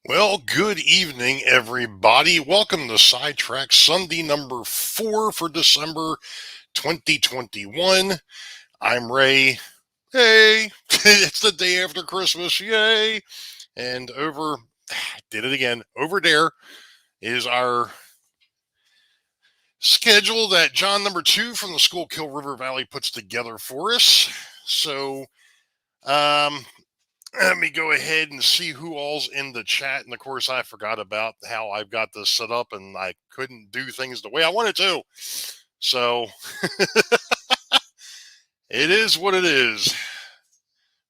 Well, good evening, everybody. Welcome to Sidetrack Sunday number 4 for December 2021. I'm Ray. Hey, it's the day after Christmas. Yay. And did it again. Over there is our schedule that John number 2 from the Schuylkill River Valley puts together for us. So, let me go ahead and see who all's in the chat. And of course, I forgot about how I've got this set up and I couldn't do things the way I wanted to. So it is what it is.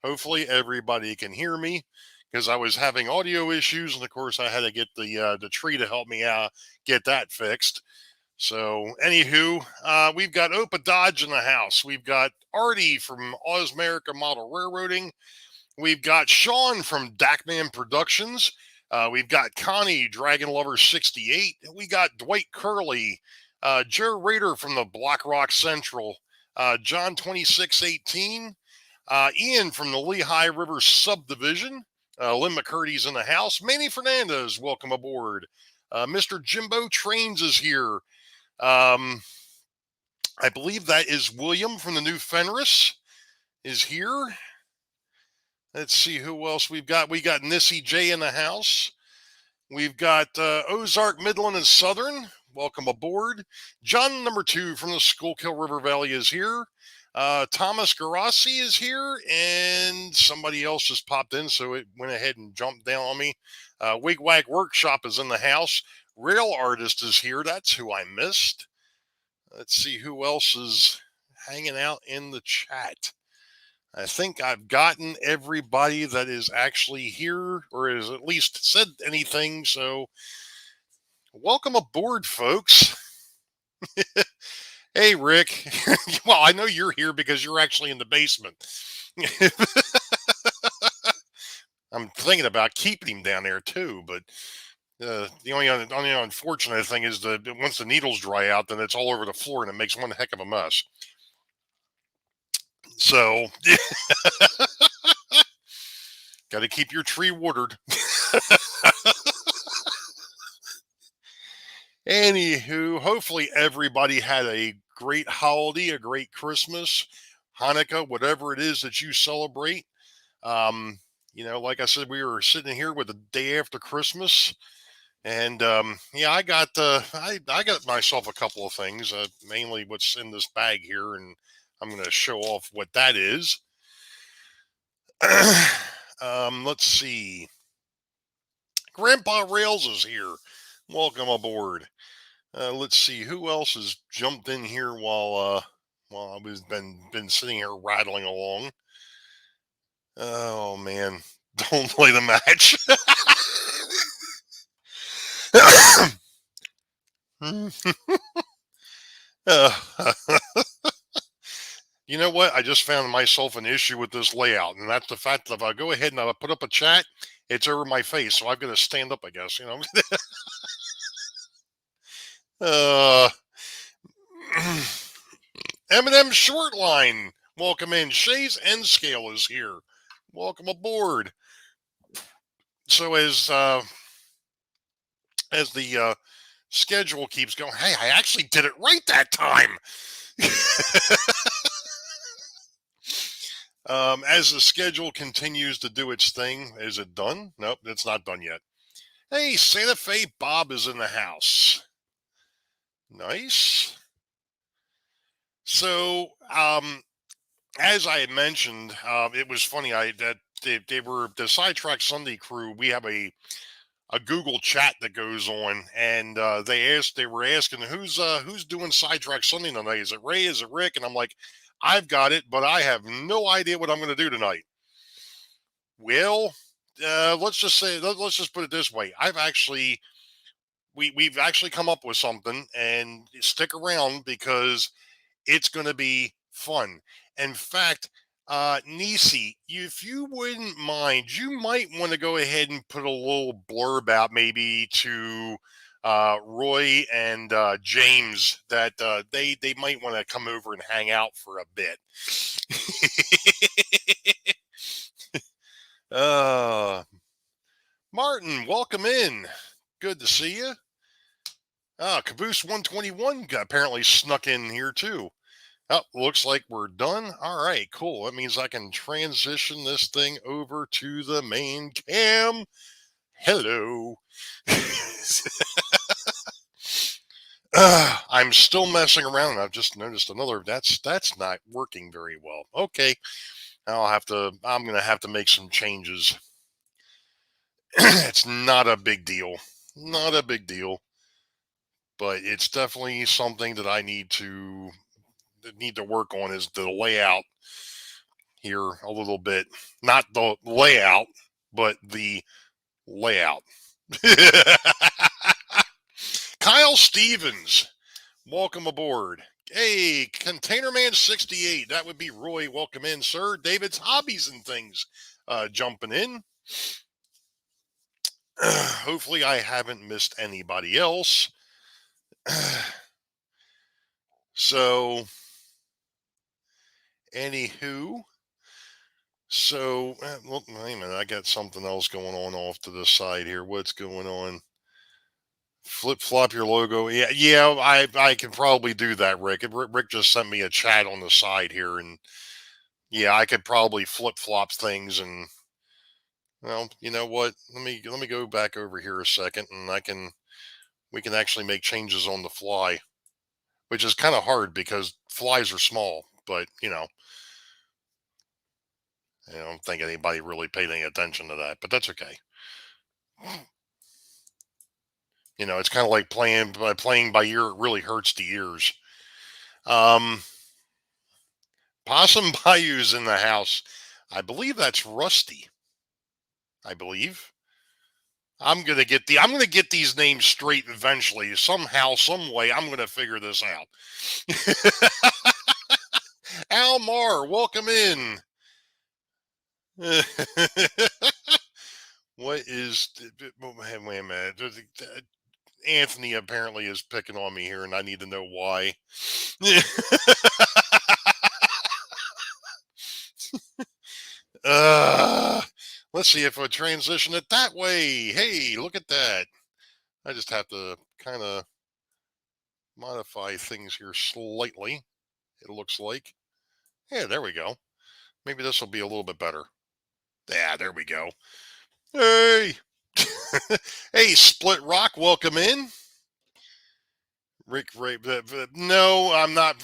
Hopefully everybody can hear me because I was having audio issues. And of course, I had to get the tree to help me out get that fixed. So anywho, we've got Opa Dodge in the house. We've got Artie from Osmerica Model Railroading. We've got Sean from Dackman Productions. We've got Connie, Dragon Lover 68. We got Dwight Curley, Joe Rader from the Black Rock Central, John 2618, Ian from the Lehigh River Subdivision, Lynn McCurdy's in the house, Manny Fernandez, welcome aboard. Mr. Jimbo Trains is here. I believe that is William from the New Fenris is here. Let's see who else we've got. We got Nissy J in the house. We've got Ozark, Midland, and Southern. Welcome aboard. John number 2 from the Schuylkill River Valley is here. Thomas Garassi is here. And somebody else just popped in, so it went ahead and jumped down on me. Wigwag Workshop is in the house. Rail Artist is here. That's who I missed. Let's see who else is hanging out in the chat. I think I've gotten everybody that is actually here or has at least said anything. So welcome aboard, folks. Hey, Rick. Well, I know you're here because you're actually in the basement. I'm thinking about keeping him down there too, but the only unfortunate thing is that once the needles dry out, then it's all over the floor and it makes one heck of a mess. So got to keep your tree watered. Anywho, hopefully everybody had a great holiday, a great Christmas, Hanukkah, whatever it is that you celebrate. Like I said, we were sitting here with the day after Christmas, and I got myself a couple of things, mainly what's in this bag here, and I'm going to show off what that is. Let's see. Grandpa Rails is here. Welcome aboard. Let's see who else has jumped in here while I was been sitting here rattling along. Oh man, don't play the match. You know what? I just found myself an issue with this layout, and that's the fact that if I go ahead and I put up a chat, it's over my face, so I've got to stand up, I guess. M&M Shortline, welcome in. Shays N Scale is here. Welcome aboard. So as the schedule keeps going, hey, I actually did it right that time. As the schedule continues to do its thing, is it done? Nope, it's not done yet. Hey, Santa Fe Bob is in the house. Nice. So, as I had mentioned, it was funny. I that they were the Sidetrack Sunday crew. We have a Google chat that goes on, and they were asking who's doing Sidetrack Sunday tonight. Is it Ray? Is it Rick? And I'm like, I've got it, but I have no idea what I'm going to do tonight. Well, let's just put it this way. We've actually come up with something, and stick around because it's going to be fun. In fact, Nisi, if you wouldn't mind, you might want to go ahead and put a little blurb out maybe to Roy and James that they might want to come over and hang out for a bit. uh, Martin, welcome in. Good to see you. Caboose 121 apparently snuck in here too. Oh, looks like we're done. All right, cool. That means I can transition this thing over to the main cam. Hello. I'm still messing around. I've just noticed another. That's not working very well. Okay, I'm gonna have to make some changes. It's not a big deal. Not a big deal, but it's definitely something that I need to work on is the layout here a little bit. Not the layout, but the layout. Kyle Stevens, welcome aboard. Hey, Containerman 68, that would be Roy. Welcome in, sir. David's Hobbies and Things jumping in. Hopefully, I haven't missed anybody else. So, anywho, look, wait a minute, I got something else going on off to the side here. What's going on? Flip flop your logo. Yeah, yeah. I can probably do that, Rick. Rick just sent me a chat on the side here, and yeah, I could probably flip flop things. And well, you know what? Let me go back over here a second, and we can actually make changes on the fly, which is kind of hard because flies are small. But I don't think anybody really paid any attention to that. But that's okay. It's kind of like playing by ear. It really hurts the ears. Um, Possum Bayou's in the house. I believe that's Rusty. I believe. I'm gonna get these names straight eventually. Somehow, some way, I'm gonna figure this out. Almar, welcome in. What is wait a minute. Anthony apparently is picking on me here, and I need to know why. uh, let's see if I transition it that way. Hey, look at that. I just have to kind of modify things here slightly. It looks like. Yeah, there we go. Maybe this will be a little bit better. Yeah, there we go. Hey, hey, Split Rock, welcome in. Rick Ray. No, I'm not.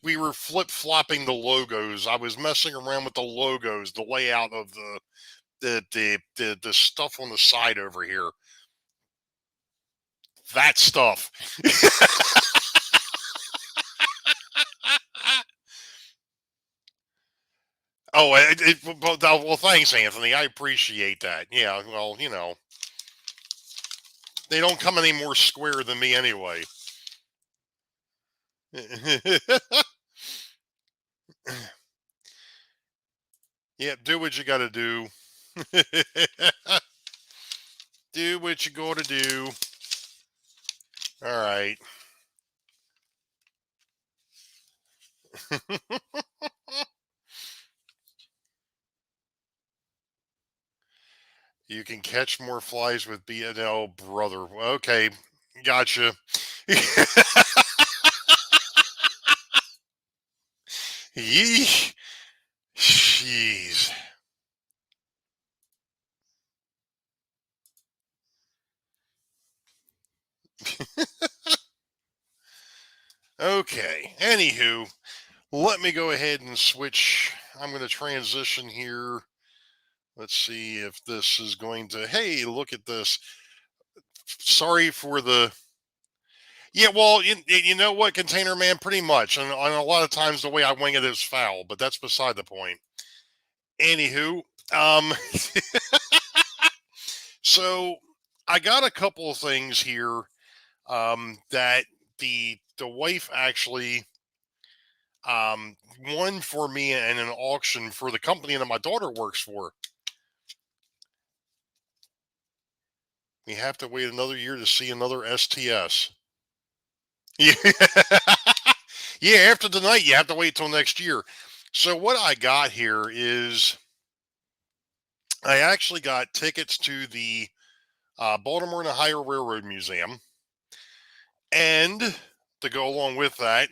We were flip flopping the logos. I was messing around with the logos, the layout of the stuff on the side over here. That stuff. Oh, well, thanks, Anthony. I appreciate that. Yeah, well, they don't come any more square than me anyway. Yeah, do what you got to do. Do what you got to do. All right. You can catch more flies with BNL, brother. Okay, gotcha. Yeesh. Jeez. Okay. Anywho, let me go ahead and switch. I'm going to transition here. Let's see if this is going to. Hey, look at this. Sorry for the. Yeah, well, you know what, Container Man, pretty much. And a lot of times the way I wing it is foul, but that's beside the point. Anywho, um, so I got a couple of things here that the wife actually won for me in an auction for the company that my daughter works for. We have to wait another year to see another STS. Yeah. Yeah, after tonight, you have to wait till next year. So, what I got here is I actually got tickets to the Baltimore and Ohio Railroad Museum. And to go along with that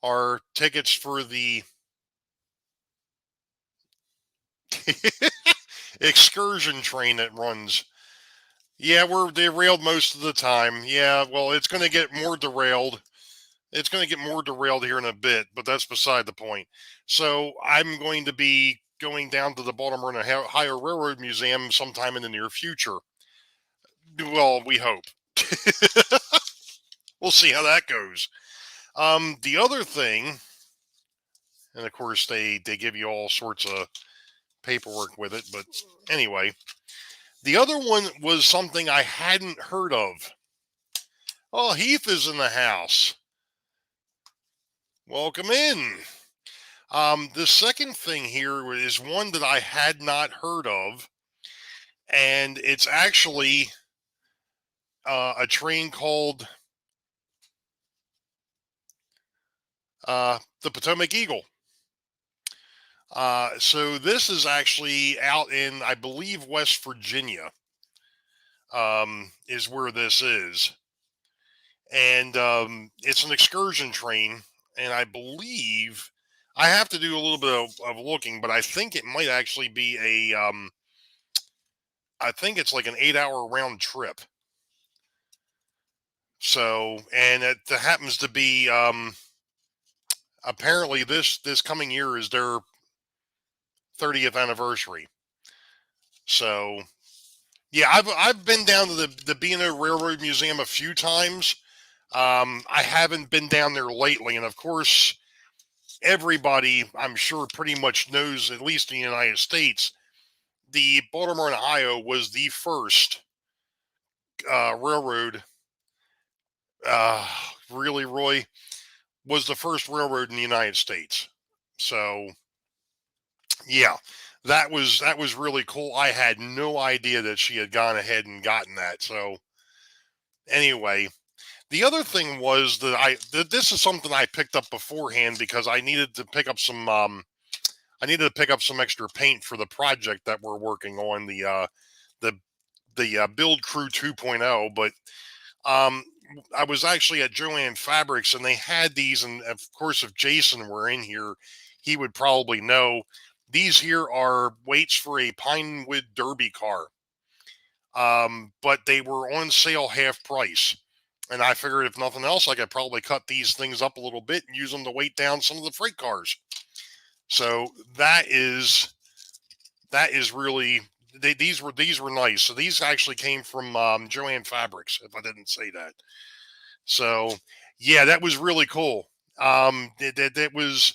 are tickets for the excursion train that runs. Yeah, we're derailed most of the time. Yeah, well, it's going to get more derailed. It's going to get more derailed here in a bit, but that's beside the point. So I'm going to be going down to the Baltimore and Ohio Railroad Museum sometime in the near future. Well, we hope. We'll see how that goes. The other thing, and of course they give you all sorts of paperwork with it, but anyway, the other one was something I hadn't heard of. Oh, Heath is in the house. Welcome in. The second thing here is one that I had not heard of, and it's actually a train called the Potomac Eagle. So this is actually out in, I believe, West Virginia, is where this is, and it's an excursion train, and I believe I have to do a little bit of looking, but I think it might actually be I think it's like an 8 hour round trip. So, and it happens to be apparently this coming year is their 30th anniversary. So, yeah, I've been down to the B&O Railroad Museum a few times. I haven't been down there lately, and of course, everybody I'm sure pretty much knows, at least in the United States, the Baltimore and Ohio was the first railroad. Uh, really, Roy, was the first railroad in the United States. So yeah, that was really cool. I had no idea that she had gone ahead and gotten that. So anyway, the other thing was that this is something I picked up beforehand because I needed to pick up some extra paint for the project that we're working on, the Build Crew 2.0. But um I was actually at Joann Fabrics and they had these, and of course if Jason were in here, he would probably know. These here are weights for a Pinewood Derby car. But they were on sale half price. And I figured if nothing else, I could probably cut these things up a little bit and use them to weight down some of the freight cars. So that is really, these were nice. So these actually came from Joann Fabrics, if I didn't say that. So yeah, that was really cool. That was,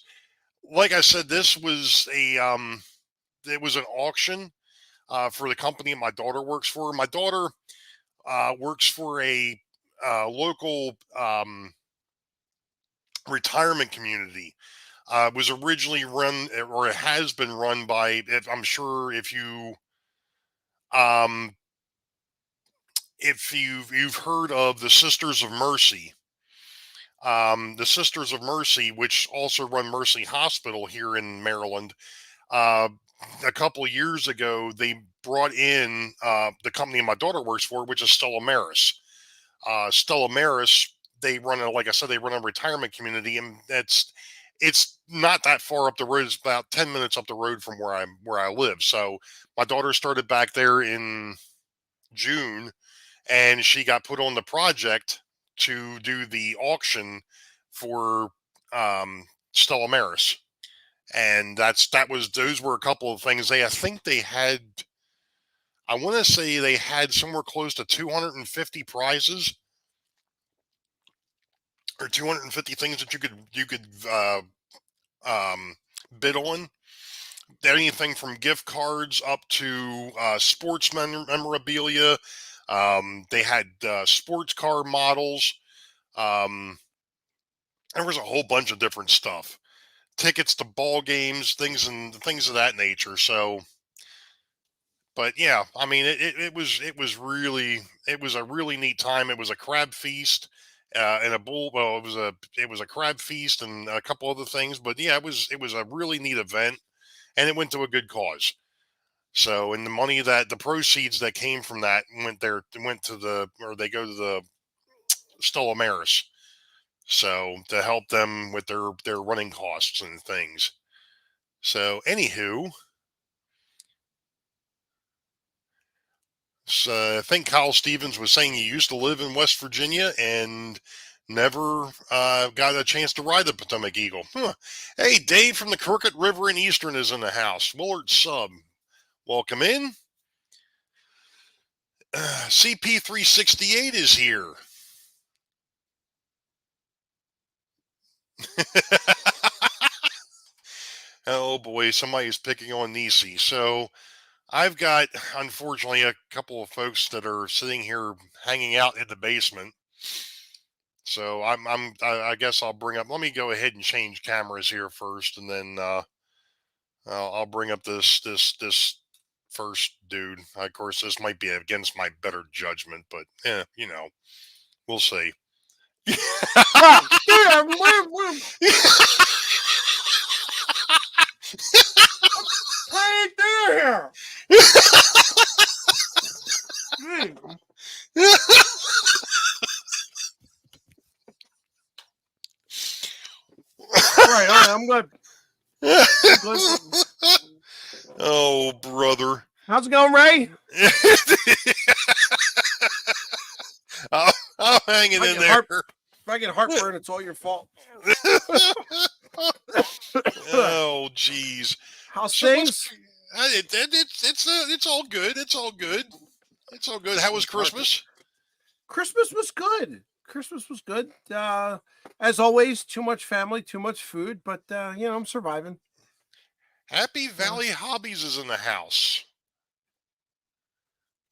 like I said, this was it was an auction for the company my daughter works for. My daughter works for a local retirement community. Was originally run, or it has been run by. I'm sure um, if you've heard of the Sisters of Mercy. The Sisters of Mercy, which also run Mercy Hospital here in Maryland, uh, a couple of years ago, they brought in the company my daughter works for, which is Stella Maris. Stella Maris, they run like I said, they run a retirement community, and it's not that far up the road. It's about 10 minutes up the road from where I live. So my daughter started back there in June, and she got put on the project to do the auction for Stella Maris. And those were a couple of things. I think they had, I want to say they had somewhere close to 250 prizes or 250 things that you could bid on. Anything from gift cards up to sports memorabilia. They had sports car models. There was a whole bunch of different stuff. Tickets to ball games, things of that nature. So, but yeah, I mean, it was a really neat time. It was a crab feast and a bull. Well, it was a crab feast and a couple other things. But yeah, it was a really neat event, and it went to a good cause. So, and the proceeds that came from that they go to the Stella Maris. So to help them with their running costs and things. So, anywho, so I think Kyle Stevens was saying he used to live in West Virginia and never got a chance to ride the Potomac Eagle. Huh. Hey, Dave from the Crooked River in Eastern is in the house. Willard Sub, welcome in. CP368 is here. Oh boy, somebody's picking on Nisi. So I've got, unfortunately, a couple of folks that are sitting here hanging out in the basement. So I guess I'll bring up. Let me go ahead and change cameras here first, and then I'll bring up this first dude. Of course, this might be against my better judgment, but we'll see. Here. All right, I'm good. Oh, brother. How's it going, Ray? I'm hanging in there. If I get heartburn, it's all your fault. Oh, geez. How's things? It's all good. It's all good. It's all good. How was Christmas? Christmas was good. Christmas was good. As always, too much family, too much food, but I'm surviving. Happy Valley Hobbies is in the house.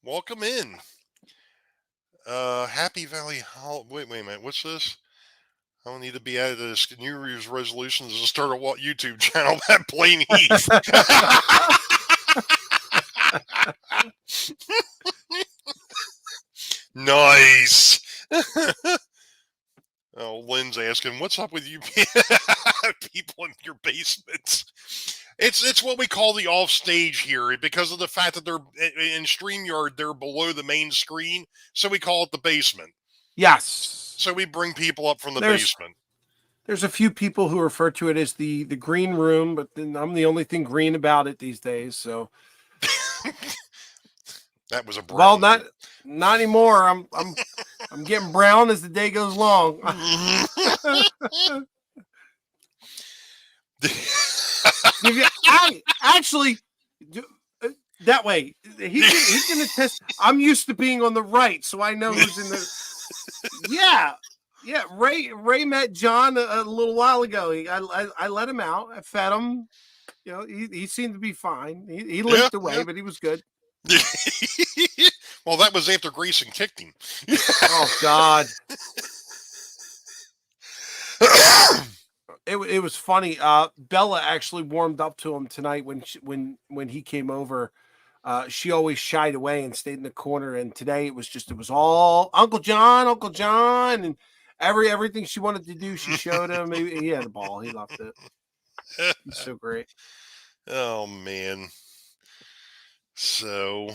Welcome in. Happy Valley wait a minute. What's this? I don't need to be added to this New Year's resolutions to start a YouTube channel. That Blaine Heath. Nice. Oh, Lynn's asking, what's up with you people in your basements? It's what we call the off stage here because of the fact that they're in StreamYard, they're below the main screen. So we call it the basement. Yes. So we bring people up from the basement. There's a few people who refer to it as the green room, but then I'm the only thing green about it these days. So that was a brown. Well, not anymore. I'm getting brown as the day goes long. Actually, that way he can attest. I'm used to being on the right, so I know who's in the. Yeah. Ray met John a little while ago. I let him out. I fed him. He seemed to be fine. He limped away, but he was good. Well, that was after Grayson kicked him. Oh God. It was funny. Bella actually warmed up to him tonight when he came over. She always shied away and stayed in the corner. And today it was all Uncle John, and everything she wanted to do, she showed him. He had a ball. He loved it. He's so great. Oh man. So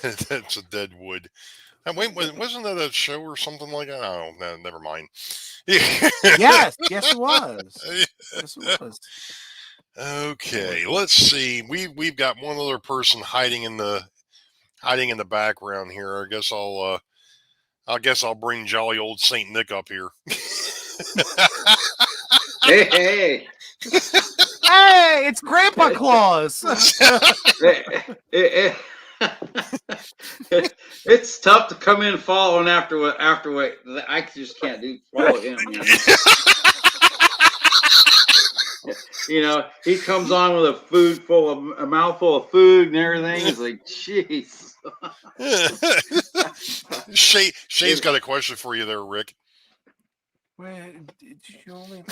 that's a dead wood. Wait, wasn't that a show or something like that? Oh, no, never mind. Yes, it was. Yes, it was. Okay, let's see. We've got one other person hiding in the hiding in the background here. I guess I'll bring jolly old Saint Nick up here. Hey, Hey, it's Grandpa Claus. It's tough to come in following after what I just can't do follow him. You know, he comes on with a mouthful of food and everything. It's like, jeez. Shay's got a question for you there, Rick. Where did you only?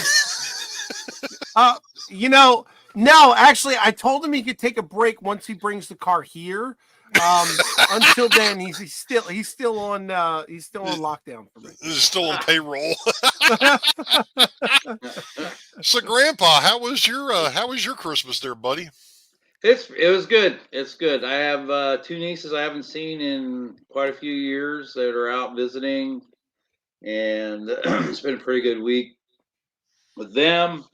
You know, no, actually, I told him he could take a break once he brings the car here. Until then, he's still on lockdown for me. He's still on payroll. So, Grandpa, how was your Christmas there, buddy? It was good. It's good. I have 2 nieces I haven't seen in quite a few years that are out visiting, and it's been a pretty good week with them.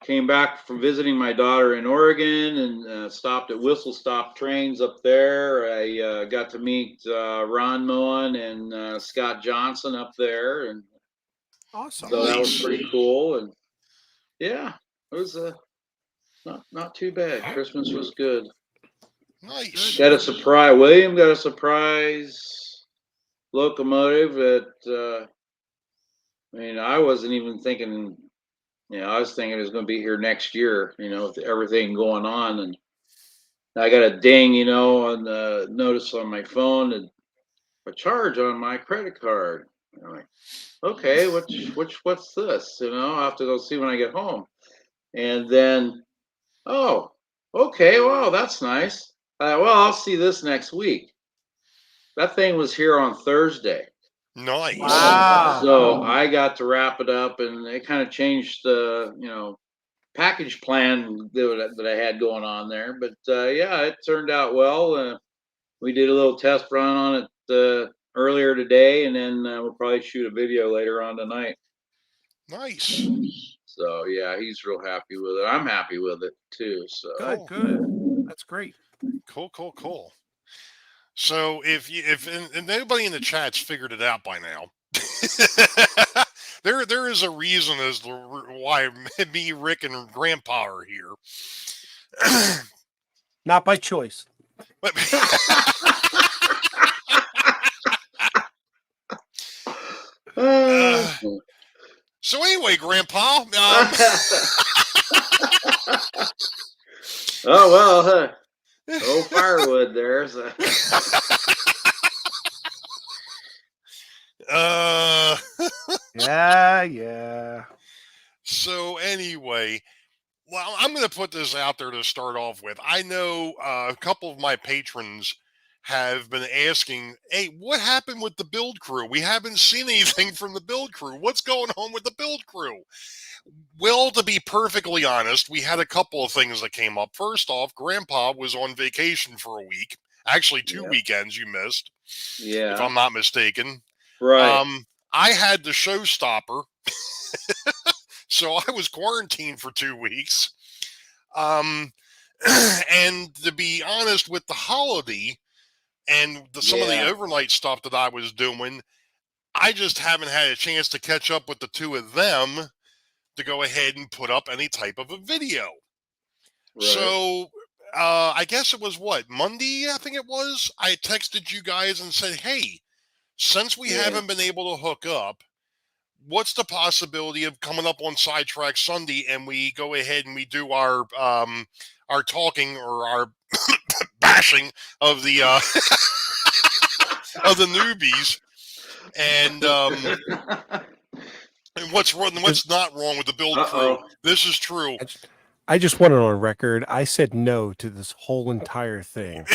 Came back from visiting my daughter in Oregon and stopped at Whistle Stop Trains up there. I got to meet Ron Moen and Scott Johnson up there, and Awesome. so that was pretty cool. And yeah, it was not too bad. Christmas was good. Nice. Got a surprise. William got a surprise locomotive that I mean, I wasn't even thinking. I was thinking it was going to be here next year, with everything going on. And I got a ding, on the notice on my phone and a charge on my credit card. And I'm like, okay, what's this? I'll have to go see when I get home. And then, oh, okay, wow, that's nice. Well, I'll see this next week. That thing was here on Thursday. Nice. Wow. So I got to wrap it up, and it kind of changed the, package plan that I had going on there. But yeah, it turned out well. We did a little test run on it earlier today, and then we'll probably shoot a video later on tonight. Nice. So yeah, he's real happy with it. I'm happy with it too. So Good. That's great. Cool. So if anybody in the chat's figured it out by now, there is a reason as to why me, Rick, and Grandpa are here. Not by choice. So anyway, Grandpa. Oh well. Oh, firewood there. So. Yeah. So anyway, well, I'm going to put this out there to start off with. I know a couple of my patrons have been asking, hey, what happened with the build crew? We haven't seen anything from the build crew. What's going on with the build crew? Well, to be perfectly honest, we had a couple of things that came up. First off, Grandpa was on vacation for a week. Actually, 2 weekends you missed. Yeah. If I'm not mistaken. Right. I had the showstopper. So I was quarantined for 2 weeks. And to be honest, with the holiday and some of the overnight stuff that I was doing, I just haven't had a chance to catch up with the two of them to go ahead and put up any type of a video. Right. So I guess it was Monday, I think it was. I texted you guys and said, hey, since we haven't been able to hook up, what's the possibility of coming up on Sidetrack Sunday and we go ahead and we do our talking or our bashing of the of the newbies, and what's not wrong with the build crew? This is true. I just want it on record. I said no to this whole entire thing.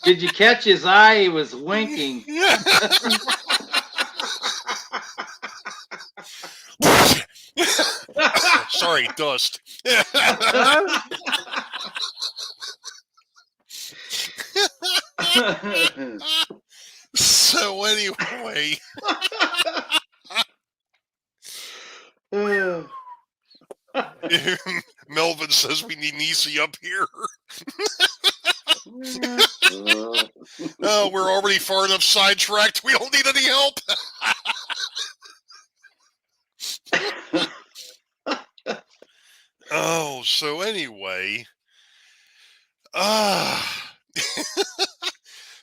Did you catch his eye? He was winking. Sorry, dust. So anyway. Melvin says we need Nisi up here. Oh, we're already far enough sidetracked. We don't need any help. Oh, so anyway,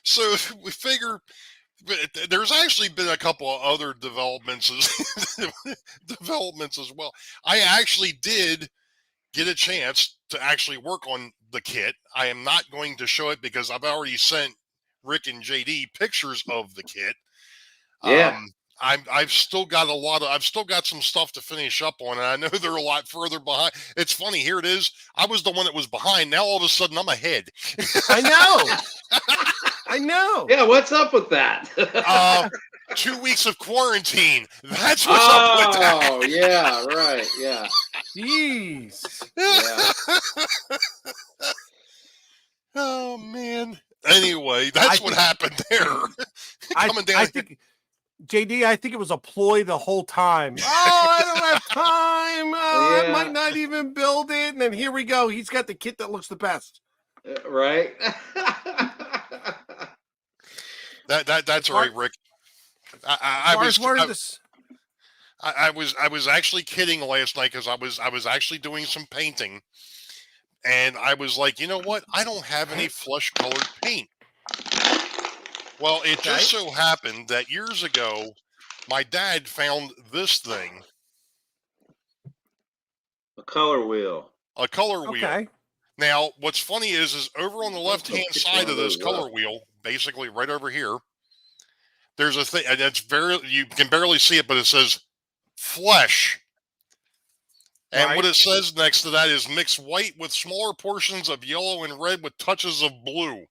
so we figure there's actually been a couple of other developments as well. I actually did get a chance to actually work on the kit. I am not going to show it because I've already sent Rick and JD pictures of the kit. Yeah. I've still got some stuff to finish up on, and I know they're a lot further behind. It's funny, here it is. I was the one that was behind. Now all of a sudden I'm ahead. I know. I know. Yeah, what's up with that? 2 weeks of quarantine. That's what's up with that. Oh, yeah, right, yeah. Jeez. Yeah. Oh man. Anyway, that's what happened there. Coming down. I think JD, I think it was a ploy the whole time. Oh, I don't have time. Oh, I might not even build it. And then here we go. He's got the kit that looks the best. Right? That's all right, Rick. I was actually kidding last night because I was actually doing some painting, and I was like, you know what? I don't have any flesh colored paint. Well, it just so happened that years ago, my dad found this thing. A color wheel. A color wheel. Okay. Now, what's funny is over on the left-hand side of this color wheel, basically right over here, there's a thing, and you can barely see it, but it says flesh. And what it says next to that is mix white with smaller portions of yellow and red with touches of blue.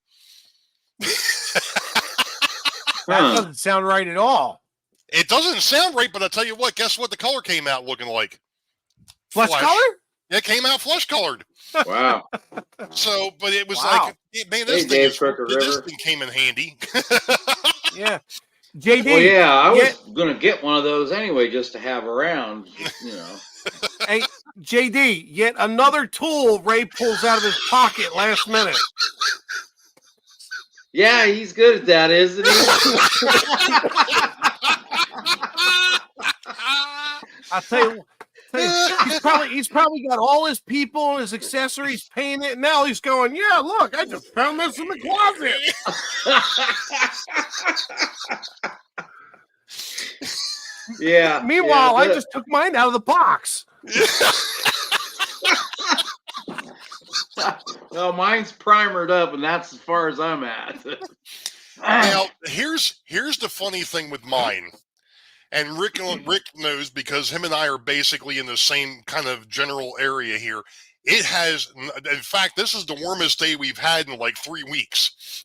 That doesn't sound right at all. It doesn't sound right, but I tell you what, guess what the color came out looking like? Flesh color? It came out flesh colored. Wow. So, but it was like, man, this thing came in handy. Yeah. JD. Well, yeah, I was going to get one of those anyway just to have around, you know. Hey, JD, yet another tool Ray pulls out of his pocket last minute. Yeah, he's good at that, isn't he? I'll tell you, he's probably got all his people and his accessories painted. And now he's going, yeah, look, I just found this in the closet. Yeah. Meanwhile, I just took mine out of the box. Well, mine's primered up, and that's as far as I'm at. Now, here's the funny thing with mine, and Rick knows because him and I are basically in the same kind of general area here. It has, in fact, this is the warmest day we've had in like 3 weeks.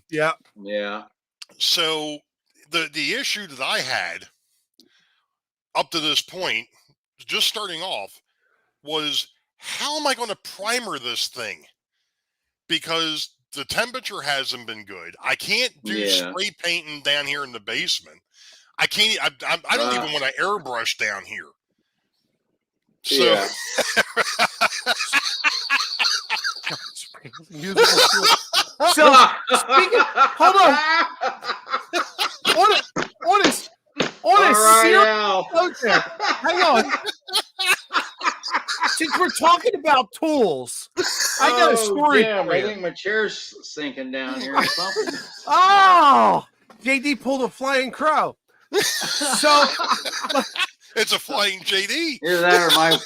Yeah. So the issue that I had up to this point, just starting off, was how am I going to primer this thing? Because the temperature hasn't been good. I can't do spray painting down here in the basement. I can't. I don't even want to airbrush down here. So. So speaking, hold on. Hang on. Since we're talking about tools, I got a story. Damn, I think my chair's sinking down here or something. Oh, JD pulled a flying crow. So it's a flying JD. Is that or my?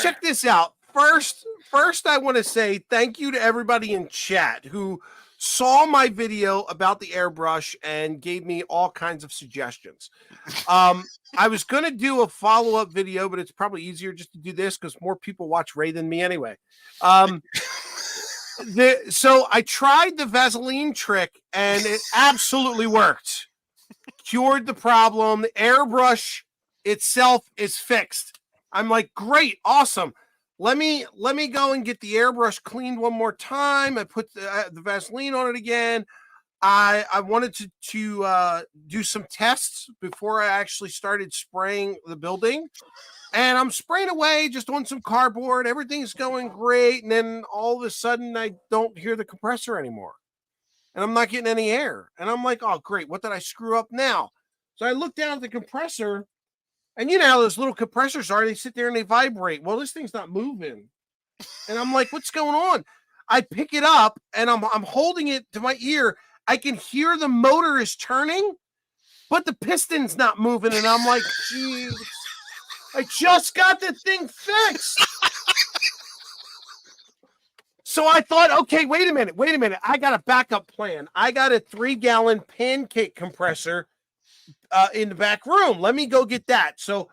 Check this out. First, I want to say thank you to everybody in chat who saw my video about the airbrush and gave me all kinds of suggestions. I was going to do a follow-up video, but it's probably easier just to do this because more people watch Ray than me anyway. So I tried the Vaseline trick and it absolutely worked. Cured the problem. The airbrush itself is fixed. I'm like, great, awesome. Let me go and get the airbrush cleaned one more time. I put the Vaseline on it again. I wanted to do some tests before I actually started spraying the building. And I'm spraying away just on some cardboard. Everything's going great. And then all of a sudden, I don't hear the compressor anymore. And I'm not getting any air. And I'm like, oh, great. What did I screw up now? So I look down at the compressor. And you know how those little compressors are. They sit there and they vibrate. Well, this thing's not moving. And I'm like, what's going on? I pick it up and I'm holding it to my ear. I can hear the motor is turning, but the piston's not moving. And I'm like, geez. I just got the thing fixed. So I thought, okay, wait a minute. I got a backup plan. I got a 3-gallon pancake compressor in the back room. Let me go get that. So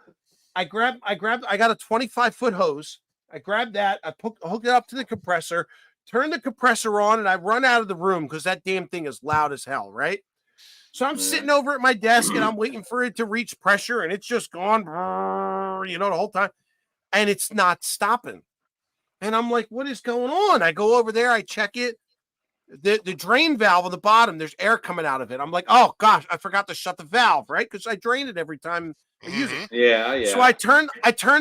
I got a 25-foot hose. I grabbed that. I hooked it up to the compressor, turned the compressor on, and I run out of the room because that damn thing is loud as hell, right? So I'm sitting over at my desk and I'm waiting for it to reach pressure, and it's just gone, the whole time, and it's not stopping. And I'm like, what is going on? I go over there, I check it. The drain valve on the bottom, there's air coming out of it. I'm like, oh gosh, I forgot to shut the valve, right? Because I drain it every time I use it. Yeah. So I turn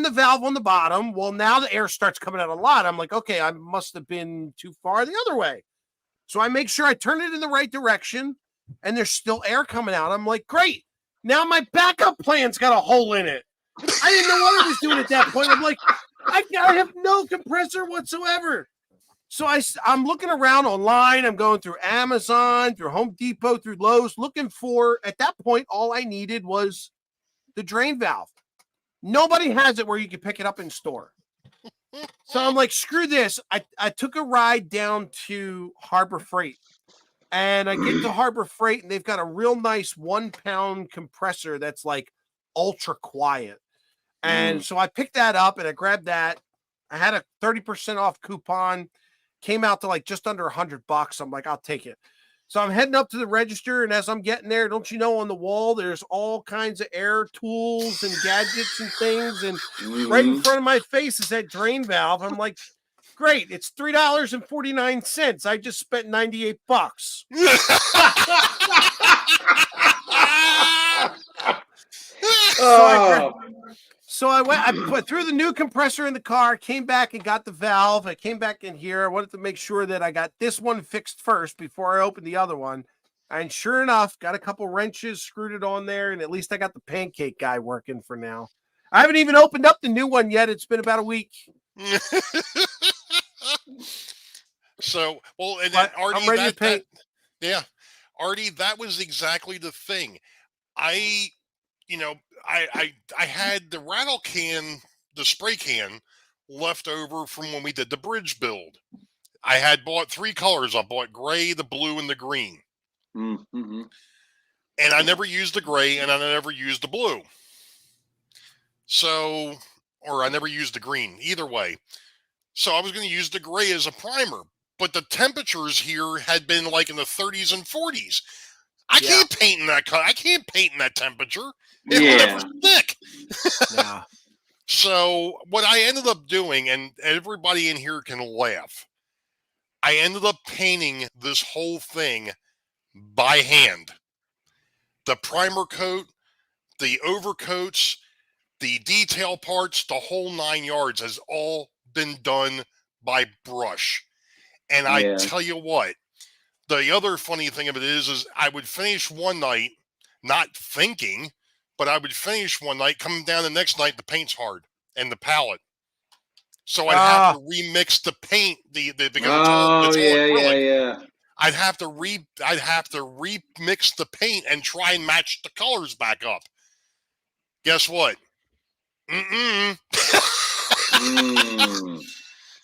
the valve on the bottom. Well, now the air starts coming out a lot. I'm like, okay, I must have been too far the other way. So I make sure I turn it in the right direction. And there's still air coming out. I'm like, great. Now my backup plan's got a hole in it. I didn't know what I was doing at that point. I'm like, I have no compressor whatsoever. So I'm looking around online. I'm going through Amazon, through Home Depot, through Lowe's, looking for, at that point, all I needed was the drain valve. Nobody has it where you can pick it up in store. So I'm like, screw this. I took a ride down to Harbor Freight. And I get to Harbor Freight, and they've got a real nice 1-pound compressor that's like ultra quiet. And so I picked that up and I grabbed that. I had a 30% off coupon, came out to like just under $100. I'm like, I'll take it. So I'm heading up to the register, and as I'm getting there, don't you know, on the wall, there's all kinds of air tools and gadgets and things. And right in front of my face is that drain valve. I'm like, great, it's $3.49. I just spent $98. So I went, I put threw the new compressor in the car, came back and got the valve. I came back in here. I wanted to make sure that I got this one fixed first before I opened the other one. And sure enough, got a couple wrenches, screwed it on there, and at least I got the pancake guy working for now. I haven't even opened up the new one yet. It's been about a week. So, well, and But Artie, I'm ready to paint. Artie, that was exactly the thing. I had the rattle can, the spray can, left over from when we did the bridge build. I had bought 3 colors. I bought gray, the blue, and the green. Mm-hmm. And I never used the gray, and I never used the blue. So, or I never used the green. Either way. So I was going to use the gray as a primer. But the temperatures here had been like in the 30s and 40s. I can't paint in that color. I can't paint in that temperature. It will never stick. Yeah. So what I ended up doing, and everybody in here can laugh, I ended up painting this whole thing by hand. The primer coat, the overcoats, the detail parts, the whole 9 yards has all been done by brush. And I tell you what, the other funny thing of it is I would finish one night, not thinking, but I would finish one night, coming down the next night, the paint's hard and the palette. So I'd have to remix the paint, because it's all acrylic. I'd have to remix the paint and try and match the colors back up. Guess what?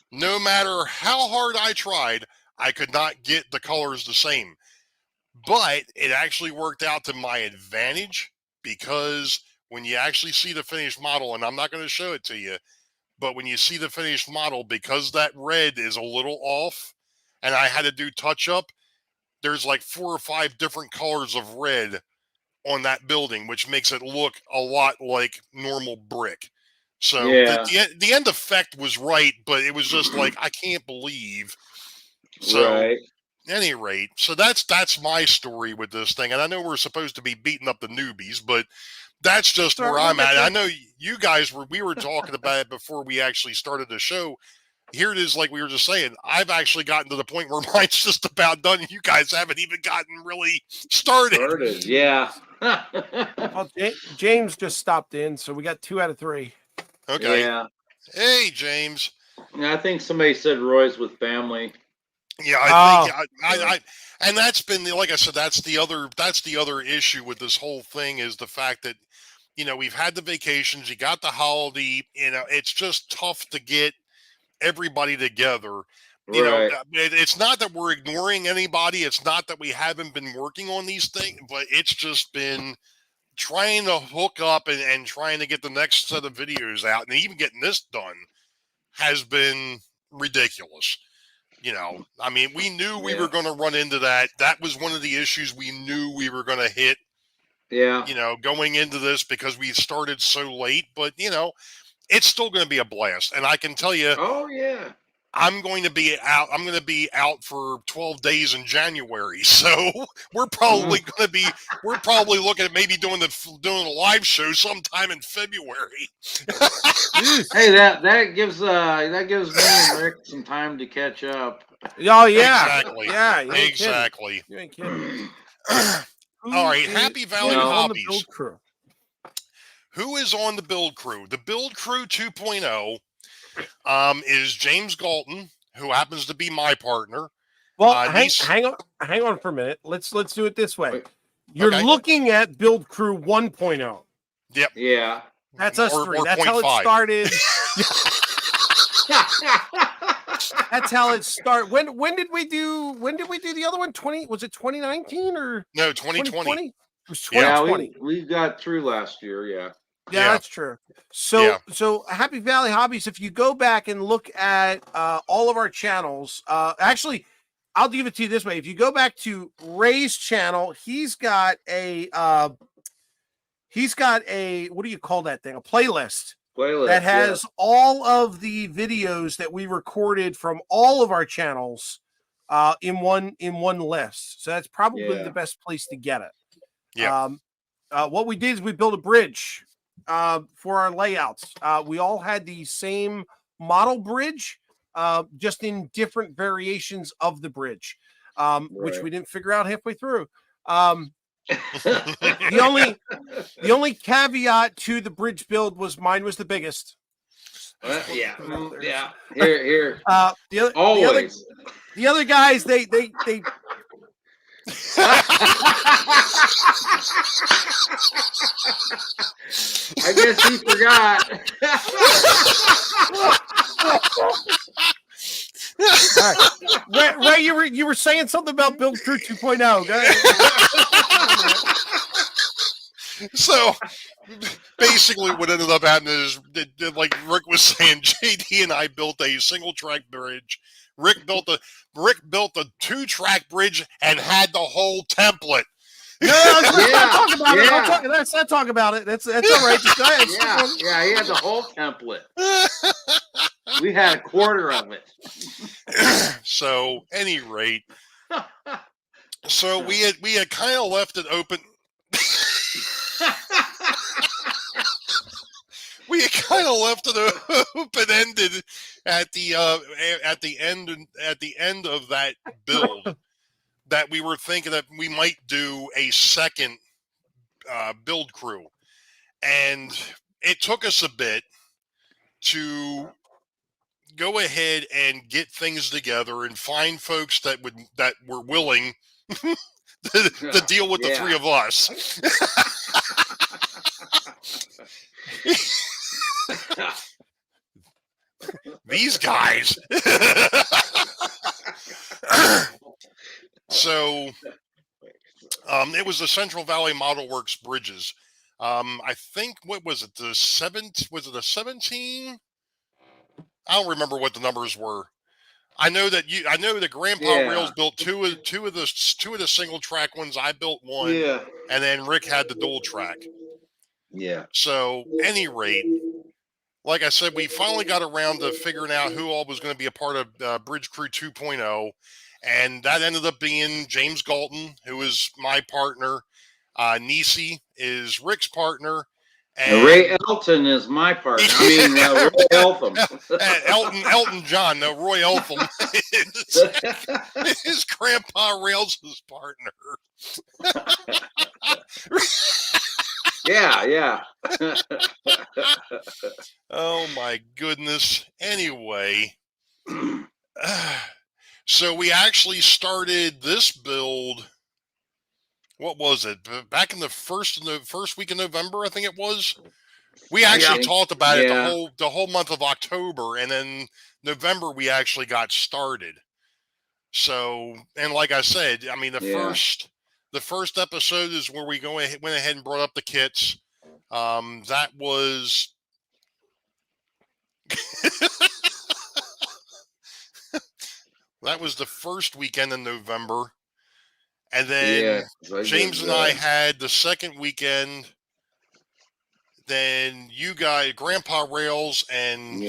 No matter how hard I tried, I could not get the colors the same. But it actually worked out to my advantage, because when you actually see the finished model, and I'm not going to show it to you, but when you see the finished model, because that red is a little off and I had to do touch up, there's like 4 or 5 different colors of red on that building, which makes it look a lot like normal brick. So the end effect was right, but it was just like, I can't believe. So any rate, so that's my story with this thing, and I know we're supposed to be beating up the newbies, but that's just Sorry, where we'll I'm get at. there. I know you guys we were talking about it before we actually started the show. Here it is, like we were just saying. I've actually gotten to the point where mine's just about done, and you guys haven't even gotten really started. Yeah. Well, James just stopped in, so we got 2 out of 3. Okay. Yeah. Hey, James. Yeah, I think somebody said Roy's with family. Yeah, I think Oh. I and that's been like I said, that's the other issue with this whole thing is the fact that we've had the vacations, you got the holiday, it's just tough to get everybody together. Right. It's not that we're ignoring anybody, it's not that we haven't been working on these things, but it's just been trying to hook up and trying to get the next set of videos out, and even getting this done has been ridiculous. I mean, we knew we were going to run into that. That was one of the issues we knew we were going to hit, Yeah. going into this because we started so late. But, it's still going to be a blast. And I can tell you, Oh yeah. I'm going to be out. I'm going to be out for 12 days in January. So we're probably looking at maybe doing a live show sometime in February. Hey, that gives me and Rick some time to catch up. Oh yeah, Exactly. yeah, you ain't Exactly. kidding. You ain't kidding. All right, Who Happy is Valley on the Hobbies. build crew? Who is on the build crew? The build crew 2.0 is James Galton, who happens to be my partner. Well, hang on for a minute. Let's do it this way. Wait. You're Okay. looking at build crew 1.0. Yeah. That's us Or- three. or That's how it 0.5. started. That's how it started. When did we do the other one? Was it 2019 or No, 2020. 2020? It was Yeah, 2020. we got through last year. Yeah. Yeah, Yeah. that's true. So Happy Valley Hobbies, if you go back and look at all of our channels, actually, I'll give it to you this way. If you go back to Ray's channel, he's got a what do you call that thing? A playlist Playlist that has all of the videos that we recorded from all of our channels in one list. So that's probably Yeah. the best place to get it. Yeah. What we did is we built a bridge for our layouts. We all had the same model bridge, just in different variations of the bridge, which Right. we didn't figure out halfway through. The only caveat to the bridge build was mine was the biggest. Yeah. Yeah. Here. The other Always. the other guys they I guess he forgot. Ray, you were saying something about Build Crew 2.0. Go ahead. So basically what ended up happening is like Rick was saying, JD and I built a single track bridge. Rick built a 2-track bridge and had the whole template. No, let's not talk about it. That's all right. Just go ahead. Yeah, he had the whole template. We had a quarter of it. So, any rate, so we had kind of left it open. We had kind of left it open ended at the end of that build. That we were thinking that we might do a second build crew, and it took us a bit to go ahead and get things together and find folks that were willing to deal with the three of us. These guys. So it was the Central Valley Model Works bridges. I think, what was it? Was it a 17? I don't remember what the numbers were. I know that Grandpa Rails built two of the single track ones. I built one. Yeah. And then Rick had the dual track. Yeah. So, any rate, like I said, we finally got around to figuring out who all was going to be a part of Bridge Crew 2.0. And that ended up being James Galton, who is my partner. Nisi is Rick's partner. And Ray Elton is my partner. I mean, Roy Eltham. Elton John. No, Roy Eltham is Grandpa Rails' partner. Yeah. Oh my goodness. Anyway, so we actually started this build. What was it? Back in the first week of November, I think it was. We actually talked about it the whole month of October, and then November we actually got started. So, and like I said, I mean the first episode is where we went ahead and brought up the kits. That was that was the first weekend in November. And then James and I had the second weekend. Then you guys, Grandpa Rails and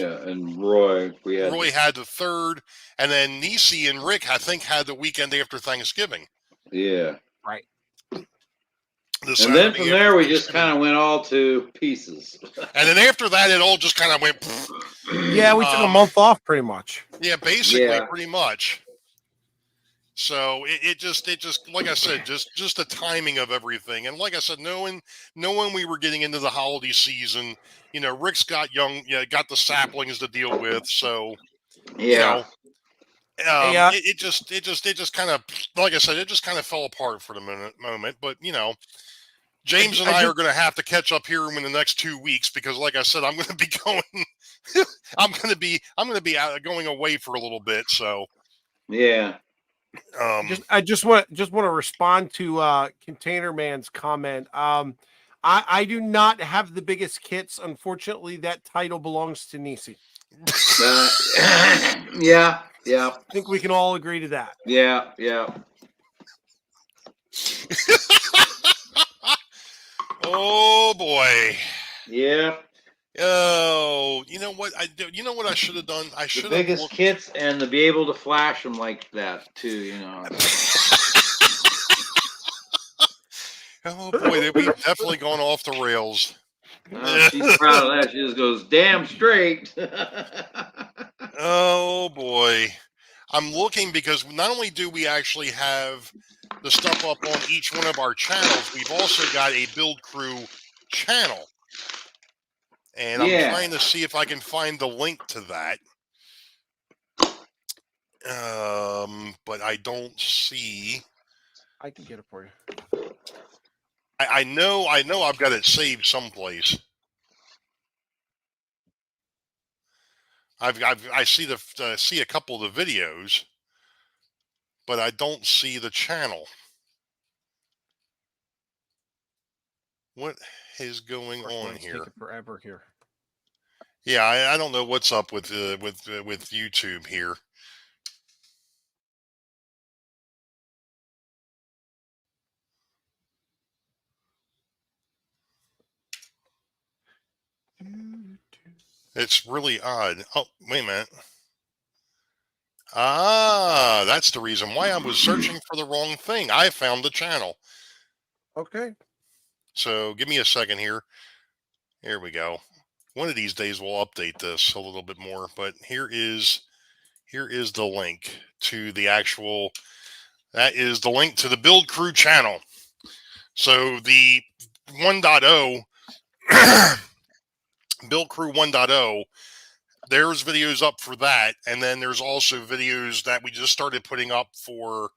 Roy, Roy had the third, and then Nisi and Rick, I think, had the weekend after Thanksgiving. Yeah, right. And then from there, we just kind of went all to pieces. And then after that, it all just kind of went. Yeah, we took a month off, pretty much. Yeah, basically, pretty much. So it just like I said, just the timing of everything, and like I said, knowing we were getting into the holiday season, Rick's got got the saplings to deal with, so it just kind of, like I said, it just kind of fell apart for the moment, but James and I are going to have to catch up here in the next 2 weeks because, like I said, I'm going to be going, I'm going to be going away for a little bit, so yeah. I just want to respond to Container Man's comment. I do not have the biggest kits. Unfortunately, that title belongs to Nisi. Yeah. I think we can all agree to that. Yeah. Oh boy. Yeah. Oh, you know what I should have done? I should have the biggest kits and to be able to flash them like that too. Oh boy, we've definitely gone off the rails. She's proud of that. She just goes damn straight. Oh boy, I'm looking because not only do we actually have the stuff up on each one of our channels, we've also got a Build Crew channel. And I'm trying to see if I can find the link to that. But I don't see. I can get it for you. I know I've got it saved someplace. I see a couple of the videos, but I don't see the channel. What is going on here? Take forever here. Yeah, I don't know what's up with YouTube here. It's really odd. Oh, wait a minute. Ah, that's the reason why I was searching for the wrong thing. I found the channel. Okay. So give me a second here. Here we go. One of these days we'll update this a little bit more, but here is the link to the actual, that is the link to the Build Crew channel. So the 1.0, Build Crew 1.0, there's videos up for that. And then there's also videos that we just started putting up for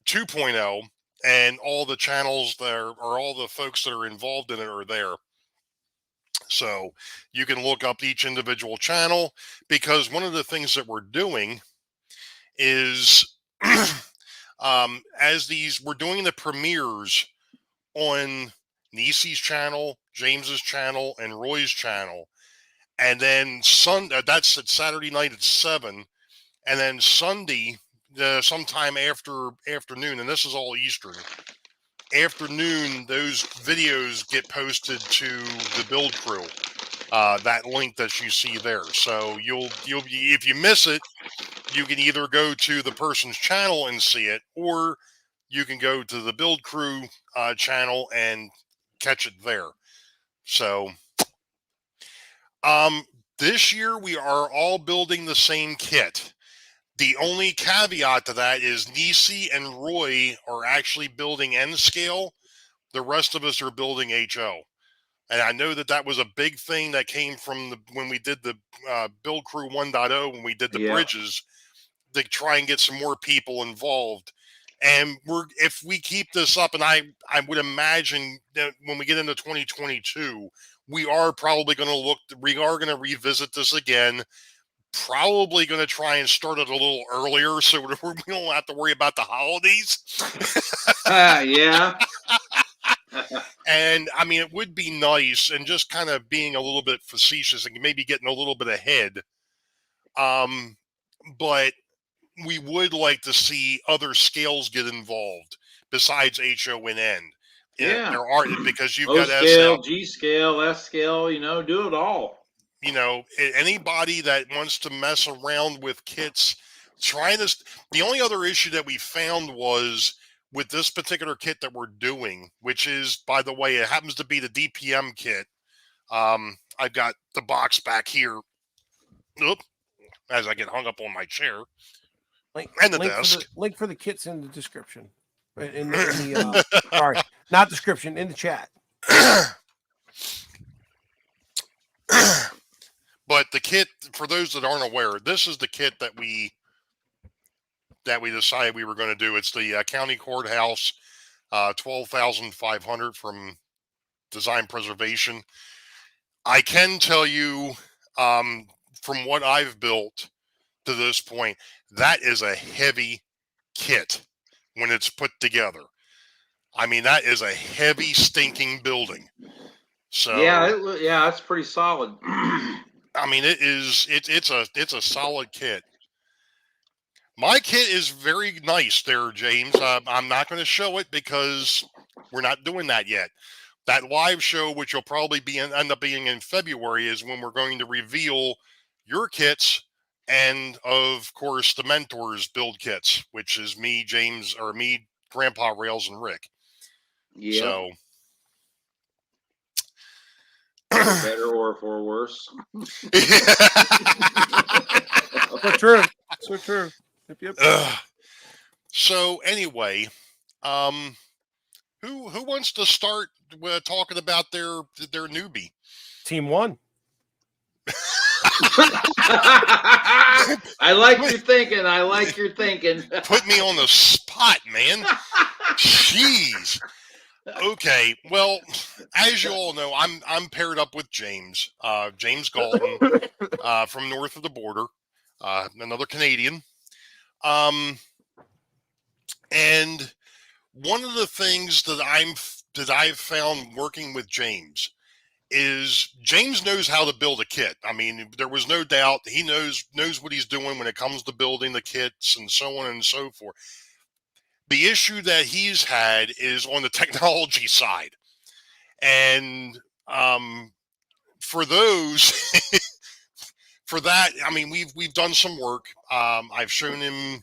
2.0, and all the channels there, or all the folks that are involved in it are there. So you can look up each individual channel, because one of the things that we're doing is we're doing the premieres on Nisi's channel, James's channel, and Roy's channel. And then that's at Saturday night at 7. And then Sunday, sometime after afternoon, and this is all Eastern afternoon, those videos get posted to the Build Crew. that link that you see there. So you'll if you miss it, you can either go to the person's channel and see it, or you can go to the Build Crew channel and catch it there. So, this year we are all building the same kit. The only caveat to that is Nisi and Roy are actually building N scale. The rest of us are building HO. And I know that was a big thing that came from when we did the Build Crew 1.0, when we did the bridges, to try and get some more people involved. And if we keep this up, and I would imagine that when we get into 2022, we are probably going to revisit this again. Probably going to try and start it a little earlier so we don't have to worry about the holidays. Yeah. And I mean, it would be nice, and just kind of being a little bit facetious and maybe getting a little bit ahead. But we would like to see other scales get involved besides HO and N. Yeah. There are, because you've O got scale, SL, G scale, S scale, do it all. Anybody that wants to mess around with kits, try this. The only other issue that we found was with this particular kit that we're doing, which is, by the way, it happens to be the DPM kit. I've got the box back here. Oop, as I get hung up on my chair and the desk. Link for the kits in the description. In the sorry, not description, in the chat. But the kit, for those that aren't aware, this is the kit that we decided we were going to do. It's the County Courthouse 12,500 from Design Preservation. I can tell you, from what I've built to this point, that is a heavy kit when it's put together. I mean, that is a heavy, stinking building. So yeah, it's pretty solid. I mean, it's a solid kit. My kit is very nice there, James. I'm not going to show it because we're not doing that yet. That live show, which will probably end up being in February, is when we're going to reveal your kits and, of course, the mentors build kits, which is me, James, or me, Grandpa Rails, and Rick. Yeah. So. For better or for worse. So true. So true. Yep. So anyway, who wants to start talking about their newbie? Team 1. I like your thinking. I like your thinking. Put me on the spot, man. Jeez. Okay, well, as you all know, I'm paired up with James Galton, from north of the border, another Canadian. And one of the things that I've found working with James is James knows how to build a kit. I mean, there was no doubt he knows what he's doing when it comes to building the kits and so on and so forth. The issue that he's had is on the technology side. And for those, for that, I mean, we've done some work. I've shown him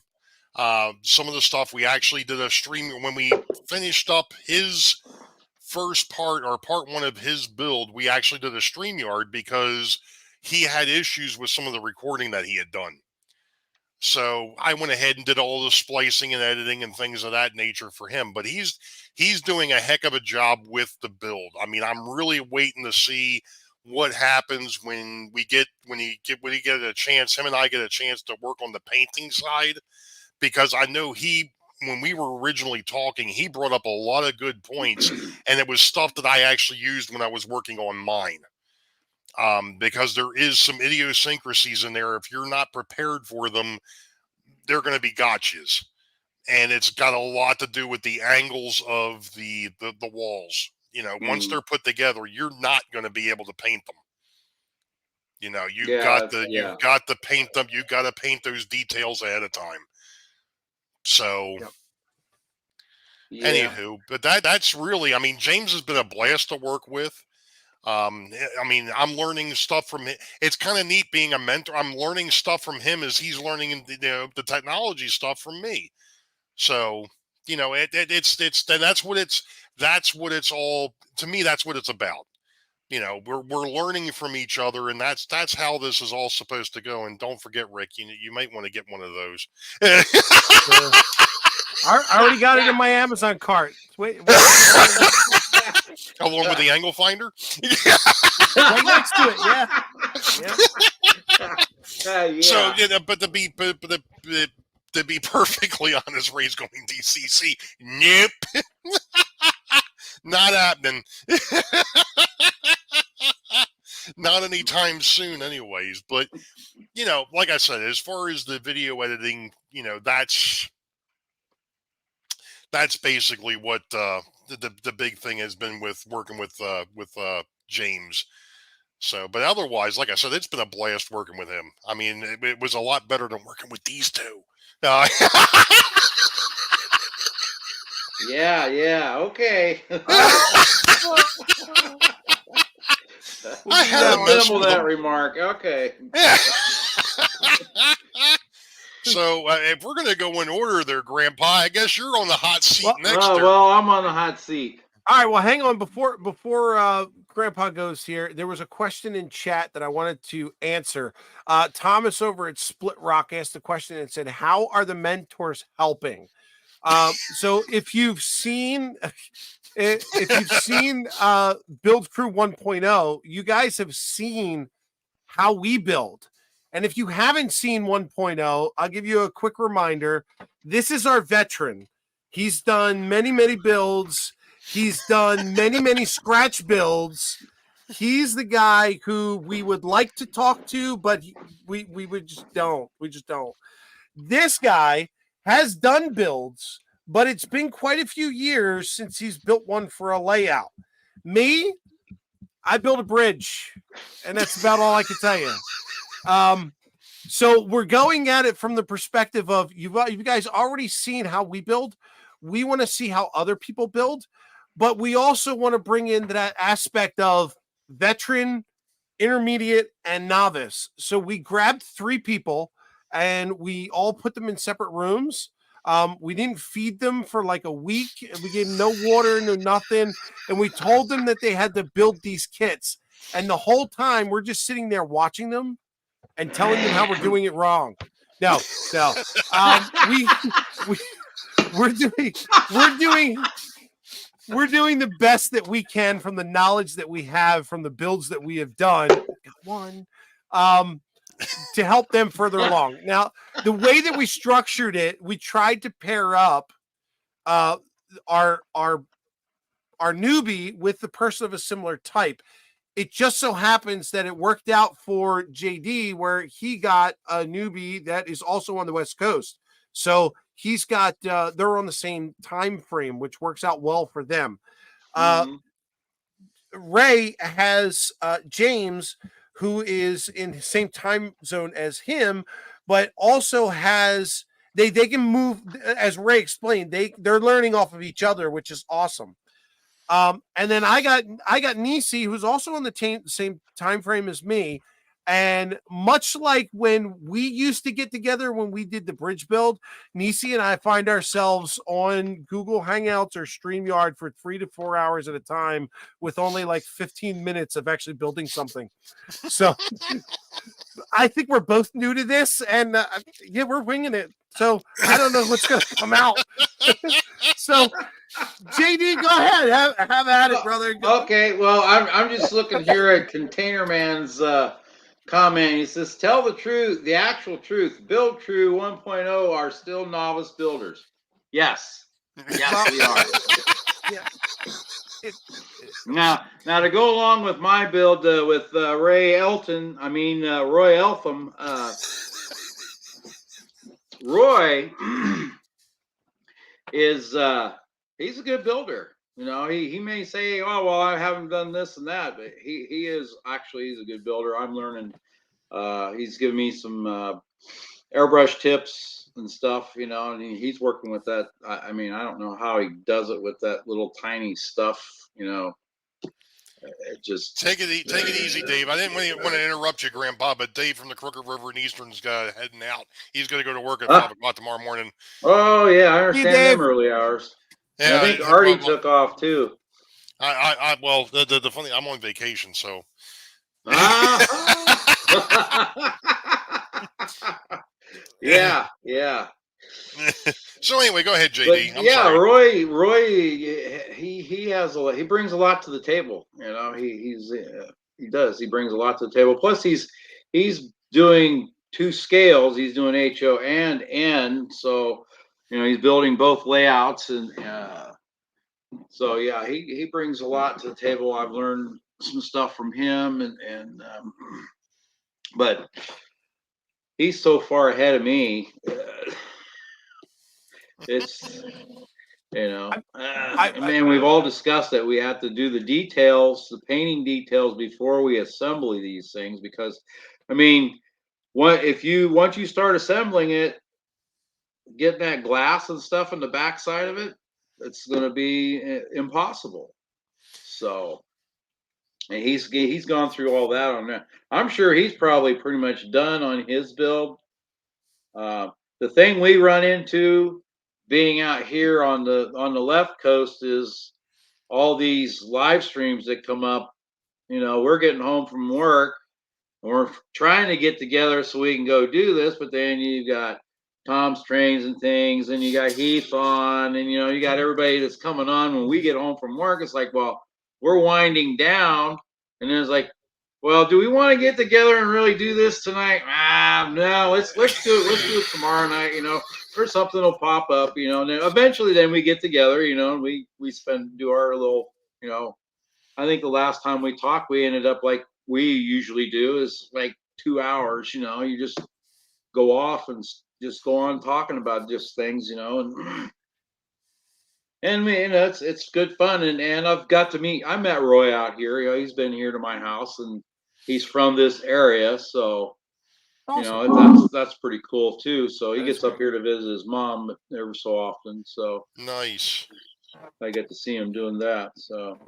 some of the stuff. We actually did a stream when we finished up his first part, or part one of his build. We actually did a StreamYard because he had issues with some of the recording that he had done. So I went ahead and did all the splicing and editing and things of that nature for him. But he's doing a heck of a job with the build. I mean, I'm really waiting to see what happens when he get a chance. Him and I get a chance to work on the painting side, because I know when we were originally talking, he brought up a lot of good points, and it was stuff that I actually used when I was working on mine. Because there is some idiosyncrasies in there. If you're not prepared for them, they're going to be gotchas. And it's got a lot to do with the angles of the walls. Once they're put together, you're not going to be able to paint them. You've got to paint them. You've got to paint those details ahead of time. So, anywho, but that's really, I mean, James has been a blast to work with. I mean, I'm learning stuff from it. It's kind of neat being a mentor. I'm learning stuff from him as he's learning the technology stuff from me. So, that's what it's all, to me, that's what it's about. We're learning from each other, and that's how this is all supposed to go. And don't forget, Rick, you might want to get one of those. I already got it in my Amazon cart. Wait. Along with the angle finder. Right next to it, yeah. Yeah. So, but to be perfectly honest, Ray's going DCC. Nope. Not happening. Not anytime soon, anyways. But, like I said, as far as the video editing, that's basically what the big thing has been with working with James. So, but otherwise, like I said, it's been a blast working with him. I mean, it was a lot better than working with these two. Yeah. Okay. I had to mess minimal with that him. remark. Okay. Yeah. So if we're going to go in order there, Grandpa, I guess you're on the hot seat next. Well, I'm on the hot seat. All right. Well, hang on. Before Grandpa goes here, there was a question in chat that I wanted to answer. Thomas over at Split Rock asked a question and said, "How are the mentors helping?" So if you've seen Build Crew 1.0, you guys have seen how we build. And if you haven't seen 1.0, I'll give you a quick reminder. This is our veteran. He's done many, many builds. He's done many, many scratch builds. He's the guy who we would like to talk to, but we just don't. We just don't. This guy has done builds, but it's been quite a few years since he's built one for a layout. Me, I built a bridge, and that's about all I can tell you. So we're going at it from the perspective of you guys already seen how we build. We want to see how other people build, but we also want to bring in that aspect of veteran, intermediate, and novice. So we grabbed 3 people and we all put them in separate rooms. We didn't feed them for like a week. We gave them no water, no nothing. And we told them that they had to build these kits. And the whole time we're just sitting there watching them and telling them how we're doing it wrong. No. We're doing the best that we can from the knowledge that we have from the builds that we have done. To help them further along. Now, the way that we structured it, we tried to pair up our newbie with the person of a similar type. It just so happens that it worked out for JD where he got a newbie that is also on the West Coast. So he's got they're on the same time frame, which works out well for them. Ray has James, who is in the same time zone as him, but also has they can move, as Ray explained, they're learning off of each other, which is awesome. And then I got Nisi, who's also on the same time frame as me. And much like when we used to get together when we did the bridge build, Nisi and I find ourselves on Google Hangouts or StreamYard for 3 to 4 hours at a time with only like 15 minutes of actually building something. So I think we're both new to this, and we're winging it. So I don't know what's going to come out. So JD, go ahead, have at it, brother. Go. Okay, well, I'm just looking here at Container Man's comment. He says, "Tell the truth, the actual truth. Build Crew 1.0 are still novice builders." Yes, we are. Yeah. Now to go along with my build with Roy Eltham. Roy is he's a good builder. He may say, "Oh, well, I haven't done this and that," but he's a good builder. I'm learning. He's giving me some airbrush tips and stuff, and he's working with that. I don't know how he does it with that little tiny stuff, It just Take it easy, Dave. I didn't want to interrupt you, Grandpa, but Dave from the Crooked River and Eastern's heading out. He's going to go to work at 5 o'clock tomorrow morning. Oh yeah, I See you, understand them Dave. early hours. And Yeah, I think Artie took off too. Well, the funny, I'm on vacation, so. Yeah. So anyway, go ahead, But JD. I'm yeah, sorry. Roy, he brings a lot to the table. You know, he does. He brings a lot to the table. Plus, he's doing 2 scales. He's doing HO and N. So, you know, he's building both layouts, and so yeah, he brings a lot to the table. I've learned some stuff from him, but he's so far ahead of me. It's, you know, man, we've all discussed that we have to do the details, the painting details before we assemble these things, because, I mean, once you start assembling it, getting that glass and stuff in the backside of it, it's going to be impossible. So, and he's gone through all that on that. I'm sure he's probably pretty much done on his build. The thing we run into being out here on the left coast is all these live streams that come up. You know, we're getting home from work and we're trying to get together so we can go do this, but then you got Tom's Trains and things, and you got Heath on, and you know, you got everybody that's coming on when we get home from work. It's like, well, we're winding down, and then it's like, well, do we want to get together and really do this tonight? No, let's do it. Let's do it tomorrow night, you know, or something will pop up, you know, and then eventually then we get together, you know, and we do our little, you know, I think the last time we talked, we ended up like we usually do, is like 2 hours, you know, you just go off and just go on talking about just things, you know, and you know, it's good fun. And I met Roy out here, you know, he's been here to my house, and he's from this area. So, you know, that's pretty cool too. So he gets up here to visit his mom every so often. So Nice. I get to see him doing that. So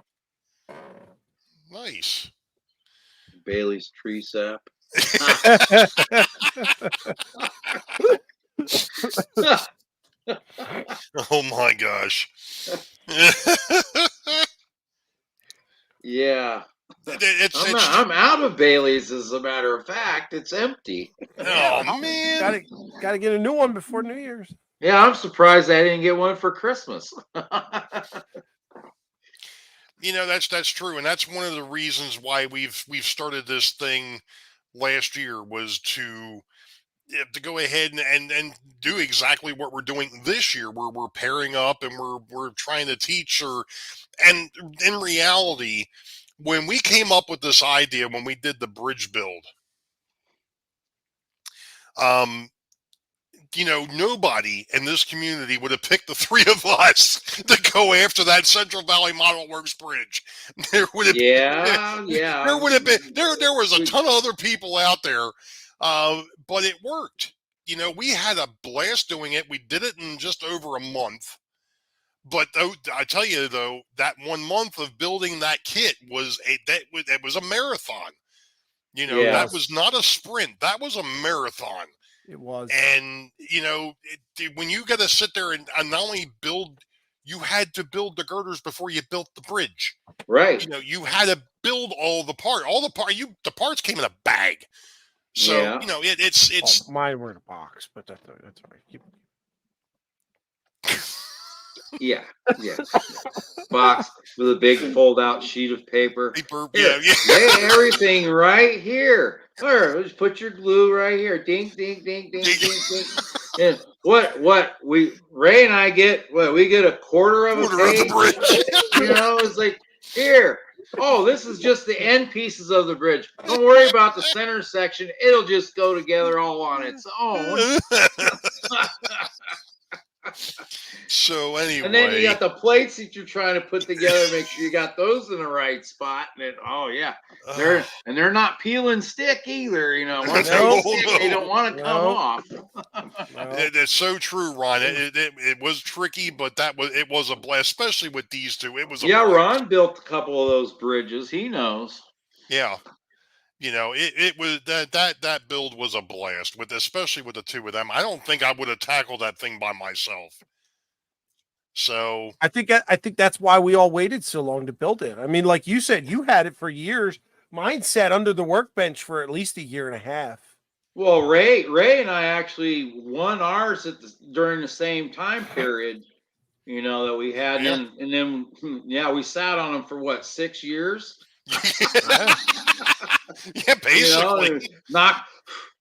Nice. Bailey's tree sap. Oh my gosh. Yeah. I'm out of Bailey's, as a matter of fact. It's empty. Oh man. Gotta get a new one before New Year's. Yeah, I'm surprised I didn't get one for Christmas. You know, that's true, and that's one of the reasons why we've started this thing last year, was to go ahead and do exactly what we're doing this year. We're pairing up and we're trying to teach her. And in reality, when we came up with this idea, when we did the bridge build, you know, nobody in this community would have picked the 3 of us to go after that Central Valley Model Works bridge. There would have there would have been there was a ton of other people out there, but it worked. You know, we had a blast doing it. We did it in just over a month. But I tell you though, that 1 month of building that kit was it was a marathon. You know, that was not a sprint. That was a marathon. It was. And, you know, when you got to sit there and not only build, you had to build the girders before you built the bridge. Right. You know, you had to build the parts came in a bag. So, you know, it's mine were in a box, but that's all right. Yeah. Box with a big fold-out sheet of paper. Yeah. Lay everything right here. Or just put your glue right here. Ding, ding, ding, ding, ding, ding. And Ray and I get we get a quarter of a page. Of the bridge. You know, it's like, here. Oh, this is just the end pieces of the bridge. Don't worry about the center section. It'll just go together all on its own. So anyway, and then you got the plates that you're trying to put together. Make sure you got those in the right spot. And then, They're not peeling stick either. Once No, they stick, they don't want to come no. off. It's so true, Ron. It was tricky, but it was a blast, especially with these two. It was a blast. Ron built a couple of those bridges. He knows. Yeah. It was that build was a blast especially with the two of them. I don't think I would have tackled that thing by myself. So I think that's why we all waited so long to build it. I mean, like you said, you had it for years. Mine sat under the workbench for at least a year and a half. Well, Ray and I actually won ours during the same time period. That we had, Yeah. and then we sat on them for what, 6 years? Yeah, basically.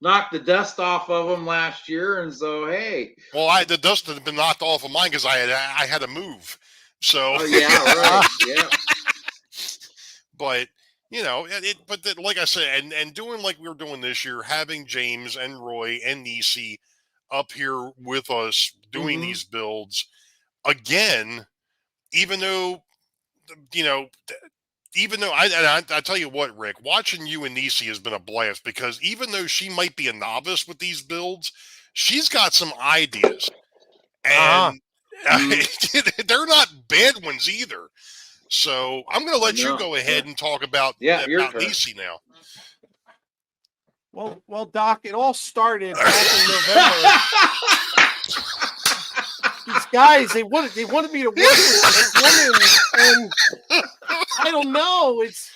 Knocked the dust off of them last year, and so hey. Well, the dust had been knocked off of mine because I had to move. So. Oh yeah, right. Yeah. But like I said, and doing like we were doing this year, having James and Roy and Nisi up here with us doing these builds again, even though I tell you what, Rick, watching you and Nisi has been a blast because even though she might be a novice with these builds, she's got some ideas, and they're not bad ones either. So I'm going to let you go ahead and talk about Nisi now. Well, Doc, it all started back in November. These guys, they wanted me to work with this woman, and I don't know. It's.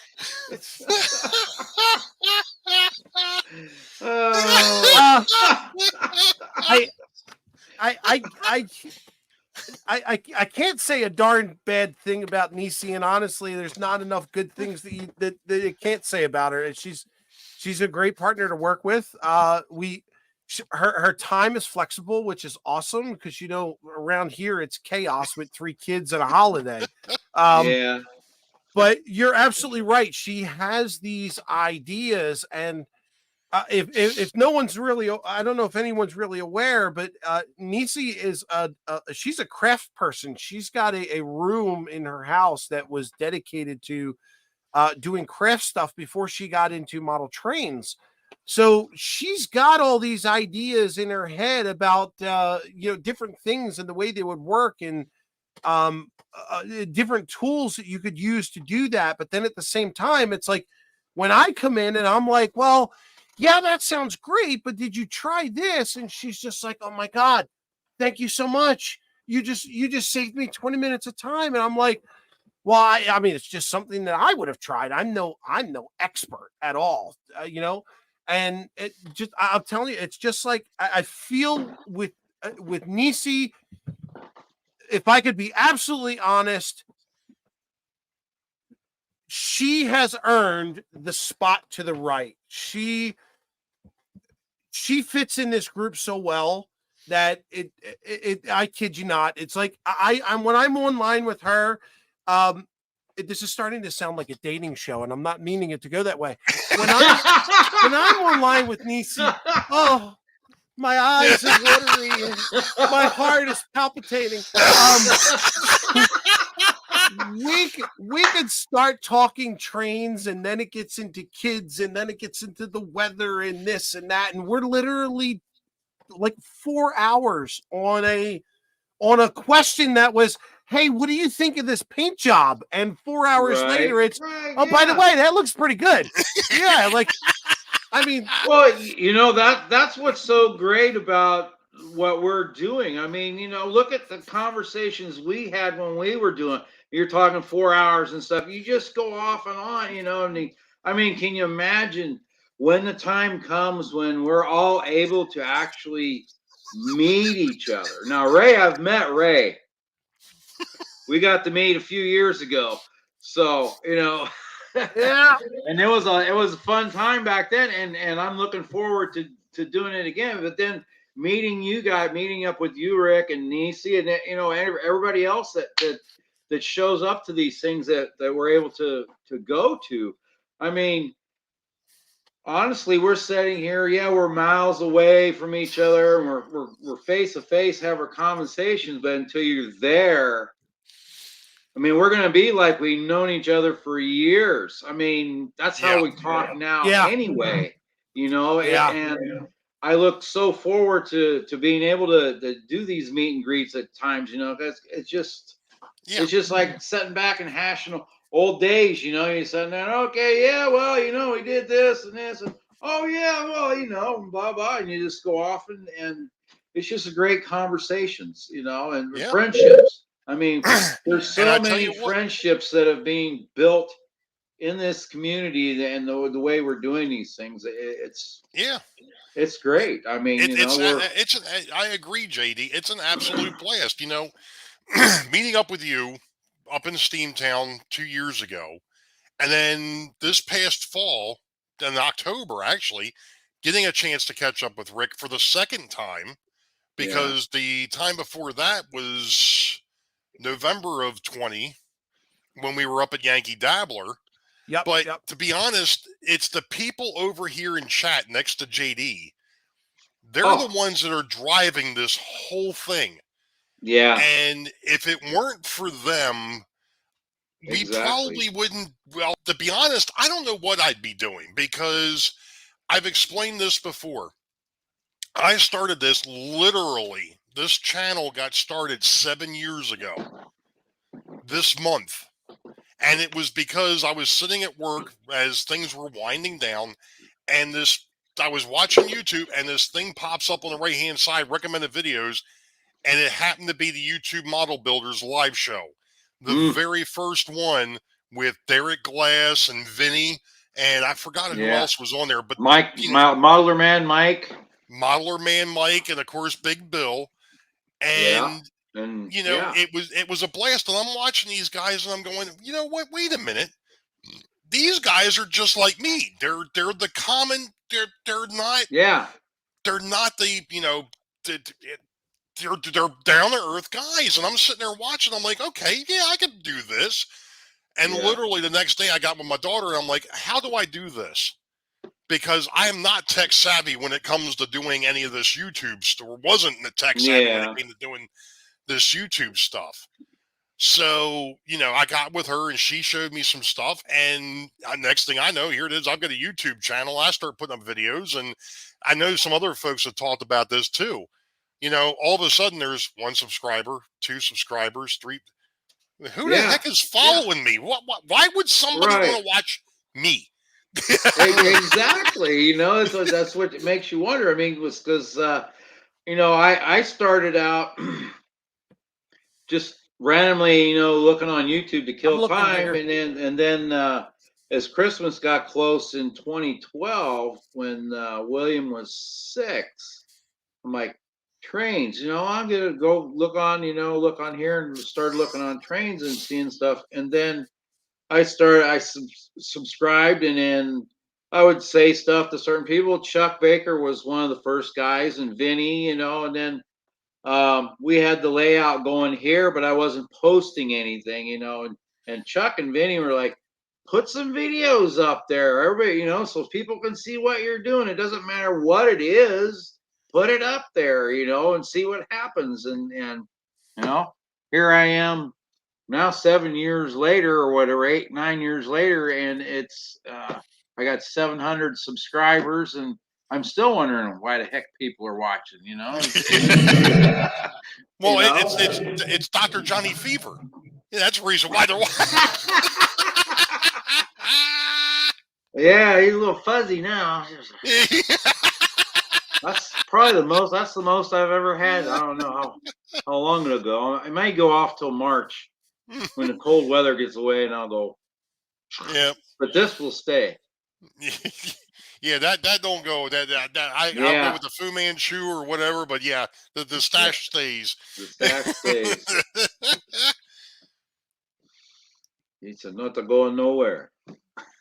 I can't say a darn bad thing about Nisi, and honestly, there's not enough good things that you can't say about her. And she's a great partner to work with. Her time is flexible, which is awesome because around here it's chaos with 3 kids and a holiday. But you're absolutely right. She has these ideas, and if no one's really, I don't know if anyone's really aware, but Nisi is she's a craft person. She's got a room in her house that was dedicated to doing craft stuff before she got into model trains. So she's got all these ideas in her head about different things and the way they would work, and different tools that you could use to do that. But then at the same time, it's like when I come in and I'm like, well, yeah, that sounds great, but did you try this? And she's just like, oh my God, thank you so much. You just saved me 20 minutes of time. And I'm like, well, I mean, it's just something that I would have tried. I'm no expert at all, and I'm telling you, it's just like, I feel with Nisi, if I could be absolutely honest, she has earned the spot to the right. She fits in this group so well that I kid you not. It's like I'm when I'm online with her, this is starting to sound like a dating show, and I'm not meaning it to go that way. When I'm online with Nisi, oh, my eyes are watery and my heart is palpitating. We could start talking trains, and then it gets into kids, and then it gets into the weather and this and that, and we're literally like 4 hours on a question that was, hey, what do you think of this paint job? And 4 hours later, it's by the way, that looks pretty good. Yeah, like, I mean, well, that's what's so great about what we're doing. I mean, look at the conversations we had when we were doing. You're talking 4 hours and stuff. You just go off and on, And I mean, can you imagine when the time comes when we're all able to actually meet each other? Now, Ray, I've met Ray. We got to meet a few years ago, so yeah. And it was a fun time back then, and I'm looking forward to doing it again. But then meeting up with you, Rick, and Nisi, and everybody else that shows up to these things that we're able to go to. I mean, honestly, we're sitting here, we're miles away from each other, and we're face to face, have our conversations, but until you're there, I mean, we're gonna be like we've known each other for years. I mean, that's how Yeah. we talk now Yeah. anyway. You know, Yeah. and I look so forward to being able to do these meet and greets at times, you know, because it's just Yeah. it's just like sitting back and hashing old days, you know. You're sitting there, okay, yeah, well, you know, we did this and this, and oh yeah, well, you know, blah blah, and you just go off and it's just a great conversations, you know, and Yeah. friendships. I mean, there's And I so tell many you what, friendships that have been built in this community, and the way we're doing these things, yeah, it's great. I mean, you know, I agree, JD. It's an absolute blast. You know, meeting up with you up in Steamtown 2 years ago, and then this past fall, in October, actually, getting a chance to catch up with Rick for the second time, because the time before that was November of 20 when we were up at Yankee Dabbler. Yep. But Yep. to be honest, it's the people over here in chat next to JD. They're Oh. the ones that are driving this whole thing. yeah, And if it weren't for them, we Exactly. probably wouldn't. Well, to be honest, I don't know what I'd be doing, because I've explained this before. I started this literally. This channel got started 7 years ago this month. And it was because I was sitting at work as things were winding down, and I was watching YouTube, and this thing pops up on the right hand side, recommended videos, and it happened to be the YouTube Model Builders live show, the very first one with Derek Glass and Vinny, and I forgot who Yeah. else was on there, but Mike, Modeler Man Mike, Modeler Man Mike, and of course Big Bill, and and you know, it was a blast. And I'm watching these guys, and I'm going, you know what? Wait a minute. These guys are just like me. They're the common. They're not. yeah, They're not the, you know. They're down to earth guys. And I'm sitting there watching. I'm like, okay, yeah, I can do this. And Yeah. literally the next day, I got with my daughter, and I'm like, how do I do this? Because I am not tech savvy when it comes to doing any of this YouTube stuff. Wasn't tech savvy when Yeah. it came to doing this YouTube stuff. So, you know, I got with her, and she showed me some stuff, and next thing I know, here it is. I've got a YouTube channel. I start putting up videos, and I know some other folks have talked about this too. You know, all of a sudden there's 1 subscriber, 2 subscribers, 3. Who the Yeah. heck is following me? What? Why would somebody Right. want to watch me? Exactly. You know, that's what makes you wonder. I mean, was because you know, I started out just randomly, you know, looking on YouTube to kill looking time, here. and then as Christmas got close in 2012, when William was 6, I'm like, trains, you know, I'm gonna go look on, you know, look on here, and started looking on trains and seeing stuff, and then I subscribed, and then I would say stuff to certain people. Chuck Baker was one of the first guys, and Vinny, you know, and then we had the layout going here, but I wasn't posting anything, you know, and Chuck and Vinny were like, put some videos up there, everybody, you know, so people can see what you're doing. It doesn't matter what it is, put it up there, you know, and see what happens. And you know, here I am now 7 years later, or whatever, 8, 9 years later, and it's I got 700 subscribers, and I'm still wondering why the heck people are watching, you know. Well, You know? it's Dr. Johnny Fever. Yeah, that's the reason why they're watching. Yeah, he's a little fuzzy now. That's probably that's the most I've ever had. I don't know how long it'll go. It may go off till March when the cold weather gets away, and I'll go. Yeah. But this will stay. Yeah, that don't go. I'll go with the Fu Manchu or whatever. But yeah, the stash stays. The stash stays. It's not going nowhere.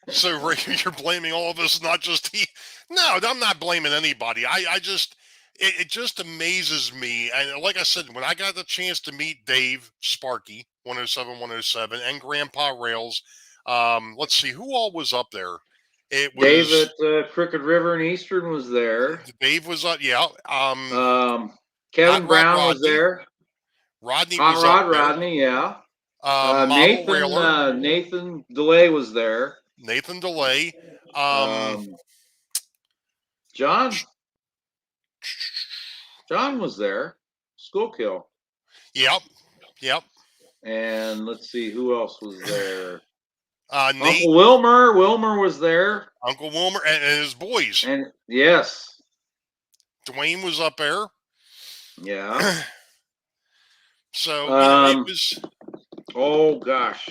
So Ray, you're blaming all of us, not just he. No, I'm not blaming anybody. I just it just amazes me. And like I said, when I got the chance to meet Dave Sparky 107 and Grandpa Rails, let's see who all was up there. It was Dave at Crooked River and Eastern was there. Dave was up, yeah. Kevin Hot Rod Brown was Rodney. there. Rodney Hot was Rod up there. Rodney, yeah. Model Nathan Railer, Nathan DeLay was there. Nathan DeLay. John was there. Schoolkill. Yep. And let's see who else was there. Nate, Uncle Wilmer. Wilmer was there. Uncle Wilmer, and his boys. And yes. Dwayne was up there. Yeah. So it was. Oh gosh,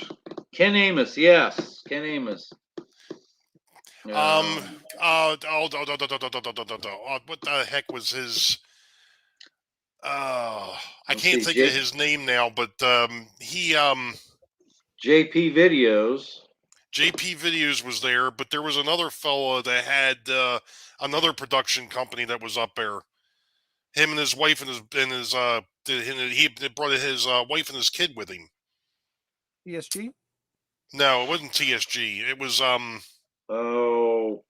Ken Amos. Yes, Ken Amos. What the heck was his? I can't think of his name now, but he JP Videos. JP Videos was there, but there was another fella that had another production company that was up there. Him and his wife and his he brought his wife and his kid with him. ESG? No, it wasn't TSG. It was Oh,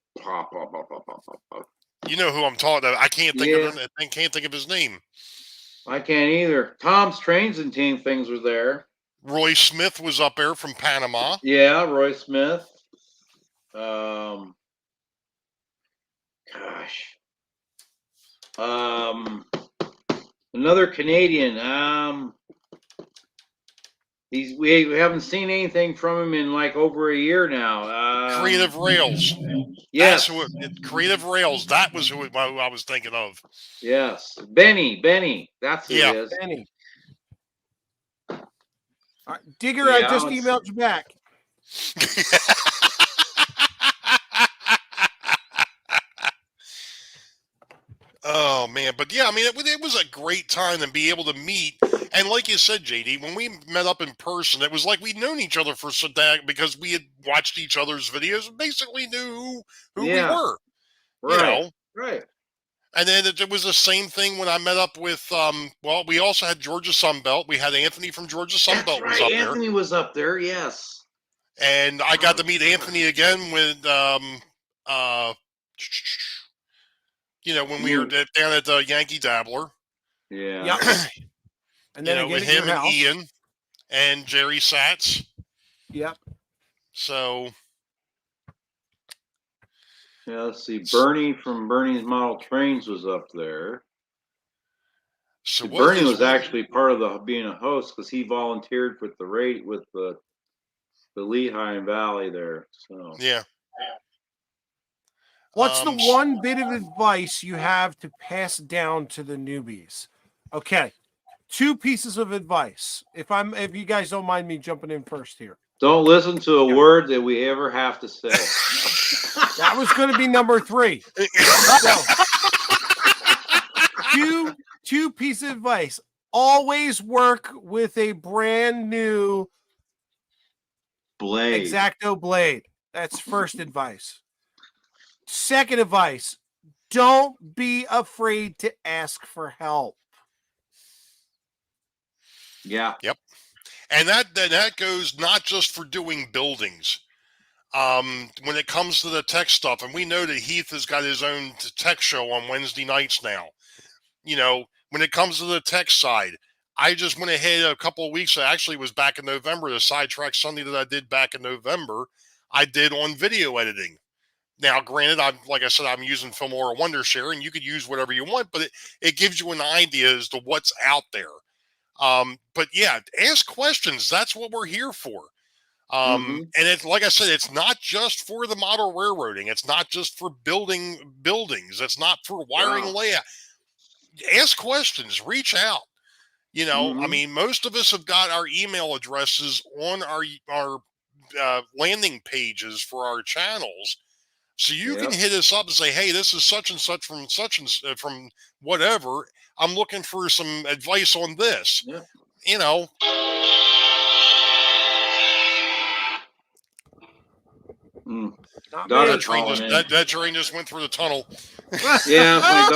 you know who I'm talking about. I can't think of him. I can't think of his name. I can't either. Tom's Trains and Team Things was there. Roy Smith was up there from Panama. Yeah, Roy Smith. Another Canadian. We haven't seen anything from him in like over a year now. Creative Rails. Yes. Creative Rails. That was who I was thinking of. Yes. Benny. That's who it is. Benny. All right, Digger, I just emailed you back. Oh man, but yeah, I mean, it was a great time to be able to meet. And like you said, JD, when we met up in person, it was like we'd known each other for so that because we had watched each other's videos and basically knew who we were. Right. Right. And then it was the same thing when I met up with, we also had Georgia Sunbelt. We had Anthony from Georgia Sunbelt was up there. Anthony was up there, yes. And I got to meet Anthony again with, when we were down at the Yankee Dabbler. Yeah. Yep. And then with him and Ian and Jerry Satz. Yep. So. Yeah, let's see. Bernie from Bernie's Model Trains was up there. So Bernie was actually part of being a host because he volunteered with the Lehigh Valley there. So yeah. What's the one bit of advice you have to pass down to the newbies? Okay. 2 pieces of advice. If you guys don't mind me jumping in first here. Don't listen to a word that we ever have to say. That was going to be number 3. So, two pieces of advice. Always work with a brand new blade. X-Acto blade. That's first advice. Second advice. Don't be afraid to ask for help. Yeah. Yep. And that goes not just for doing buildings. When it comes to the tech stuff, and we know that Heath has got his own tech show on Wednesday nights now. When it comes to the tech side, I just went ahead a couple of weeks. Actually, it was back in November. The Sidetrack Sunday that I did back in November, I did on video editing. Now, granted, like I said, I'm using Filmora Wondershare, and you could use whatever you want, but it gives you an idea as to what's out there. But yeah, ask questions. That's what we're here for. And it's like I said, it's not just for the model railroading. It's not just for building buildings. It's not for wiring layout. Ask questions. Reach out. I mean, most of us have got our email addresses on our landing pages for our channels. So you can hit us up and say, hey, this is such and such from whatever. I'm looking for some advice on this. Yeah. That train just went through the tunnel. Yeah, my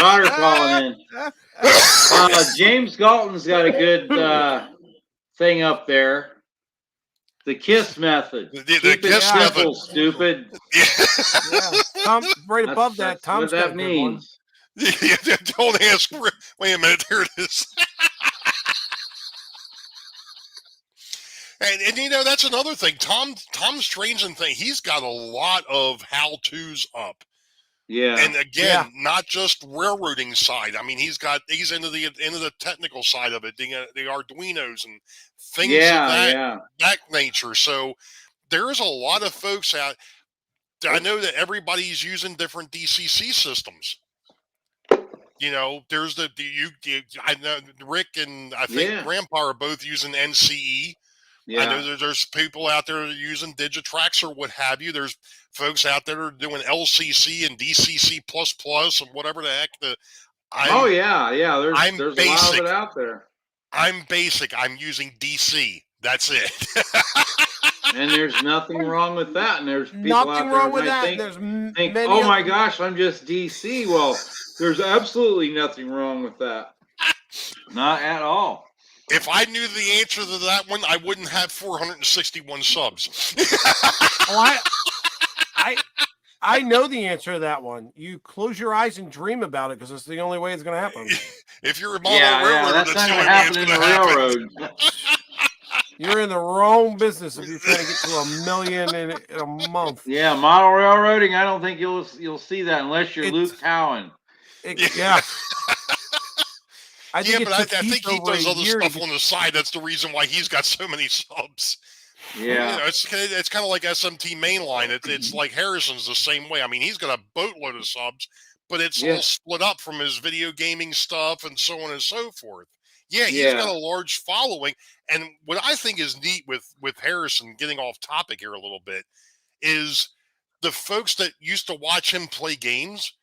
daughter calling in. James Galton's got a good thing up there. The KISS method. The KISS method. Stupid. Yeah. Tom, right above that. Tom's what that means. Don't ask. Wait a minute. There it is. And you know, that's another thing. Tom's Trains and thing, he's got a lot of how-tos up. Yeah. And again, Yeah. not just railroading side. I mean, he's into the technical side of it, the Arduinos and things of that nature. So there's a lot of folks out. I know that everybody's using different DCC systems. You know, there's I know Rick and I think Yeah. Grandpa are both using NCE. I know Yeah. there's people out there that are using Digitrax or what have you. There's folks out there that are doing LCC and DCC and whatever the heck. Oh yeah. Yeah. I'm There's a lot of basic. it out there. I'm basic. I'm using DC. That's it. And there's nothing wrong with that. And there's people Nothing out there wrong with might that. think, There's think, many oh my other- gosh, I'm just DC. Well, there's absolutely nothing wrong with that. Not at all. If I knew the answer to that one, I wouldn't have 461 subs. Oh, I know the answer to that one. You close your eyes and dream about it because it's the only way it's going to happen. If you're a model Yeah, railroader, that's that's not the going to only way happen it's in going the to happen. railroad. You're in the wrong business if you're trying to get to 1 million in a month. Yeah, model railroading. I don't think you'll see that unless you're It's- Luke Cowan. Yeah. I Yeah, think but I think he over does a other year to stuff on the side. That's the reason why he's got so many subs. You Yeah. know, it's kind of like SMT Mainline. It's like Harrison's the same way. I mean, he's got a boatload of subs, but it's Yeah. all split up from his video gaming stuff and so on and so forth. Yeah, he's got a large following. And what I think is neat with Harrison, getting off topic here a little bit, is the folks that used to watch him play games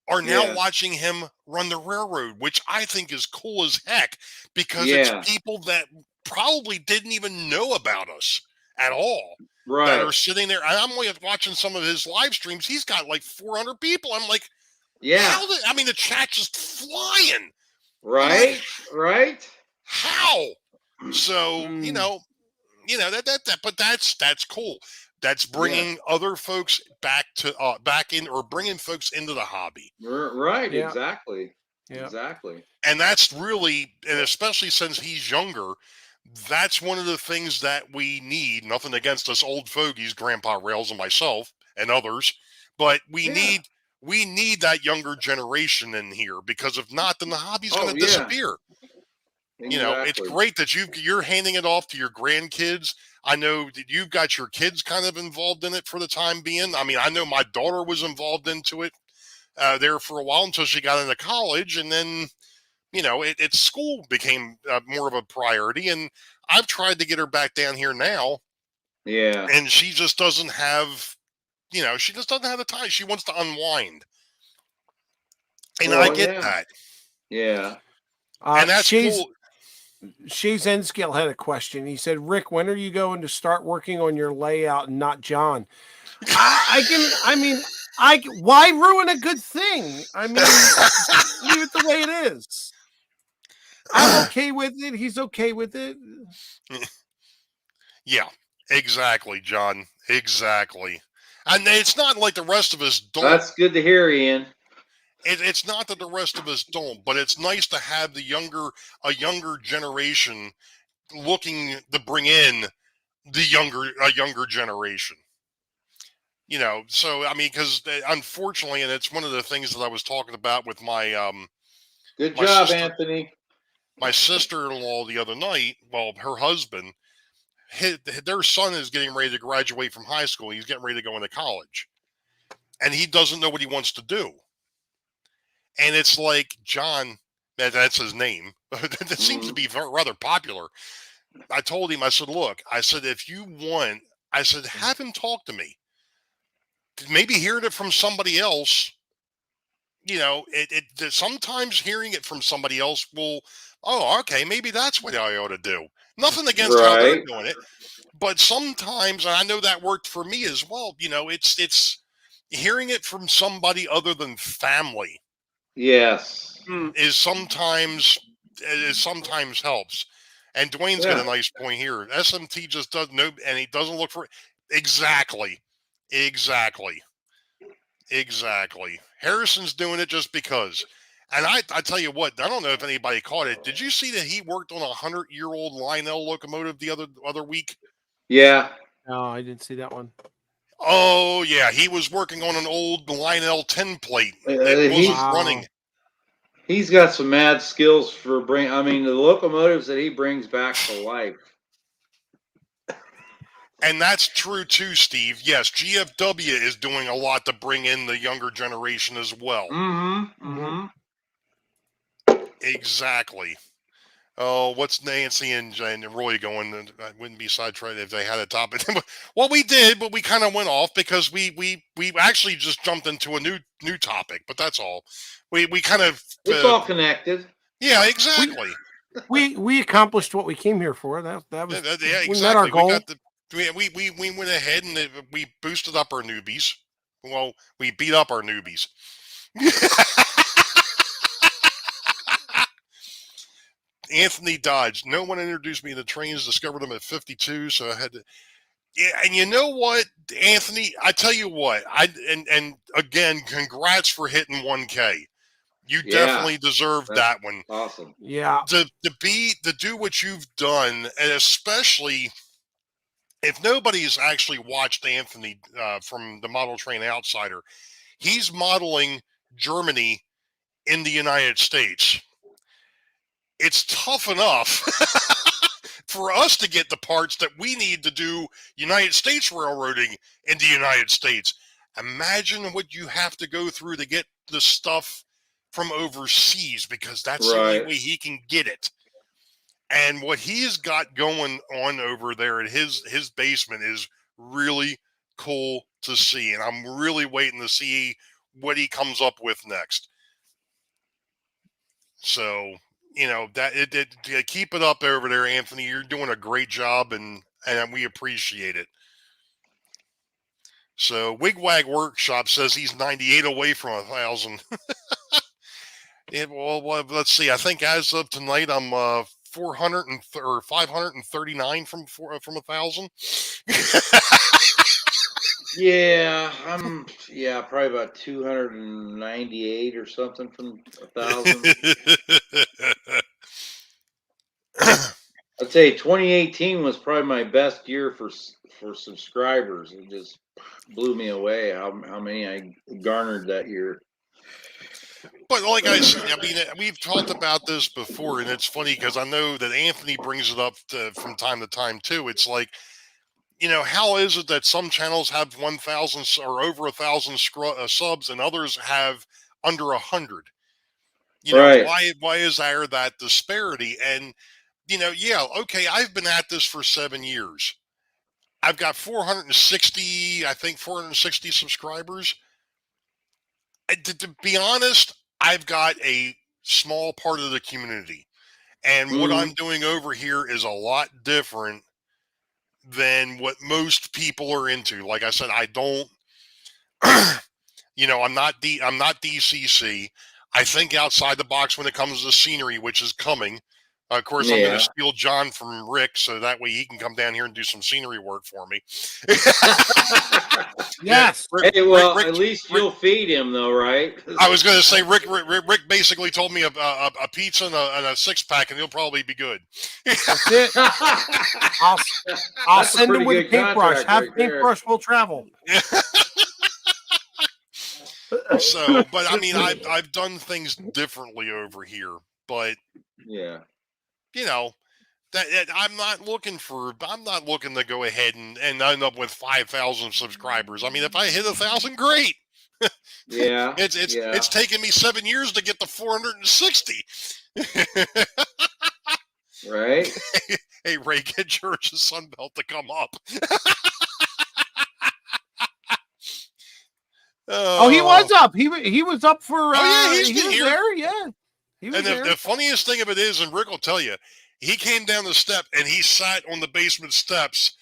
are now Yeah. watching him run the railroad, which I think is cool as heck because Yeah. it's people that probably didn't even know about us at all that Right. are sitting there. And I'm watching some of his live streams. He's got like 400 people. I'm like, Yeah. I mean, the chat's just flying. Right. Right. How? So, Mm. you know, but that's cool. That's bringing other folks back in, or bringing folks into the hobby. Right. Yeah. Exactly. Yeah. Exactly. And that's really, and especially since he's younger, that's one of the things that we need. Nothing against us old fogies, Grandpa Rails and myself and others, but we Yeah. need that younger generation in here, because if not, then the hobby's Oh, going to yeah. disappear. You know, it's Exactly. great that you're handing it off to your grandkids. I know that you've got your kids kind of involved in it for the time being. I mean, I know my daughter was involved into it there for a while until she got into college, and then, you know, it's school became more of a priority, and I've tried to get her back down here now, Yeah. and she just doesn't have, you know, she just doesn't have the time. She wants to unwind, and I Well, get yeah. that, Yeah. and that's cool. Shay Zenscale had a question. He said, Rick, when are you going to start working on your layout and not John? Why ruin a good thing? I mean, leave it the way it is. I'm okay with it. He's okay with it. Yeah, exactly, John. Exactly. And it's not like the rest of us don't. That's good to hear, Ian. It's not that the rest of us don't, but it's nice to have a younger generation looking to bring in a younger generation. You know, so I mean, because unfortunately, and it's one of the things that I was talking about with my Good My job, sister- Anthony. my sister-in-law the other night. Well, her husband, their son is getting ready to graduate from high school. He's getting ready to go into college, and he doesn't know what he wants to do. And it's like, John, that's his name. That seems to be rather popular. I told him, I said, look, I said, if you want, I said, have him talk to me. Maybe hearing it from somebody else, you know, sometimes hearing it from somebody else will, oh, okay, maybe that's what I ought to do. Nothing against how they're Right. doing it. But sometimes, and I know that worked for me as well, you know, it's hearing it from somebody other than family Yes. is sometimes helps. And Dwayne's got Yeah. a nice point here. SMT just doesn't know, and he doesn't look for exactly. Harrison's doing it just because. And I tell you what, I don't know if anybody caught it. Did you see that he worked on a 100-year-old Lionel locomotive the other week? Yeah. No, I didn't see that one. Oh yeah, he was working on an old Lionel 10 plate. Uh, It he- wasn't Wow. running. He's got some mad skills for I mean, the locomotives that he brings back to life. And that's true too, Steve. Yes, GFW is doing a lot to bring in the younger generation as well. Mm-hmm. Mhm. Mm-hmm. Exactly. Oh, what's Nancy and Roy going? I wouldn't be sidetracked if they had a topic. Well, we did, but we kind of went off because we actually just jumped into a new topic. But that's all. We kind of It's all connected. yeah, exactly. We accomplished what we came here for. That Yeah, was yeah, we met our exactly. goal. We got the we went ahead and we boosted up our newbies. Well, we beat up our newbies. Anthony Dodge. No one introduced me to trains. Discovered them at 52, so I had to. Yeah, and you know what, Anthony? I tell you what. And again, congrats for hitting 1K. You Yeah, definitely deserved that's that one. awesome. Yeah. To do what you've done, and especially if nobody's actually watched Anthony from the Model Train Outsider, he's modeling Germany in the United States. It's tough enough for us to get the parts that we need to do United States railroading in the United States. Imagine what you have to go through to get the stuff from overseas, because that's the only Right. way he can get it. And what he's got going on over there at his basement is really cool to see. And I'm really waiting to see what he comes up with next. So, you know, that keep it up over there, Anthony. You're doing a great job, and we appreciate it. So, Wigwag Workshop says he's 98 away from 1,000. Well, let's see. I think as of tonight, I'm 400 or 539 from 1,000. Yeah, I'm probably about 298 or something from 1,000. I'd say 2018 was probably my best year for subscribers. It just blew me away how many I garnered that year. But like I said, I mean, we've talked about this before, and it's funny because I know that Anthony brings it up from time to time too. It's like, you know, how is it that some channels have 1,000 or over 1,000 subs and others have under 100? You know, Right. why is there that disparity? And you know, yeah, okay, I've been at this for 7 years. I've got 460, I think 460 subscribers. To be honest, I've got a small part of the community. And what I'm doing over here is a lot different than what most people are into. Like I said, I don't, you know, I'm not DCC. I think outside the box when it comes to scenery, which is coming. Of course, I'm going to steal John from Rick, so that way he can come down here and do some scenery work for me. Yes. Hey, well, at least you'll feed him, though, right? I was going to say, Rick basically told me a pizza and a 6-pack, and he'll probably be good. That's it. I'll send him with a paintbrush. Have paintbrush will travel. So, but I mean, I've done things differently over here, but yeah, you know, that I'm not looking to go ahead and end up with 5,000 subscribers. I mean, if I hit 1,000, great. Yeah, it's taken me 7 years to get to 460. Right. Hey, Ray, get George's Sunbelt to come up. Oh, he was up. He was up for. Oh yeah, he's he was here. there. Yeah, he was and there. The funniest thing of it is, and Rick will tell you, he came down the step and he sat on the basement steps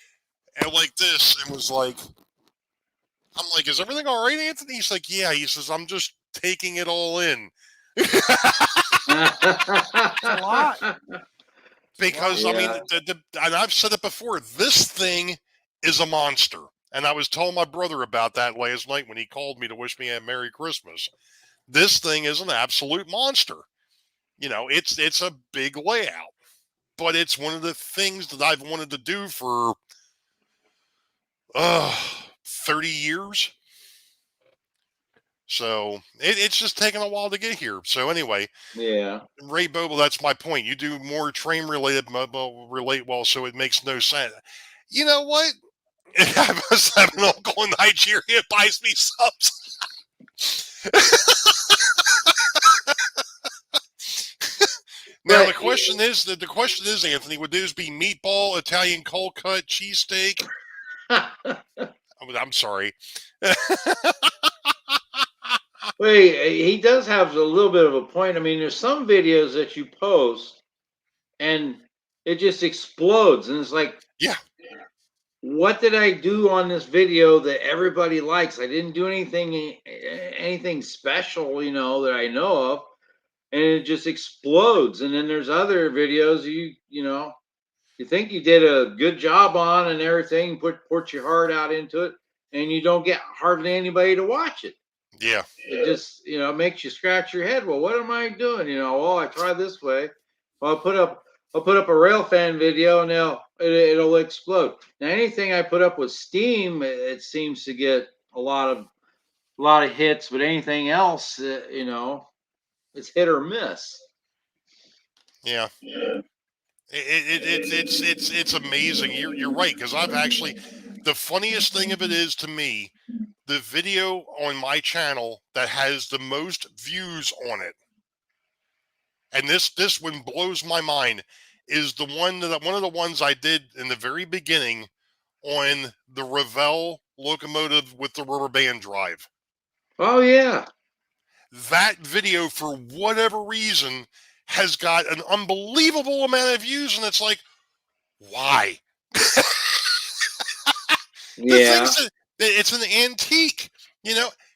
and like this and was like, I'm like, is everything all right, Anthony? He's like, yeah. He says, I'm just taking it all in. A lot. Because I mean, and I've said it before, this thing is a monster. And I was telling my brother about that last night when he called me to wish me a Merry Christmas. This thing is an absolute monster. You know, it's a big layout, but it's one of the things that I've wanted to do for 30 years. So it's just taken a while to get here. So anyway, Yeah. Ray Boble, that's my point. You do more train related, relate well, so it makes no sense. You know what? I must have an uncle in Nigeria that buys me subs. Now the question is, Anthony, would those be meatball, Italian cold cut, cheesesteak? I'm sorry. Wait, he does have a little bit of a point. I mean, there's some videos that you post and it just explodes, and it's like, Yeah. What did I do on this video that everybody likes? I didn't do anything special, that I know of, and it just explodes. And then there's other videos you think you did a good job on and everything, put your heart out into it, and you don't get hardly anybody to watch it. Yeah. It just, makes you scratch your head. Well, what am I doing? I tried this way. Well, I'll put up a Railfan video and it'll explode. Now, anything I put up with Steam, it seems to get a lot of hits, but anything else, it's hit or miss. Yeah. It's amazing. You're right, because I've actually, the funniest thing of it is to me, the video on my channel that has the most views on it, and this one blows my mind, is one of the ones I did in the very beginning on the Revell locomotive with the rubber band drive. Oh yeah. That video, for whatever reason, has got an unbelievable amount of views, and it's like, why? Yeah. It's an antique,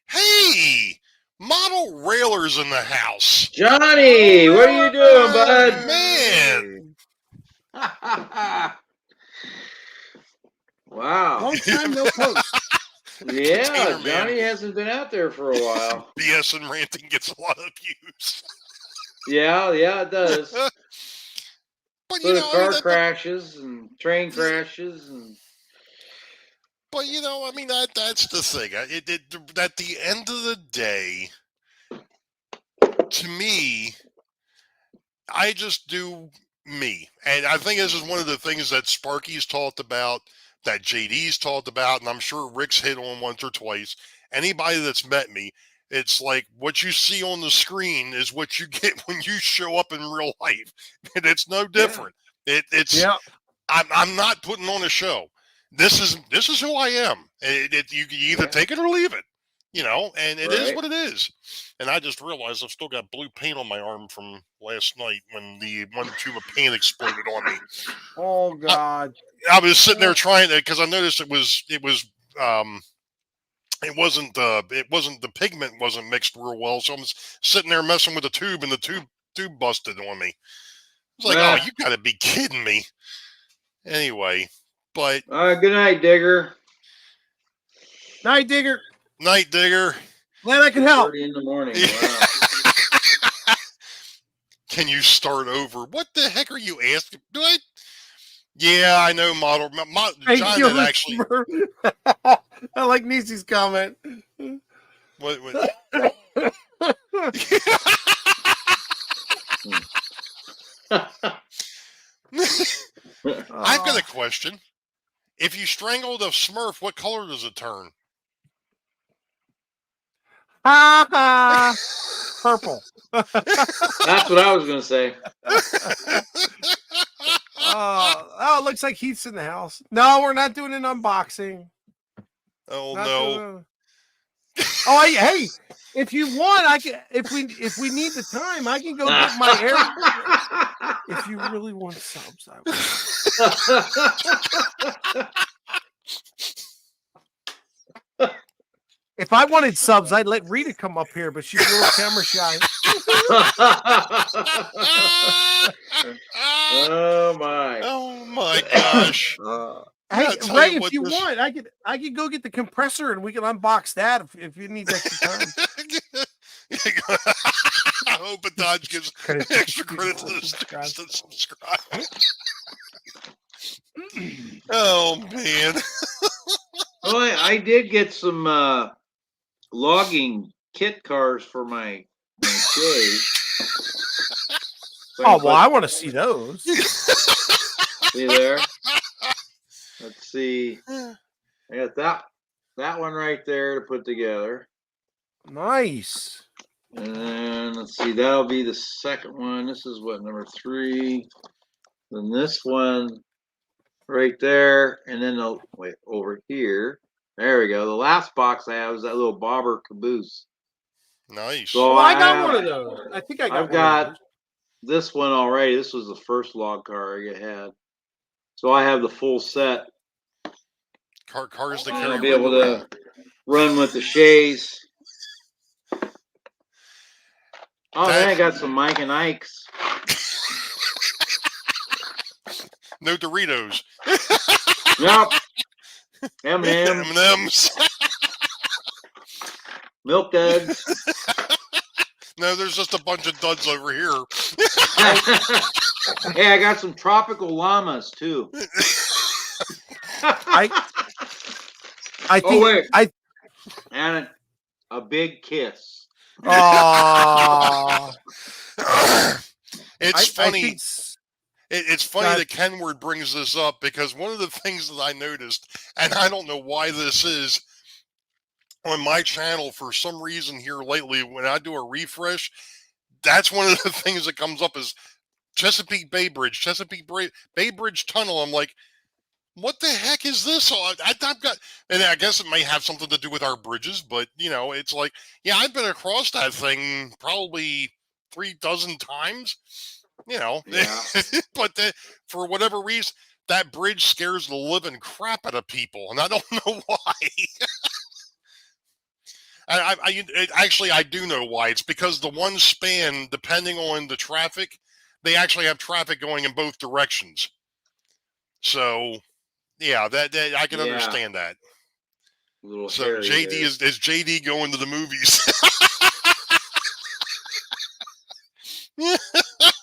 Hey, model railers in the house. Johnny, what are you doing, bud? Man. Wow. Long time no post. Yeah, Johnny hasn't been out there for a while. BS and ranting gets a lot of views. Yeah, it does. But So the car crashes and train crashes and. But that's the thing. At the end of the day, to me, I just do me, and I think this is one of the things that Sparky's talked about, that JD's talked about, and I'm sure Rick's hit on once or twice. Anybody that's met me, it's like what you see on the screen is what you get when you show up in real life, and it's no different. Yeah. I'm not putting on a show. This is who I am. You either take it or leave it, and it is what it is. And I just realized I've still got blue paint on my arm from last night when the one tube of paint exploded on me. Oh God. I was sitting there trying to, because I noticed it wasn't the pigment wasn't mixed real well. So I'm sitting there messing with the tube, and the tube busted on me. It's like, oh, you gotta be kidding me. Anyway, but good night, Digger. Night, Digger. Night, Digger. Glad I can help. 30 in the morning. Wow. Can you start over? What the heck are you asking? Do I? Yeah, I know. Model. John had actually. I like Niecy's comment. What? I've got a question. If you strangled a Smurf, what color does it turn? Purple. That's what I was going to say. Oh, it looks like Heath's in the house. No, we're not doing an unboxing. Oh Not no. Hey, if you want, I can. If we need the time, I can go get my hair. If you really want subs, I will. If I wanted subs, I'd let Rita come up here, but she's a little camera shy. Oh my! Oh my gosh! Hey, Ray, if you want, I could go get the compressor and we can unbox that if you need extra time. I hope Dodge gives extra credit to the students that subscribe. Oh man! Well, I did get some logging kit cars for my chaise. So Oh well, I want to see those. see there. Let's see. I got that one right there to put together. Nice. And then let's see, that'll be the second one. This is what, number 3. Then this one right there, and then wait over here. There we go. The last box I have is that little bobber caboose. Nice. So Well, I got one of those. I think I got. I've got this one already. This was the first log car I had. So I have the full set. Cars to And carry. I'll be able to run with the chaise. Oh, then I got some Mike and Ike's. No Doritos. Nope. M&M's, M&M's. Milk Duds. No, there's just a bunch of duds over here. Hey, I got some tropical llamas too. I think. Oh wait, I. and a big kiss. Oh. It's funny. think It's funny God. that Kenward brings this up because one of the things that I noticed, and I don't know why this is, on my channel for some reason here lately, when I do a refresh, that's one of the things that comes up is Chesapeake Bay Bridge, Bay Bridge Tunnel. I'm like, what the heck is this? I've got, and I guess it may have something to do with our bridges, but you know, it's like, yeah, I've been across that thing probably 36 times, you know, Yeah. but for whatever reason, that bridge scares the living crap out of people, and I don't know why. Actually, I do know why. It's because the one span, depending on the traffic, they actually have traffic going in both directions. So, yeah, that I can Yeah. understand that. A little So hairy JD there. is JD going to the movies?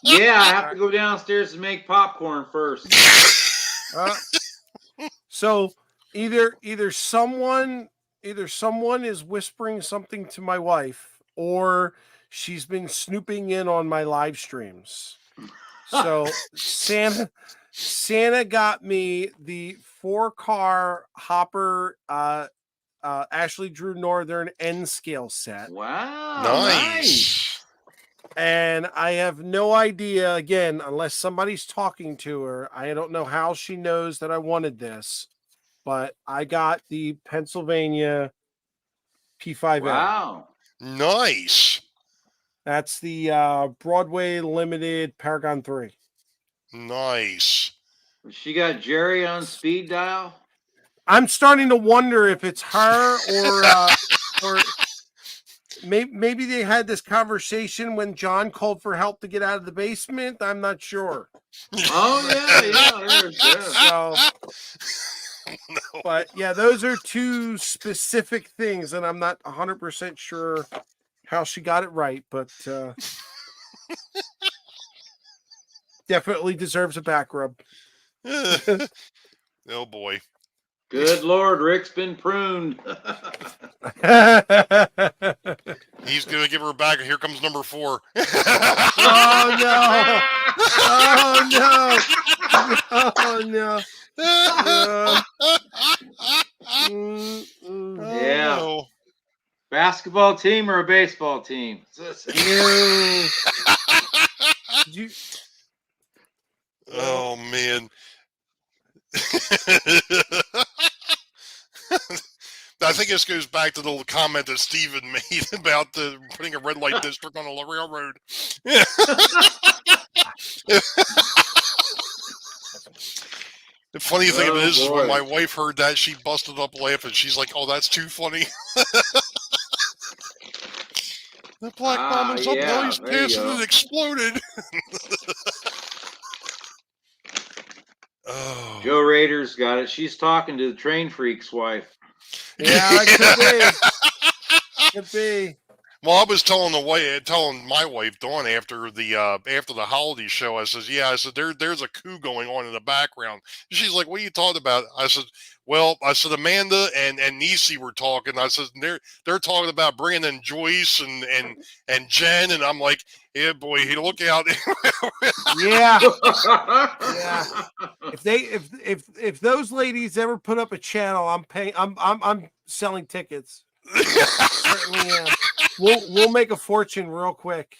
Yeah, I have to go downstairs and make popcorn first. So either someone is whispering something to my wife, or she's been snooping in on my live streams. So Santa got me the 4-car Hopper Ashley Drew Northern N scale set. Wow, Nice. And I have no idea, again, unless somebody's talking to her. I don't know how she knows that I wanted this, but I got the Pennsylvania P5N. Wow. Nice. That's the Broadway Limited Paragon 3. Nice. She got Jerry on speed dial. I'm starting to wonder if it's her or maybe they had this conversation when John called for help to get out of the basement. I'm not sure. Oh yeah. So, No. but yeah, those are two specific things, and I'm not 100% sure how she got it right, but definitely deserves a back rub. Oh boy. Good Lord, Rick's been pruned. He's gonna give her back. Here comes number 4. Oh no! Oh no! Oh no! Yeah. Oh, Basketball team or a baseball team? Did you, oh man. I think this goes back to the comment that Steven made about putting a red light district on a railroad. The funny thing of it is when my wife heard that, she busted up laughing. She's like, "Oh, that's too funny." The black bomb was up Billy's pants and it exploded. Oh. Joe Rader's got it. She's talking to the train freak's wife. yeah, it could be. Could be. Well, I was telling my wife Dawn after the holiday show. I said, "Yeah," I said, "There's a coup going on in the background." She's like, "What are you talking about?" I said, "Well," I said, "Amanda and Nisi were talking." I said, "They're talking about bringing in Joyce and Jen," and I'm like, "Yeah, boy, look out!" Yeah. Yeah. If those ladies ever put up a channel, I'm paying. I'm selling tickets. Certainly am. We'll make a fortune real quick.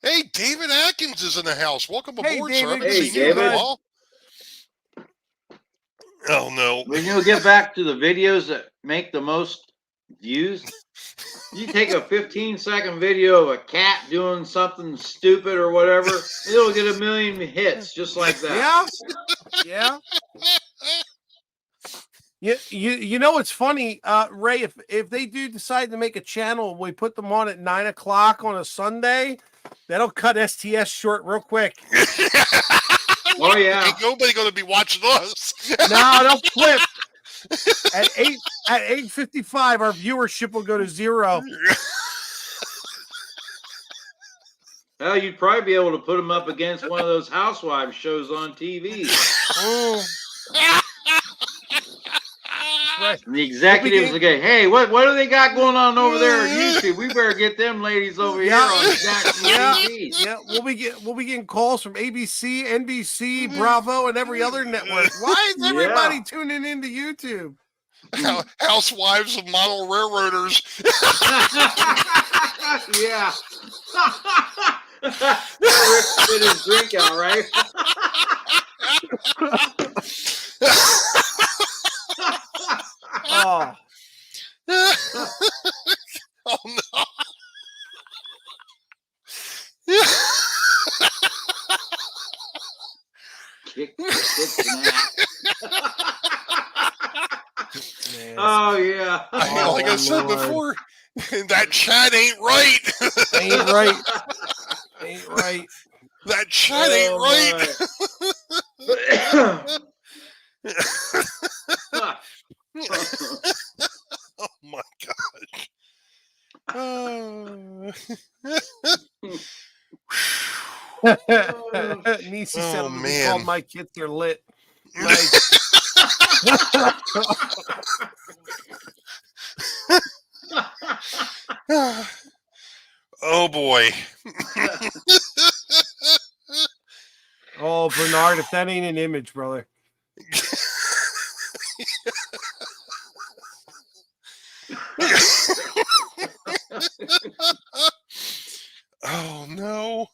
Hey, David Atkins is in the house. Welcome Hey, aboard, sir. I David. haven't Hey, seen you in a David. while. Oh no. When you get back to the videos that make the most views, you take a 15-second video of a cat doing something stupid or whatever, it'll get 1 million hits just like that. Yeah. You know what's funny, Ray? If they do decide to make a channel, we put them on at 9 o'clock on a Sunday, that'll cut STS short real quick. Oh yeah. Ain't nobody gonna be watching us. No, they'll flip. At 8:55, our viewership will go to 0. Well, you'd probably be able to put them up against one of those housewives shows on TV. Mm. Right. And the executives will go, "Hey, what do they got going on over there on YouTube? We better get them ladies over here on Jackson TV." Yeah, we'll be getting calls from ABC, NBC, Bravo, and every other network. Why is everybody tuning into YouTube? Housewives of model railroaders. Yeah. Rick spit his drink out, right? Oh. Oh no. Kick the Oh yeah. Like I said before, that chat ain't right. Ain't right. Ain't right. That chat ain't right. Oh my gosh. Nisi Oh, said all man. my kids are lit. Nice. Oh boy. Oh, Bernard, if that ain't an image, brother. Oh no.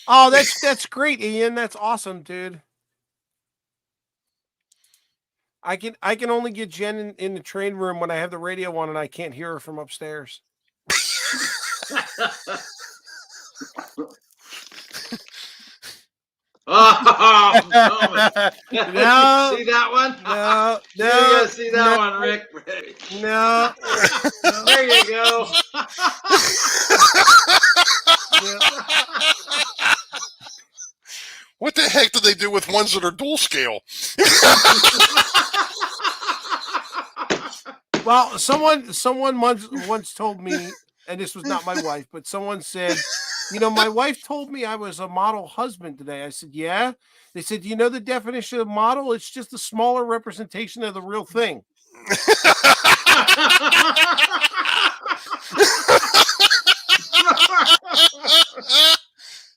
Oh, that's great, Ian. That's awesome, dude. I can only get Jen in the train room when I have the radio on and I can't hear her from upstairs. Oh, No. see that one? No, You gotta see that no, one, Rick. no. There you go. What the heck do they do with ones that are dual scale? Well, someone once told me, and this was not my wife, but someone said, my wife told me I was a model husband today. I said, yeah. They said, do you know the definition of model? It's just a smaller representation of the real thing.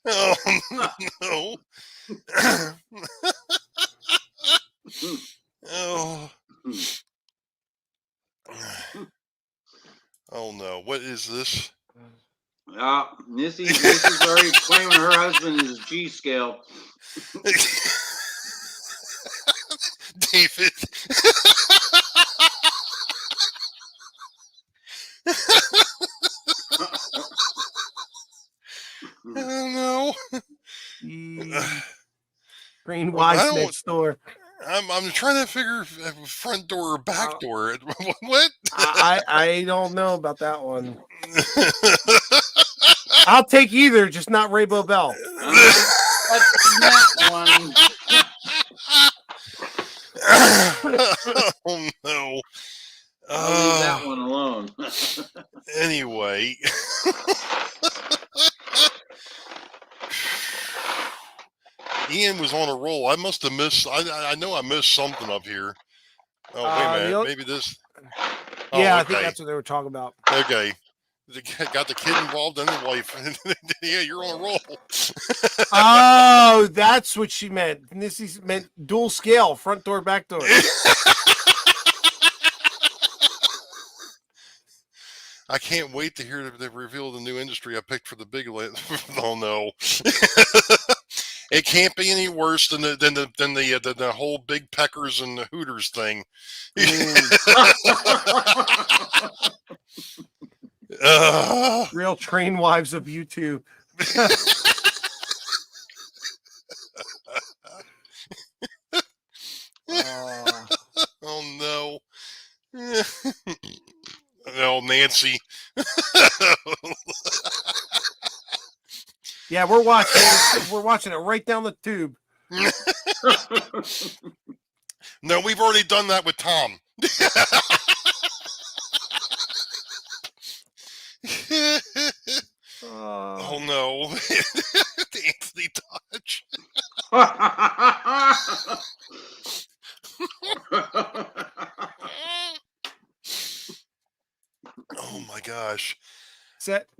Oh no. Oh. Oh no. What is this? Missy's already claiming her husband is G scale. David. Oh no. Green Well, Wise next door. I'm trying to figure front door or back door. What? I don't know about that one. I'll take either, just not Rainbow Bell. That one. Oh no. I'll leave that one alone. Anyway. Ian was on a roll. I must have missed. I know I missed something up here. Oh, wait a minute. Maybe this. Oh, Yeah, I okay. think that's what they were talking about. Okay. Got the kid involved and the wife. Yeah, you're on a roll. Oh, that's what she meant. This meant dual scale, front door, back door. I can't wait to hear the reveal of the new industry I picked for the big land. Oh no. It can't be any worse than the whole big peckers and the Hooters thing. Real train wives of YouTube. Oh no. Oh, Nancy. Yeah, we're watching it. We're watching it right down the tube. No, we've already done that with Tom. Oh no. The Anthony Dodge. Oh my gosh.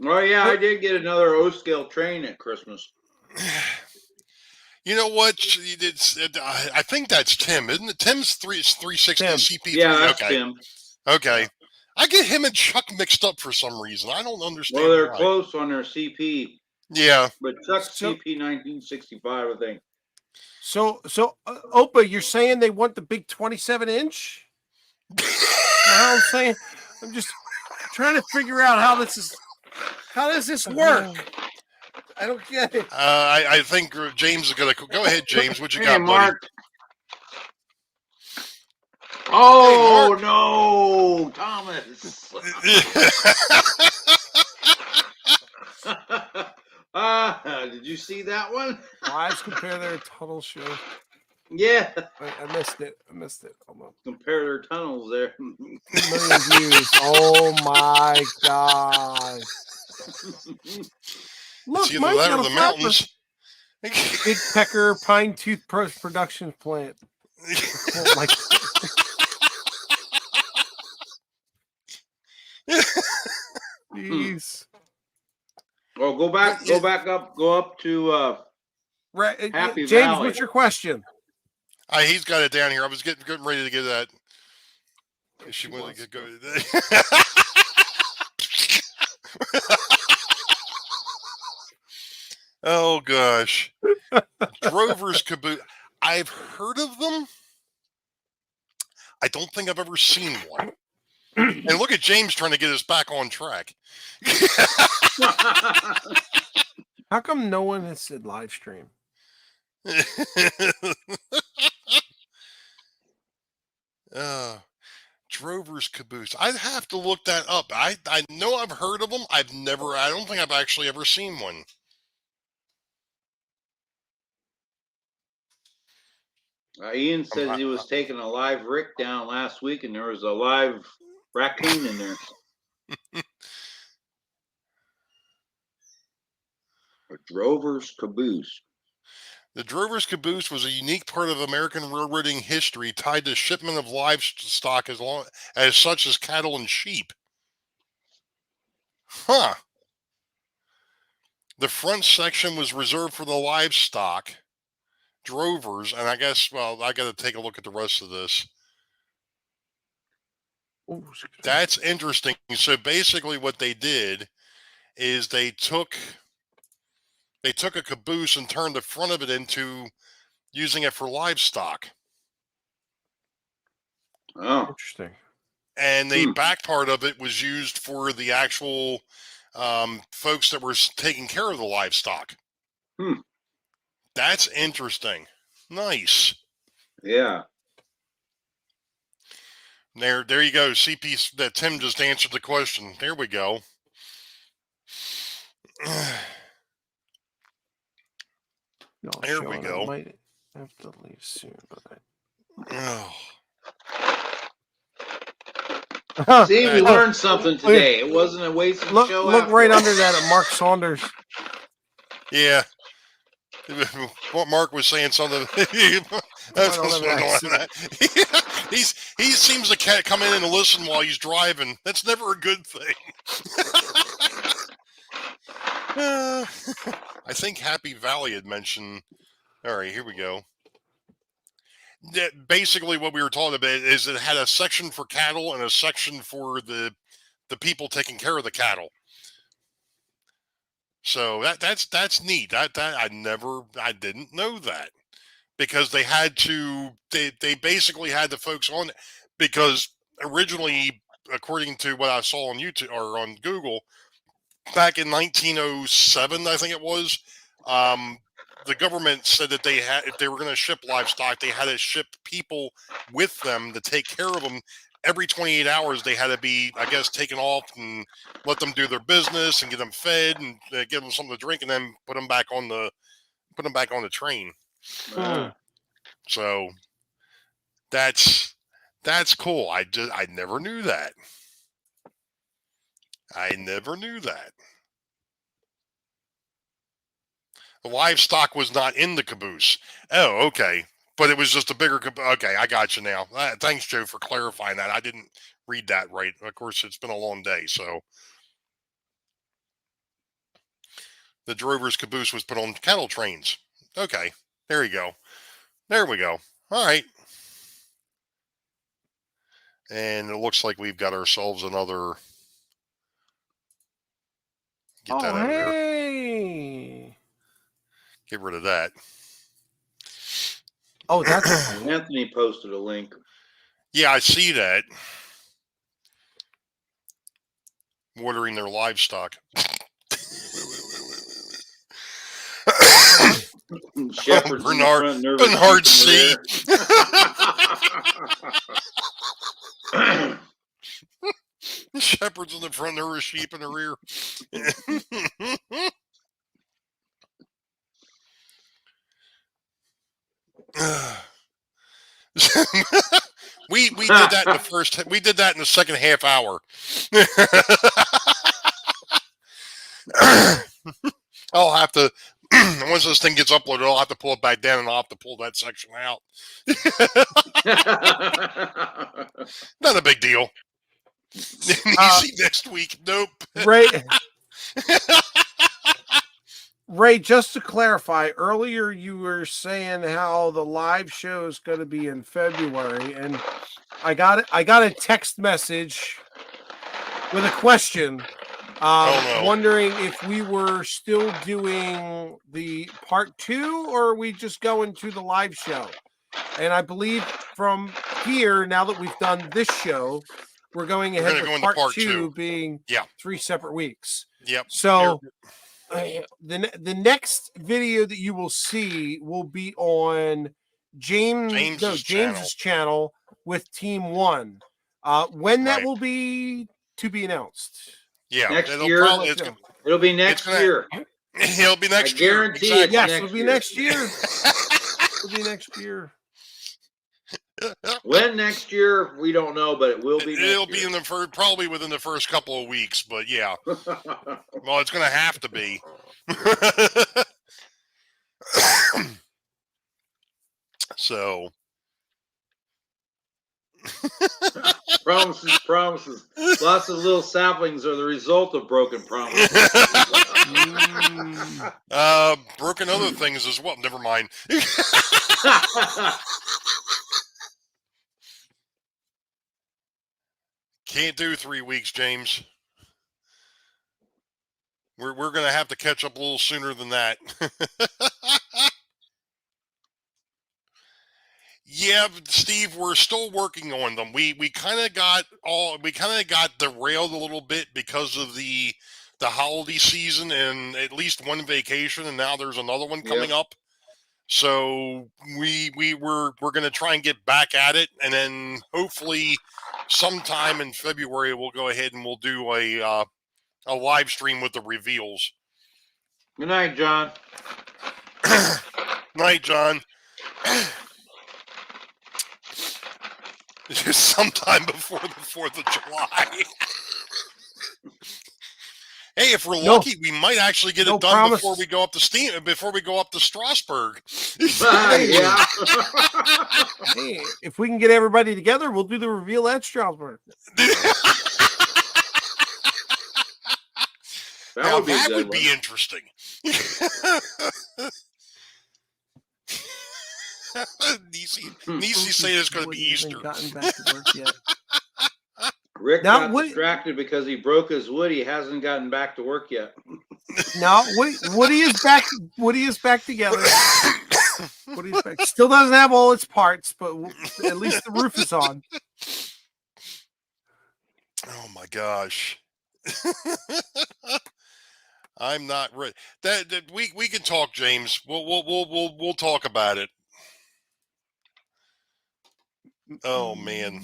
Oh yeah, I did get another O-scale train at Christmas. You know what? I think that's Tim, isn't it? Tim's 360 Tim. CP3. Yeah, that's okay. Tim. Okay. I get him and Chuck mixed up for some reason. I don't understand. Well, they're why. close on their CP. Yeah. But Chuck's CP 1965, I think. So, Opa, you're saying they want the big 27-inch? I'm saying, I'm just trying to figure out how does this work? I don't get it. I think James is gonna go ahead. James, what you Hey, got, Mark. buddy? Oh Hey, no, Thomas. Did you see that one? Wives compare their tunnel show. Yeah. I missed it. Hold on. Compare their tunnels there. 2 million views. Oh my god. Look, it's either mine's that got or a the flapper. mountains. Big Pecker Pine Tooth Production Plant. Oh my Jeez. Well, go up to Happy James, Valley. what's your question? He's got it down here. I was getting ready to get that. She wanted to go. Oh gosh, Drover's Caboose. I've heard of them. I don't think I've ever seen one. And look at James trying to get us back on track. How come no one has said live stream? Drover's Caboose. I'd have to look that up. I know I've heard of them. I don't think I've actually ever seen one. Ian says he was taking a live Rick down last week, and there was a live raccoon in there. A Drover's Caboose. The Drover's Caboose was a unique part of American railroading history tied to shipment of livestock as such as cattle and sheep. Huh. The front section was reserved for the livestock drovers, and I guess, well, I got to take a look at the rest of this. Oh, That's interesting. So basically what they did is they took a caboose and turned the front of it into using it for livestock. Oh, interesting. And the back part of it was used for the actual folks that were taking care of the livestock. That's interesting. Nice. Yeah. There you go. CP, that Tim just answered the question. There we go. There we go. I might have to leave soon, but Oh. See, we Uh, learned something today. It wasn't a wasted Look, show. look after right all. under that at Mark Saunders. Yeah. What Mark was saying, something. That's don't have an accent. he seems to come in and listen while he's driving. That's never a good thing. I think Happy Valley had mentioned. All right, here we go. Basically, what we were talking about is it had a section for cattle and a section for the people taking care of the cattle. So that's neat. That I didn't know that, because they had to they basically had the folks on, because originally, according to what I saw on YouTube or on Google, back in 1907, I think it was, the government said that they had, if they were going to ship livestock, they had to ship people with them to take care of them. Every 28 hours, they had to be, I guess, taken off and let them do their business and get them fed and give them something to drink, and then put them back on the train. So that's cool. I never knew that. I never knew that. The livestock was not in the caboose. Oh, okay. But it was just a bigger caboose. Okay, I got you now. Thanks, Joe, for clarifying that. I didn't read that right. Of course, it's been a long day, so. The drover's caboose was put on cattle trains. Okay, there you go. There we go. All right. And it looks like we've got ourselves another. Get that out of there. Hey. Get rid of that. Oh, that's Anthony posted a link. Yeah, I see that. Watering their livestock. Shepherds in the Bernard- front, nervous Bernard sheep C. in the rear. Shepherds in the front, there were sheep in the rear. we did that in the first. We did that in the second half hour. I'll have to. Once this thing gets uploaded, I'll have to pull it back down, and I'll have to pull that section out. Not a big deal. Easy next week. Nope. Ray, just to clarify, earlier you were saying how the live show is going to be in February, and I got a text message with a question, wondering if we were still doing the part 2 or are we just going to the live show. And I believe from here, now that we've done this show, we're going ahead with part 2 being 3 separate weeks. Yep. So the next video that you will see will be on James's channel with Team 1. When that will be to be announced. Yeah, next year. It'll be next year. It'll be next year. Guarantee it. Yes, it'll be next year. It'll be next year. When next year, we don't know, but it will be. It'll be in the probably within the first couple of weeks, but yeah. Well, it's going to have to be. So. Promises. Lots of little saplings are the result of broken promises. Broken other things as well. Never mind. Can't do 3 weeks, James. We're going to have to catch up a little sooner than that. Yeah, Steve, we're still working on them. We kind of got derailed a little bit because of the holiday season and at least one vacation, and now there's another one coming up. So we're going to try and get back at it, and then hopefully sometime in February we'll go ahead and we'll do a live stream with the reveals. Good night, John. Night, John. sometime before the 4th of July. Hey, if we're No. lucky, we might actually get No it done promise. before we go up to before we go up to Strasbourg. Yeah. Hey, if we can get everybody together, we'll do the reveal at Strasbourg. That would be a that good would one. be interesting. Nisi say it's going to be Wouldn't Easter. even gotten back to work yet. Rick Now, got what- distracted because he broke his wood. He hasn't gotten back to work yet. No, Woody is back. Woody is back together. Woody is back. Still doesn't have all its parts, but at least the roof is on. Oh my gosh. I'm not ready. That we can talk, James. We'll talk about it. Oh man.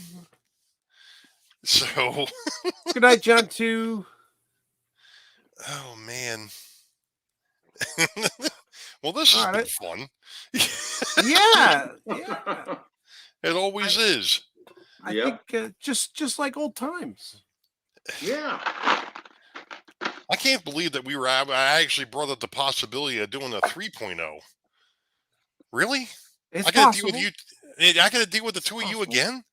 So Good night, John. Too. oh man. Well, this has All been right. fun. Yeah. It always is. I Yep. think just like old times. Yeah. I can't believe that I actually brought up the possibility of doing a 3.0. Really? It's I got to possible. deal with you. I got to deal with the two of you Possible. again.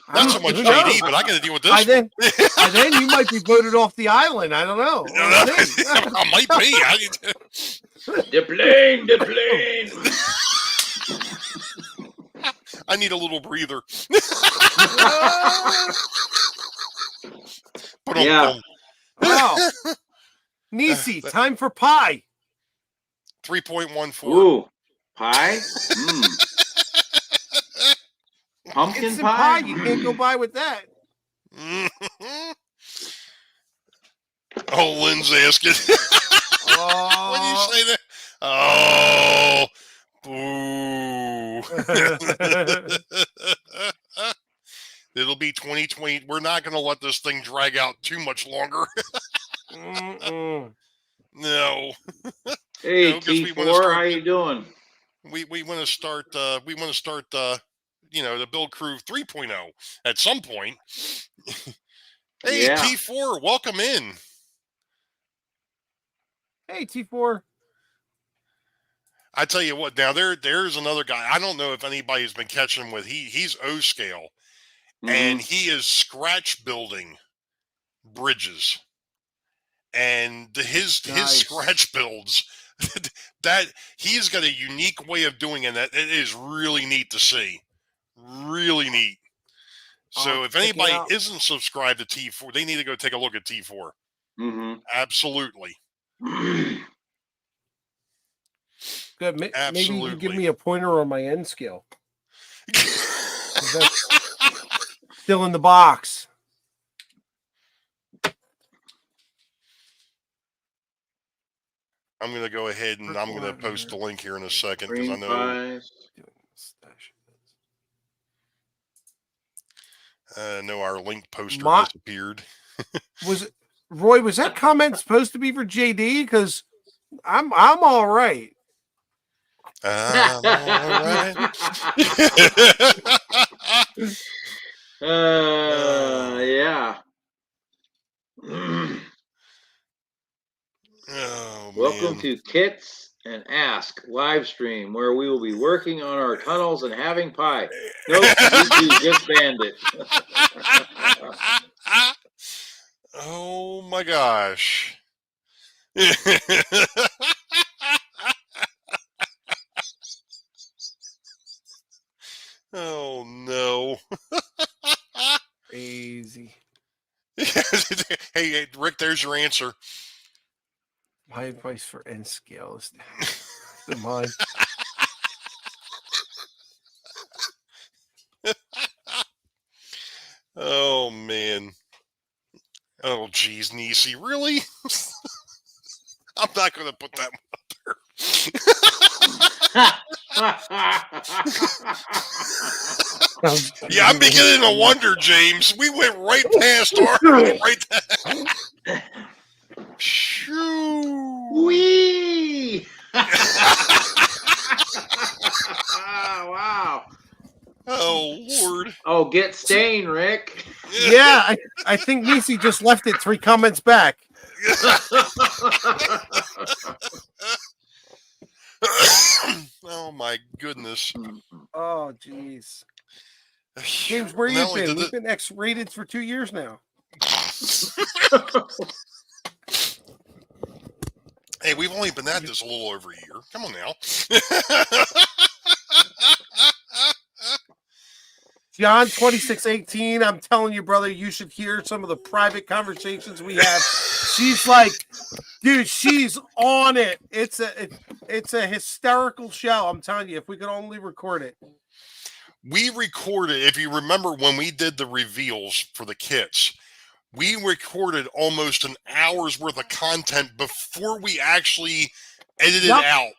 I Not don't- so much who knows? JD, but I got to deal with this. By then you might be voted off the island. I don't know. I might be. The plane, the plane. I need a little breather. Yeah. Wow. Nisi, time for pie. 3.14. Ooh, pie? Mm. Pumpkin Instant pie? pie. You can't go by with that. Oh, Lynn's asking. What do you Oh. say there? Oh, boo. It'll be 2020. We're not going to let this thing drag out too much longer. Mm-mm. No, Hey, No, 'cause we wanna T4, start- how you doing? we want to start. We want to start. The Build Crew 3.0 at some point. Hey, Yeah. T4, welcome in. Hey, T4. I tell you what. Now there's another guy. I don't know if anybody's been catching him with. He's O scale. And he is scratch building bridges, and his Nice. scratch builds that he's got a unique way of doing it that it is really neat to see. Really neat. So I'll if check it anybody out. isn't subscribed to T4, they need to go take a look at T4. Mm-hmm. Absolutely. Good. Maybe you can give Absolutely. me a pointer on my N scale. 'Cause that's still in the box. I'm going to go ahead and I'm going to post the link here in a second because I Green know pies. our link poster My- disappeared. Roy, was that comment supposed to be for JD? Because I'm all right. All right. Yeah. Oh, Welcome man. to Kits and Ask live stream, where we will be working on our tunnels and having pie. Nope, YouTube just banned it. Oh my gosh. Oh no. Crazy. Hey, Rick, there's your answer. My advice for N scale is to mine. Oh man. Oh geez, Nisi, really? I'm not gonna put that one up there. Yeah, I'm beginning to wonder, James. We went right past our right. Shoo. Wee! Wow. Oh Lord. Oh, get Stain, Rick. Yeah, I think Nisi just left it 3 comments back. Oh my goodness. Oh, jeez. James, where Not you only been? did We've it- been X-rated for 2 years now. Hey, we've only been at this a little over a year. Come on now. John 2618. I'm telling you, brother, you should hear some of the private conversations we have. She's like, dude, she's on it. It's a hysterical show. I'm telling you, if we could only record it. We recorded, if you remember when we did the reveals for the kits, we recorded almost an hour's worth of content before we actually edited Yep. out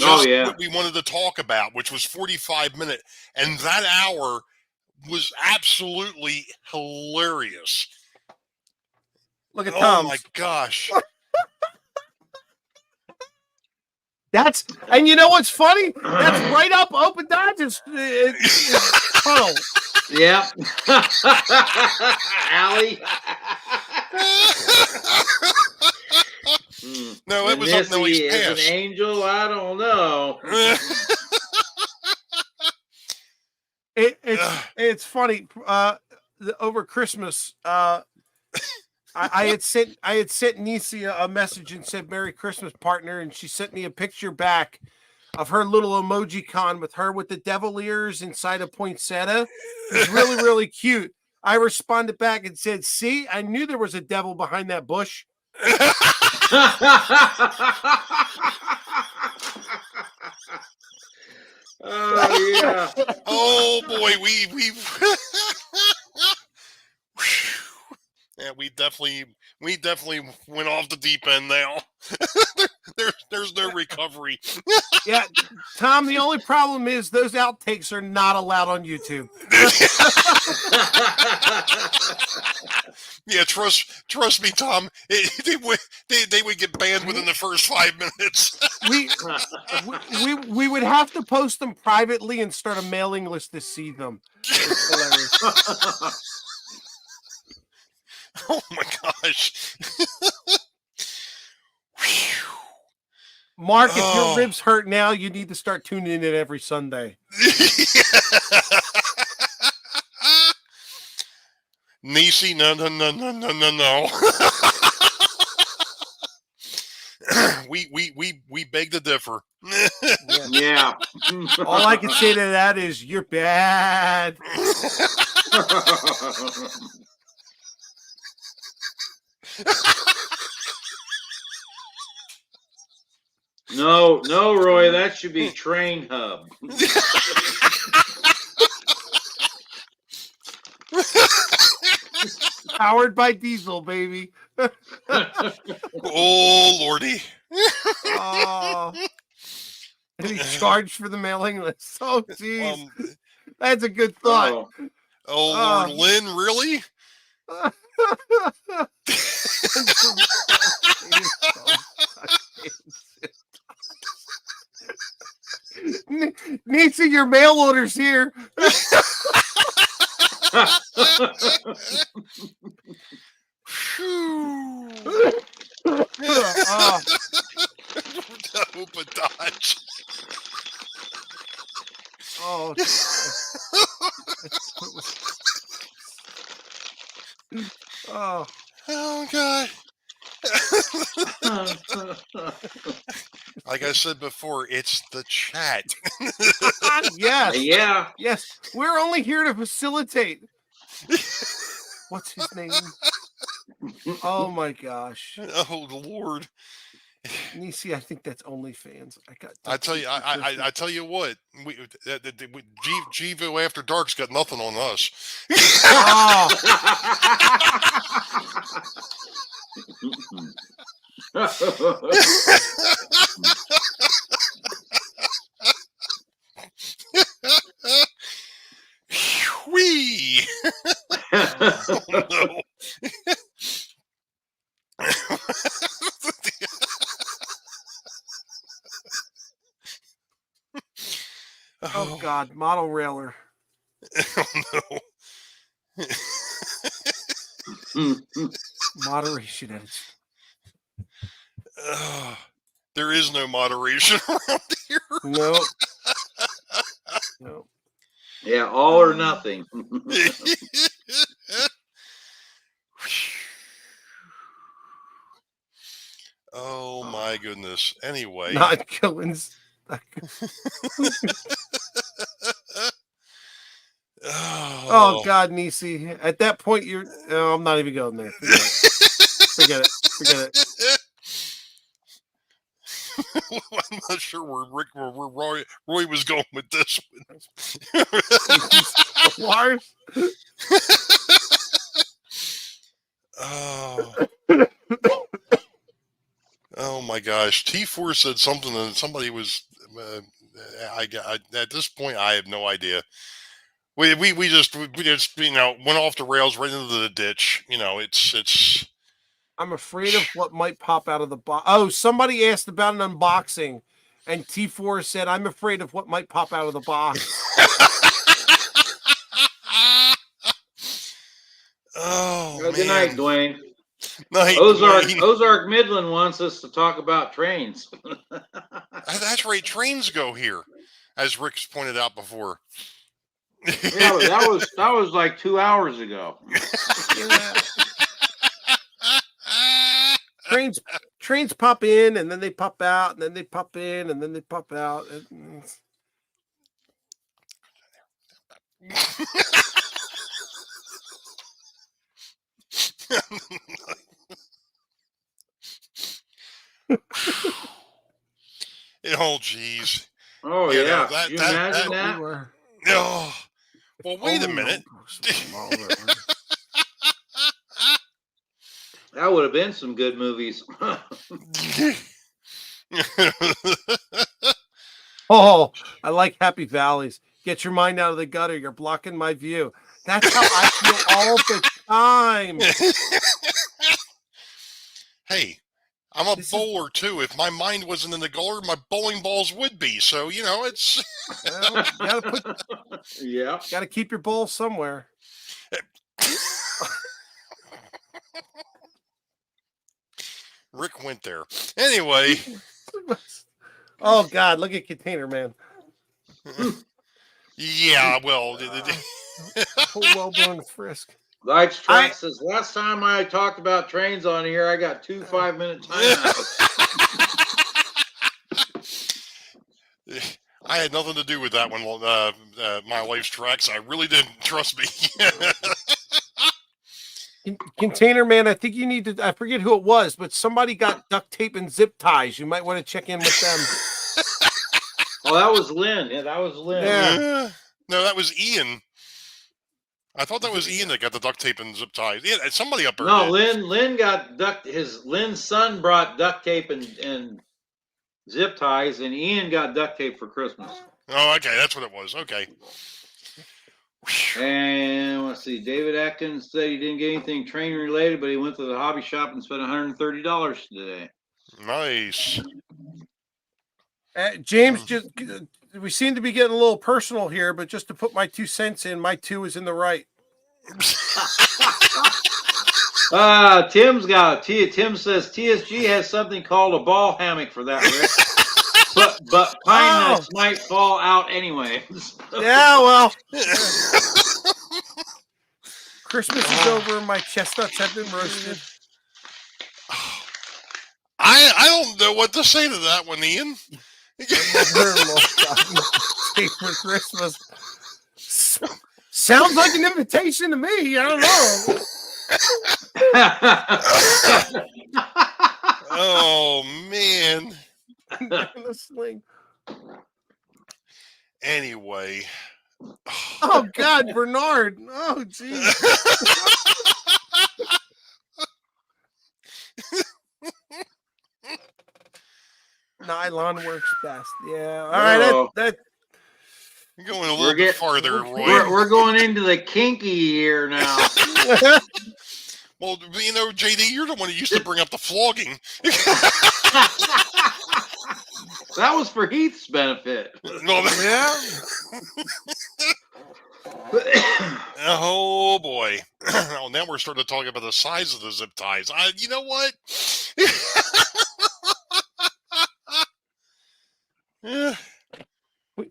Oh, yeah. what we wanted to talk about, which was 45 minutes. And that hour was absolutely hilarious. Look at Oh Tom. my gosh. And you know what's funny? That's right up Open Dodge's tunnel. Yep. Allie. No, it was up Missy Millie's is an Pass. angel. I don't know. It's funny. Over Christmas, I had sent Nisi a message and said "Merry Christmas, partner," and she sent me a picture back of her little emoji con with her with the devil ears inside a poinsettia. It's really, really cute. I responded back and said, "See, I knew there was a devil behind that bush." Oh yeah. Oh boy, we yeah, we definitely went off the deep end now. There's no recovery. Yeah, Tom. The only problem is those outtakes are not allowed on YouTube. Yeah, trust me, Tom. They would get banned within the first 5 minutes. We would have to post them privately and start a mailing list to see them. It's hilarious. Oh my gosh. Mark, if Oh. your ribs hurt now, you need to start tuning in every Sunday. Nisi, no. we beg to differ. Yeah. All I can say to that is you're bad. No, Roy, that should be Train Hub. Powered by diesel, baby. Oh lordy. Oh. And he charged for the mailing list. Oh, jeez. That's a good thought. Oh, Lord, Lynn, really? Nisi, your mail order's here. Open Dodge. Oh, oh, Oh god. Like I said before, it's the chat. yes, yeah. yes. We're only here to facilitate. What's his name? Oh my gosh, Oh Lord. Nisi. I think that's OnlyFans. I tell you, I tell you what, Givo After Dark's got nothing on us. Whee! Oh, no. Oh God, model railer. Oh no. Moderation attitude. There is no moderation around here. No. No. Yeah, all or nothing. Oh my goodness. Anyway. Not Killings. Oh God, Nisi. At that point, you're. Oh, I'm not even going there. Forget it. Forget it. I'm not sure where Roy was going with this one. Lars. Oh my gosh. T4 said something and somebody was at this point I have no idea. We just went off the rails right into the ditch. It's I'm afraid of what might pop out of the box. Oh, somebody asked about an unboxing, and T4 said, "I'm afraid of what might pop out of the box." Oh, Good man. night, Dwayne. Night, Ozark Dwayne. Midland wants us to talk about trains. That's right. Trains go here, as Rick's pointed out before. Yeah, but that was like 2 hours ago. Yeah. Trains pop in, and then they pop out, and then they pop in, and then they pop out. Oh, geez. Oh, You know, yeah. that- Can you that- imagine that- that? Oh, well, wait a minute. That would have been some good movies. Oh, I like Happy Valleys. Get your mind out of the gutter. You're blocking my view. That's how I feel all the time. Hey, I'm a This is- bowler too. If my mind wasn't in the gutter, my bowling balls would be. So, it's. Well, you Yeah. gotta keep your bowl somewhere. Rick went there. Anyway. Oh God, look at Container Man. Yeah, well. Well done, Frisk. Life's Track says, last time I talked about trains on here, I got 2 5-minute timeouts. I had nothing to do with that one, my life's tracks. I really didn't. Trust me. Container Man, I think you need to. I forget who it was, but somebody got duct tape and zip ties. You might want to check in with them. Oh, that was Lynn. Yeah, that was Lynn. Yeah. No, that was Ian. I thought that was Ian that got the duct tape and zip ties. Yeah, somebody up there. No, did. Lynn got Lynn's son brought duct tape and zip ties, and Ian got duct tape for Christmas. Oh, okay, that's what it was. Okay. And let's see, David Atkins said he didn't get anything train related, but he went to the hobby shop and spent $130 today. Nice. James, just we seem to be getting a little personal here, but just to put my 2 cents in, my 2 is in the right. Tim says TSG has something called a ball hammock for that, Rick. but pine nuts might fall out anyway. Yeah, well, Christmas is over. My chestnuts have been roasted. I don't know what to say to that one, Ian. For Christmas. Sounds like an invitation to me. I don't know. Oh man. Anyway. Oh God, Bernard. Oh geez. Nylon works best. Yeah. All right. That You're going a little bit farther, Roy. We're going into the kinky year now. Well, JD, you're the one who used to bring up the flogging. That was for Heath's benefit. No, yeah. Oh boy! Oh, now we're starting to talk about the size of the zip ties. You know what? Yeah.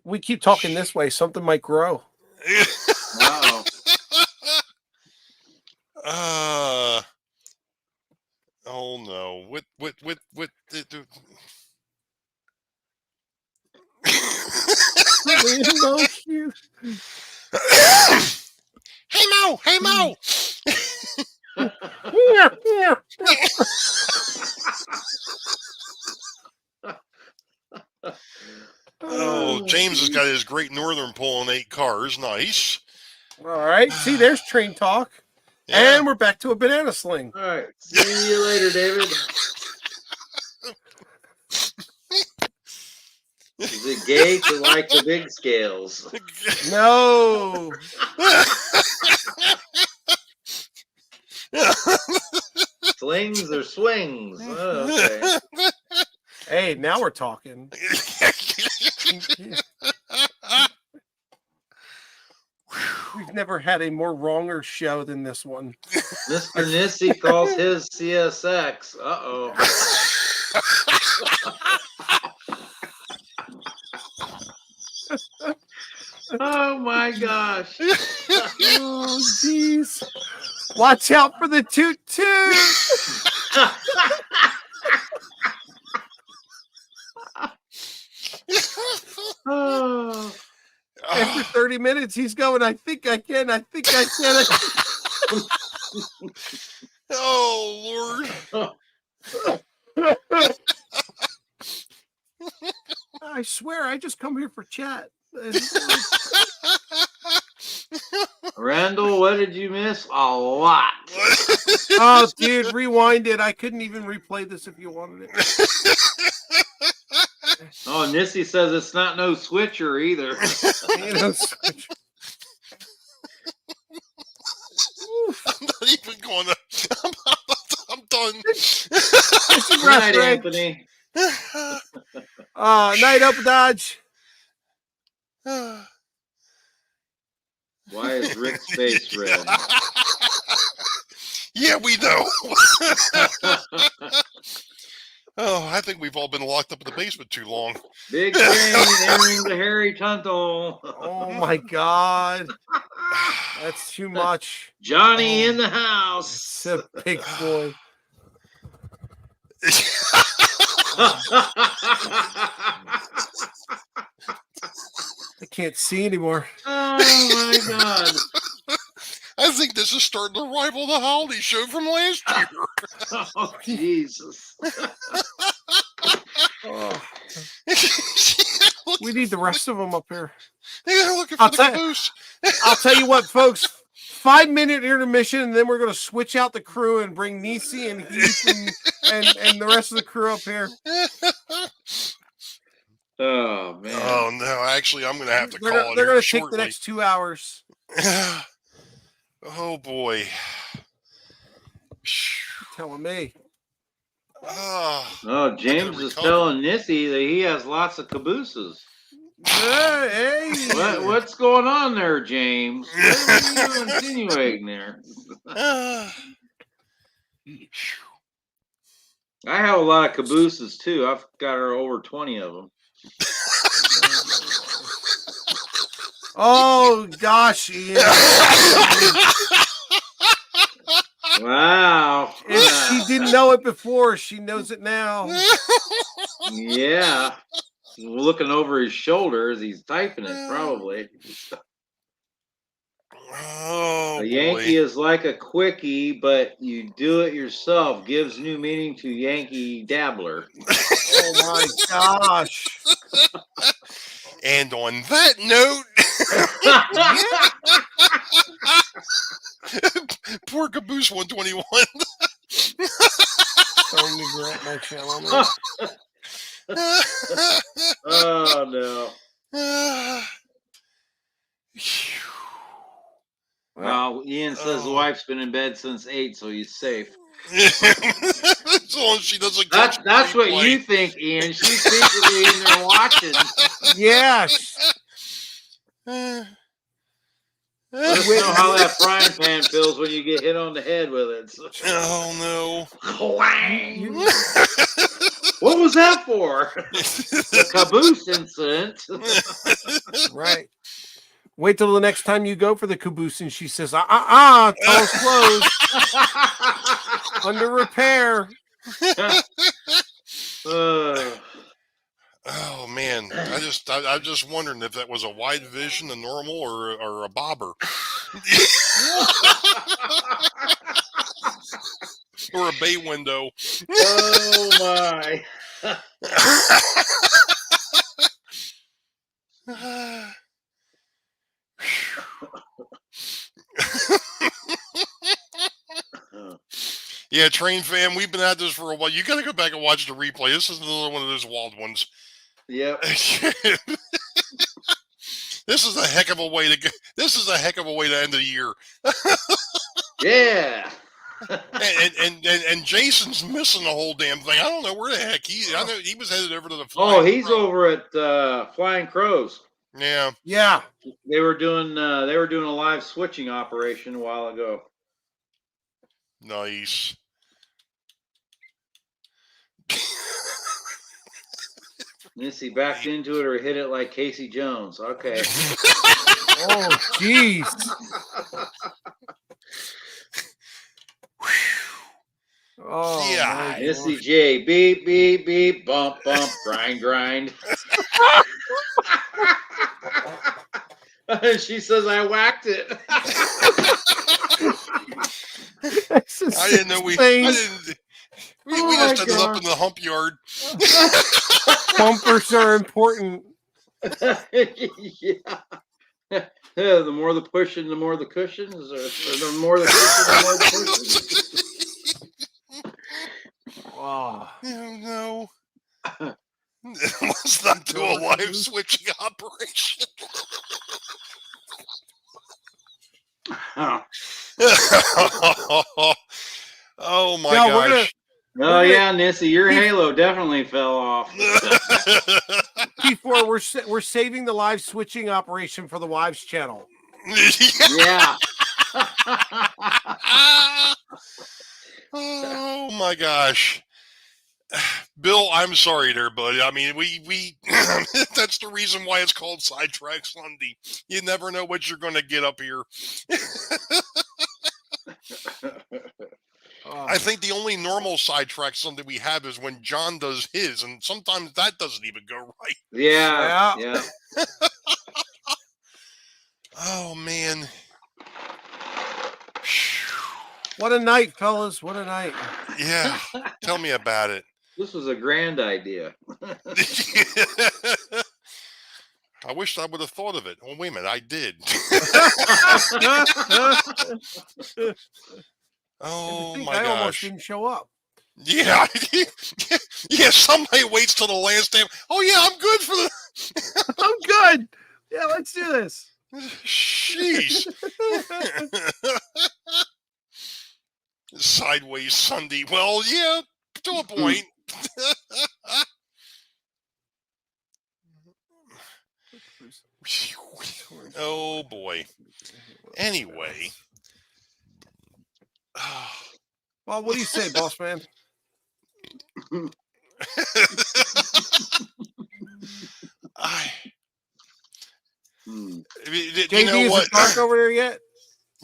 We keep talking this way, something might grow. Wow. Oh no! What? No, shoot. Hey Mo! Hey Mo! Here, here. Oh, James has got his Great Northern pulling 8 cars. Nice. All right. See, there's train talk. Yeah. And we're back to a banana sling. All right. See you later, David. Is it gay to like the big scales? No. Slings or swings? Oh, okay. Hey, now we're talking. We've never had a more wronger show than this one. Mr. Nissy calls his CSX. Uh-oh. Oh my gosh. Oh, jeez. Watch out for the toot toot. Oh. After 30 minutes, he's going, I think I can. I think I can. Oh Lord! I swear, I just come here for chat. Randall, what did you miss? A lot. Oh, dude, rewind it. I couldn't even replay this if you wanted it. Oh, Nissy says it's not no switcher either. You know, I'm not even going to. I'm done. Good night, Anthony. Night up, Dodge. Why is Rick's face red? Yeah, we know. Oh, I think we've all been locked up in the basement too long. Big train entering the Harry Tuntle. Oh my God. That's too much. Johnny in the house. It's a big boy. I can't see anymore. Oh my God. I think this is starting to rival the holiday show from last year. Oh, Jesus. Oh, we need the rest of them up here. Yeah, looking for the caboose. I'll tell you what, folks. 5-minute intermission, and then we're going to switch out the crew and bring Nisi and Heath and the rest of the crew up here. Oh, man. Oh, no. Actually, I'm going to have to call it They're going to take shortly. the next 2 hours. Oh, boy. Telling me. Oh, James is telling Nissy that he has lots of cabooses. Hey. What's going on there, James? What are you insinuating there? I have a lot of cabooses too. I've got over 20 of them. Oh gosh, Ian. Wow. If she didn't know it before, she knows it now. Yeah. Looking over his shoulder as he's typing it, probably. Oh, a Yankee is like a quickie, but you do it yourself. Gives new meaning to Yankee dabbler. Oh my gosh. And on that note, poor Caboose 121. Time to grab my channel now. Oh no. Well, Ian says the wife's been in bed since 8, so he's safe. As long as she doesn't catch that's what you think, Ian. She's secretly in there watching. Yes. Let us know how that frying pan feels when you get hit on the head with it. Oh no. Clang! What was that for? The caboose incident. Right. Wait till the next time you go for the caboose and she says, tunnel's closed, under repair. Oh man, I'm just wondering if that was a wide vision, a normal, or a bobber, or a bay window. Oh my. Yeah, Train Fam, we've been at this for a while. You got to go back and watch the replay. This is another one of those wild ones. Yep. This is a heck of a way to go. This is a heck of a way to end the year. Yeah. And Jason's missing the whole damn thing. I don't know where the heck I know he was headed over to the. Oh, he's over at Flying Crows. Yeah. Yeah. They were doing a live switching operation a while ago. Nice. Missy backed into it or hit it like Casey Jones. Okay. Oh, jeez. Oh, Yeah. Missy J. Beep, beep, beep. Bump, bump. Grind, grind. She says I whacked it. I didn't know we just ended up in the hump yard. Bumpers are important. Yeah. The more the pushing, the more the cushions, or the more the cushion, the more the cushions. Oh. No. Let's not do a live switching operation. Oh my gosh. Oh yeah, Nissy, your halo definitely fell off. Before we're saving the live switching operation for the wives channel. Yeah. Oh my gosh. Bill, I'm sorry there, buddy. I mean, we that's the reason why it's called Sidetrack Sunday. You never know what you're going to get up here. I think the only normal Sidetrack Sunday we have is when John does his, and sometimes that doesn't even go right. Yeah. Oh man. What a night, fellas. What a night. Yeah. Tell me about it. This was a grand idea. I wish I would have thought of it. Oh, wait a minute. I did. Oh, my I almost gosh. didn't show up. Yeah. Yeah, somebody waits till the last time. Oh, yeah, I'm good for the... I'm good. Yeah, let's do this. Sheesh. Sideways Sunday. Well, yeah, to a point. Oh boy. Anyway. Well, what do you say, boss man? JD, JD, you know is what? it dark over there yet?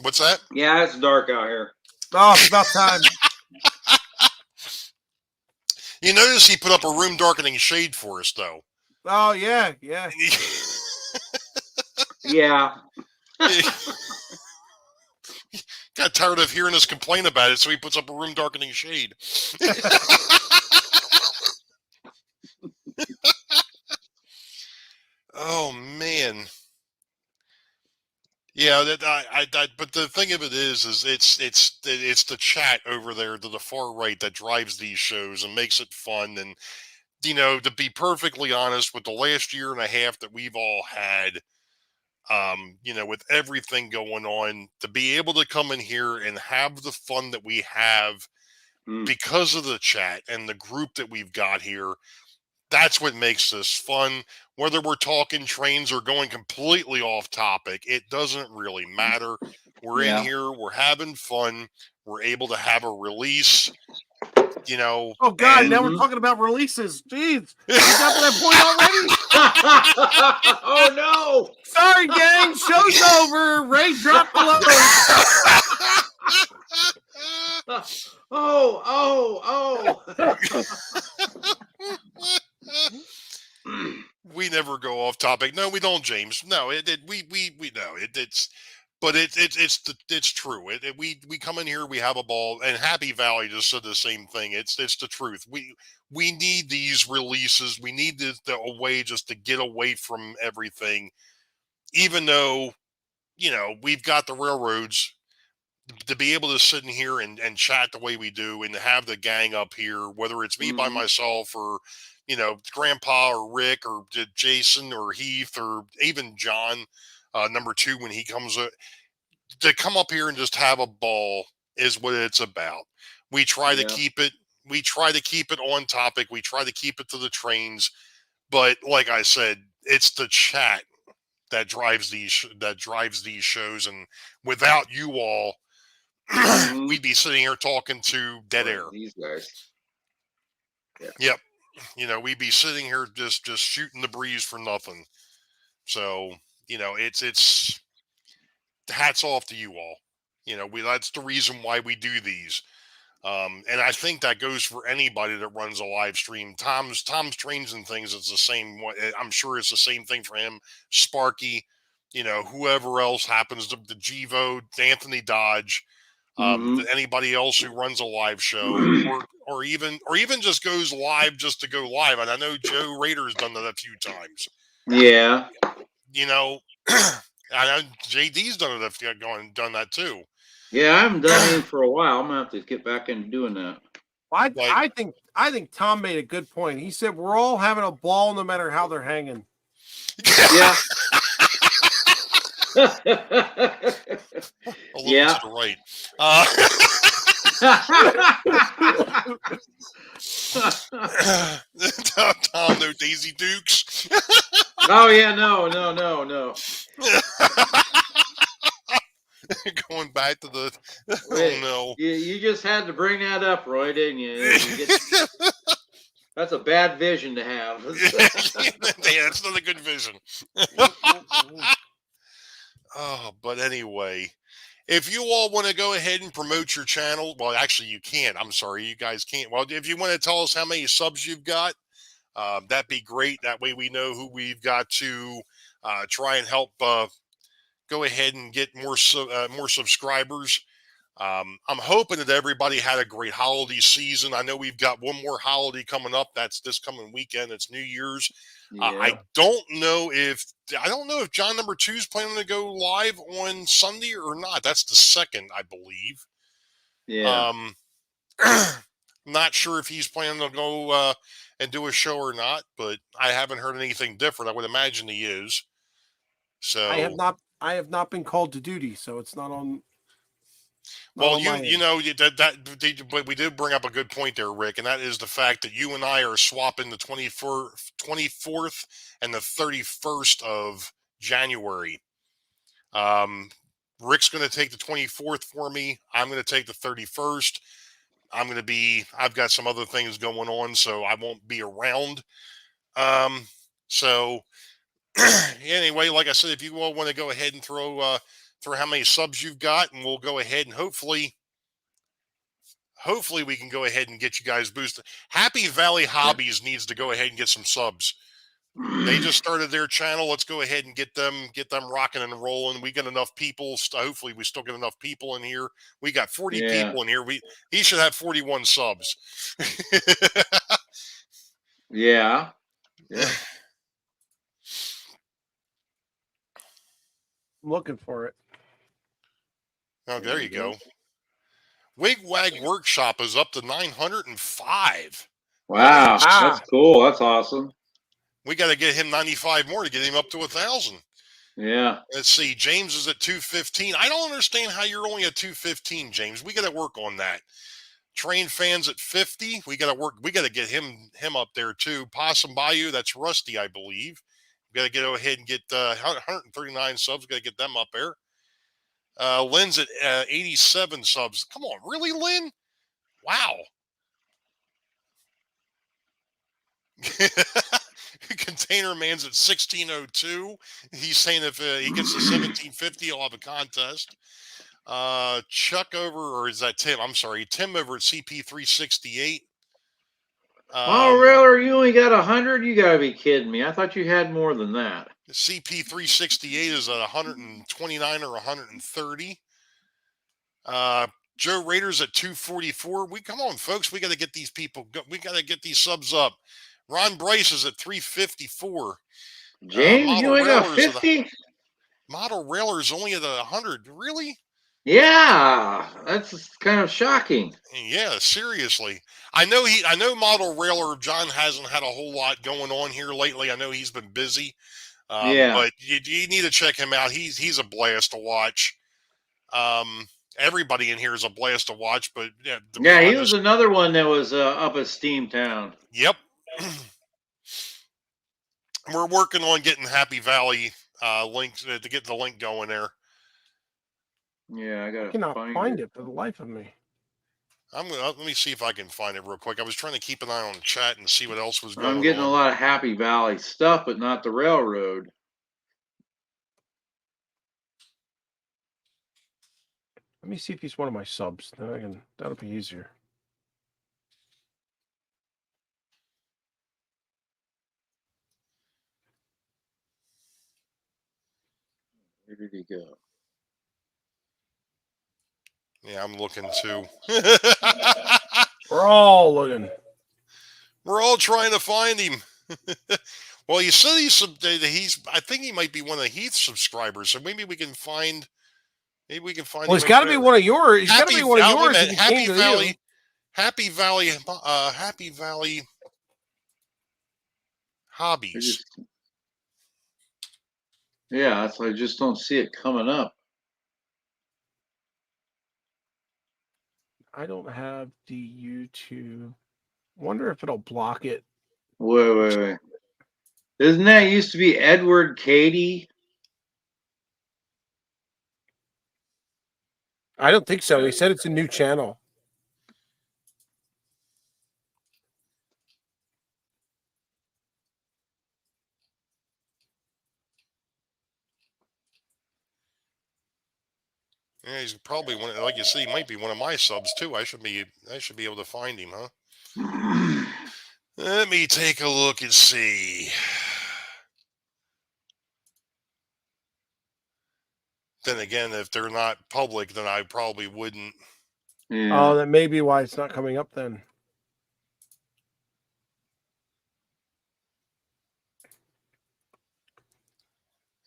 What's that? Yeah, it's dark out here. Oh, it's about time. You notice he put up a room darkening shade for us, though. Oh, yeah, yeah. Yeah. Got tired of hearing us complain about it, so he puts up a room darkening shade. Oh man. Yeah, but the thing of it is it's the chat over there to the far right that drives these shows and makes it fun. And to be perfectly honest, with the last year and a half that we've all had, with everything going on, to be able to come in here and have the fun that we have because of the chat and the group that we've got here, That's what makes this fun. Whether we're talking trains or going completely off topic, it doesn't really matter. We're in Yeah. here, we're having fun, we're able to have a release, you know. Oh God! and- Now we're talking about releases. Jeez, we got to that point already. Oh no! Sorry, gang. Show's over. Ray dropped the load. Oh! We never go off topic. No, we don't, James. No, we know it's true. We come in here, we have a ball, and Happy Valley just said the same thing. It's the truth. We need these releases. We need a way just to get away from everything, even though, you know, we've got the railroads. To be able to sit in here and chat the way we do and have the gang up here, whether it's me by myself or, you know, Grandpa or Rick or Jason or Heath or even John, number 2, when he comes to come up here and just have a ball is what it's about. We try to keep it. We try to keep it on topic. We try to keep it to the trains, but like I said, it's the chat that drives these shows, and without you all, we'd be sitting here talking to dead air. These guys. Yeah. Yep. You know, we'd be sitting here just shooting the breeze for nothing. So, you know, it's hats off to you all. You know, that's the reason why we do these. And I think that goes for anybody that runs a live stream. Tom's Trains and Things, it's the same. I'm sure it's the same thing for him. Sparky, you know, whoever else happens to the Givo, Anthony Dodge, anybody else who runs a live show, or even just goes live just to go live. And I know Joe Rader's done that a few times. Yeah. You know, I know JD's done that too. Yeah, I haven't done anything for a while. I'm gonna have to get back into doing that. I think Tom made a good point. He said we're all having a ball no matter how they're hanging. Yeah. A little Yeah. to the right. Tom, no Daisy Dukes. Oh yeah, no. Going back to the Wait, oh no. You just had to bring that up, Roy, didn't you? That's a bad vision to have. Yeah, it's not a good vision. Oh, but anyway, if you all want to go ahead and promote your channel, well, actually, you can't. I'm sorry, you guys can't. Well, if you want to tell us how many subs you've got, that'd be great. That way we know who we've got to try and help go ahead and get more subscribers. I'm hoping that everybody had a great holiday season. I know we've got one more holiday coming up. That's this coming weekend. It's New Year's. Yeah. I don't know if John number 2 is planning to go live on Sunday or not. That's the 2nd, I believe. Yeah. Not sure if he's planning to go and do a show or not, but I haven't heard anything different. I would imagine he is. So I have not been called to duty, so it's not on. Well, you know but we did bring up a good point there, Rick, and that is the fact that you and I are swapping the 24th and the 31st of January. Rick's going to take the 24th for me. I'm going to take the 31st. I've got some other things going on, so I won't be around. So anyway, like I said, if you all want to go ahead and throw how many subs you've got, and we'll go ahead and hopefully we can go ahead and get you guys boosted. Happy Valley Hobbies needs to go ahead and get some subs. They just started their channel. Let's go ahead and get them rocking and rolling. We got enough people. Hopefully we still get enough people in here. We got 40 people in here. He should have 41 subs. Yeah. I'm looking for it. Oh, there you go. Wigwag Workshop is up to 905. Wow, that's cool. That's awesome. We got to get him 95 more to get him up to 1,000. Yeah. Let's see. James is at 215. I don't understand how you're only at 215, James. We got to work on that. Train Fans at 50. We got to get him up there too. Possum Bayou, that's Rusty, I believe. We got to go ahead and get 139 subs. Got to get them up there. Lynn's at 87 subs. Come on, really, Lynn? Wow. Container Man's at 1602. He's saying if he gets to 1750, he'll have a contest. Chuck over, or is that Tim? I'm sorry, Tim over at CP368. Oh, really? You only got 100? You gotta be kidding me. I thought you had more than that. CP368 is at 129 or 130. Joe Raiders at 244. Come on, folks. We got to get these people. We got to get these subs up. Ron Bryce is at 354. James, you only got 50? Model Railers only at 100. Really? Yeah, that's kind of shocking. Yeah, seriously. I know Model Railer John hasn't had a whole lot going on here lately. I know he's been busy. But you need to check him out. He's a blast to watch. Everybody in here is a blast to watch, but yeah, he was another one that was up at Steamtown. Yep. We're working on getting Happy Valley links to get the link going there. Yeah, I cannot find it for the life of me. Let me see if I can find it real quick. I was trying to keep an eye on the chat and see what else was going on. I'm getting a lot of Happy Valley stuff, but not the railroad. Let me see if he's one of my subs. Then that'll be easier. Where did he go? Yeah, I'm looking too. We're all looking. We're all trying to find him. Well, you said I think he might be one of Heath's subscribers, so maybe we can find. Maybe we can find. Well, he's got to be one of yours. He's got to be one of yours. Happy Valley, Happy Valley, Happy Valley hobbies. Yeah, that's why I just don't see it coming up. I don't have the YouTube. Wonder if it'll block it. Wait. Isn't that used to be Edward Cady? I don't think so. He said it's a new channel. Yeah, he's probably one. Like you see, he might be one of my subs too. I should be able to find him, huh? Let me take a look and see. Then again, if they're not public, then I probably wouldn't. Yeah. Oh, that may be why it's not coming up then.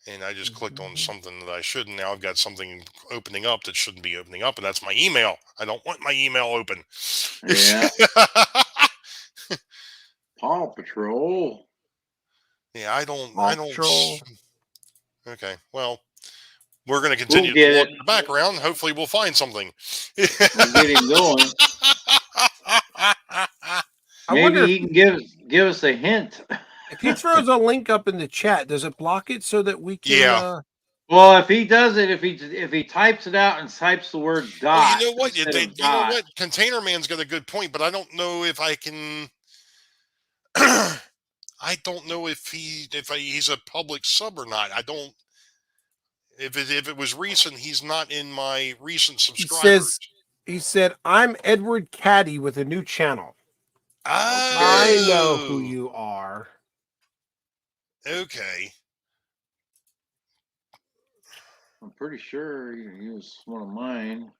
And I just clicked on something that I shouldn't. Now I've got something opening up that shouldn't be opening up, and that's my email. I don't want my email open. Yeah. Paw Patrol. Yeah, I don't. Patrol. Okay, well, we're going to continue to look in the background. Hopefully, we'll find something. We'll get him going. Maybe he can give us a hint. If he throws a link up in the chat, does it block it so that we can? Yeah. Well, if he does it, if he types it out and types the word dot, you know what? You know what? Container Man's got a good point, but I don't know if I can. I don't know if he's a public sub or not. I don't. If it was recent, he's not in my recent subscribers. He said, "I'm Edward Caddy with a new channel." Oh. I know who you are. Okay. I'm pretty sure he was one of mine.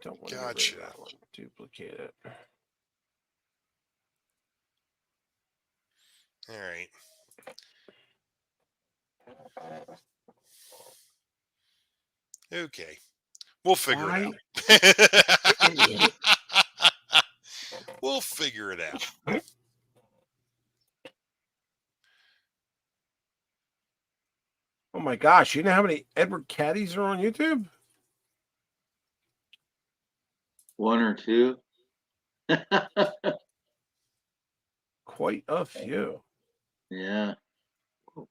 Don't want to Gotcha. get rid of that one. Duplicate it. All right. Okay. We'll figure it out. We'll figure it out. Oh my gosh, you know how many Edward Caddies are on YouTube? One or two. Quite a few. Yeah. All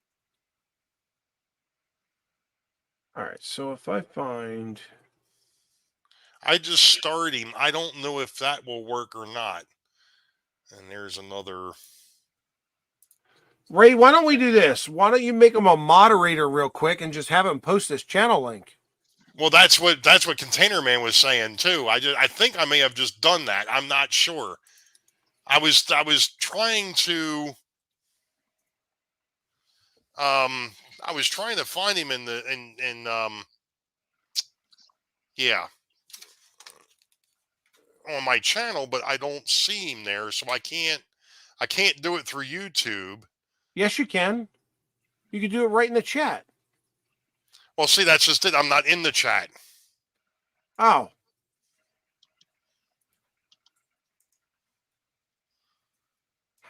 right. So if I find. I just started him. I don't know if that will work or not. And there's another. Ray, why don't we do this? Why don't you make him a moderator real quick and just have him post this channel link? Well, that's what Container Man was saying too. I think I may have just done that. I'm not sure. I was trying to I was trying to find him yeah, on my channel, but I don't see him there, so I can't do it through YouTube. Yes, you can. You can do it right in the chat. Well, see, that's just it. I'm not in the chat. Oh.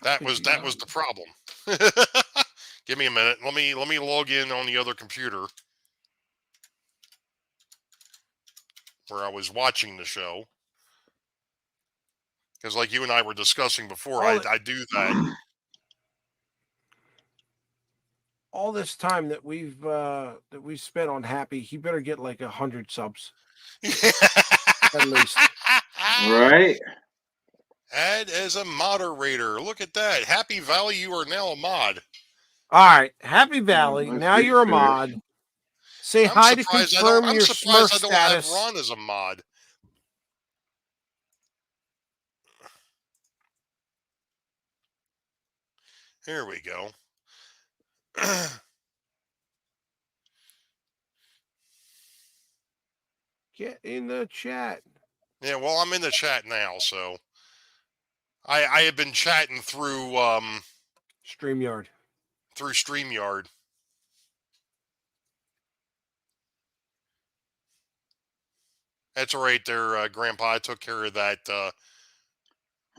That was the problem. Give me a minute. Let me log in on the other computer where I was watching the show. Because like you and I were discussing before, I do that. All this time that we've spent on Happy, he better get like 100 subs. At least. Right. Add as a moderator. Look at that. Happy Valley, you are now a mod. All right. Happy Valley. Now you're a mod. Say hi to confirm your Smurf I don't status. have Ron as a mod. Here we go. Get in the chat. Yeah, well, I'm in the chat now, so I have been chatting through StreamYard. Through StreamYard. That's all right there, Grandpa. I took care of that All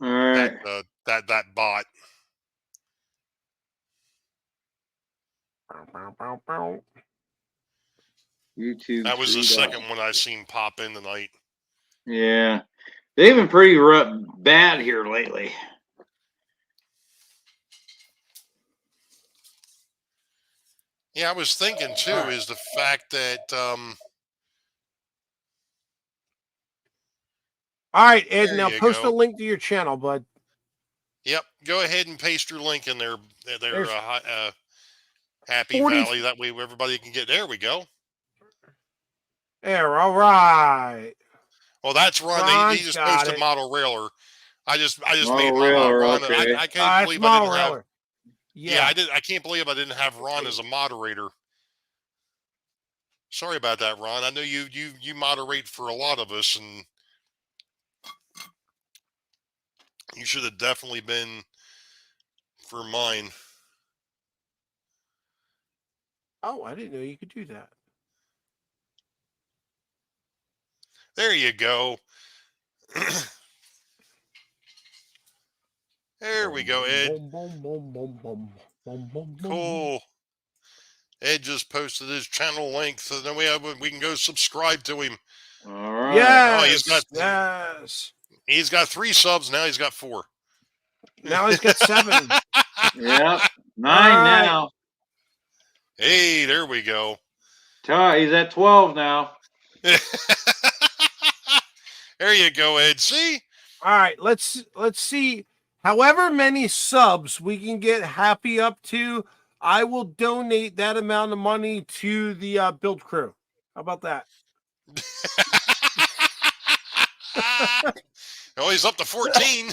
right. that bot. YouTube. That was the second one I seen pop in tonight. Yeah, they've been pretty bad here lately. Yeah, I was thinking too, is the fact that all right, Ed, there now you post go. a link to your channel, bud. Yep, go ahead and paste your link in there. There's Happy 40 Valley. That way everybody can get. There we go. There, all right. Well, that's Ron. Ron's He just got posted it. model railer. I just Model made railer, Ron. okay. I can't believe I model didn't have. railer. Yeah, I did. I can't believe I didn't have Ron as a moderator. Sorry about that, Ron. I know you moderate for a lot of us, and you should have definitely been for mine. Oh, I didn't know you could do that. There you go. There we go, Ed. Cool. Ed just posted his channel link, so then we can go subscribe to him. All right. Yes, He's got 3 subs now. He's got 4. Now he's got 7. Yeah, 9 right. now. Hey, there we go. He's at 12 now. There you go, Ed. See? All right, let's see. However many subs we can get Happy up to, I will donate that amount of money to the build crew. How about that? Oh, he's up to 14.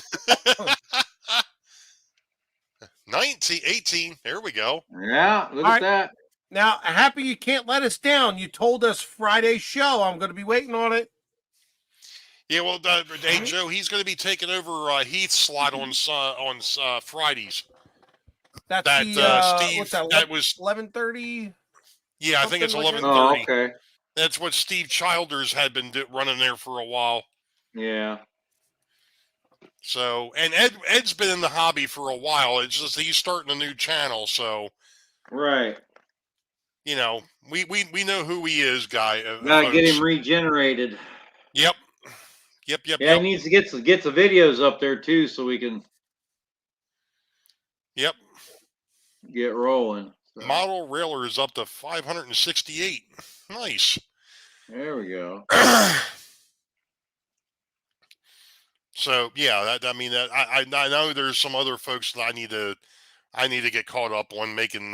19, 18. There we go. Yeah, look at that. Now, Happy, you can't let us down. You told us Friday's show. I'm going to be waiting on it. Yeah, well, hey, Joe, he's going to be taking over Heath's slot on Fridays. That's Steve. What's that? That was 11:30. Yeah, I think it's 11:30. Oh, okay. That's what Steve Childers had been running there for a while. Yeah. So, and Ed's been in the hobby for a while. It's just he's starting a new channel, so right. You know, we know who he is, guy. Gotta get him regenerated. Yep. Yep. Yeah, he needs to get the videos up there too, so we can Yep. get rolling. So, Model Railer is up to 568. Nice. there we go. So yeah, I mean that I know there's some other folks that I need to get caught up on making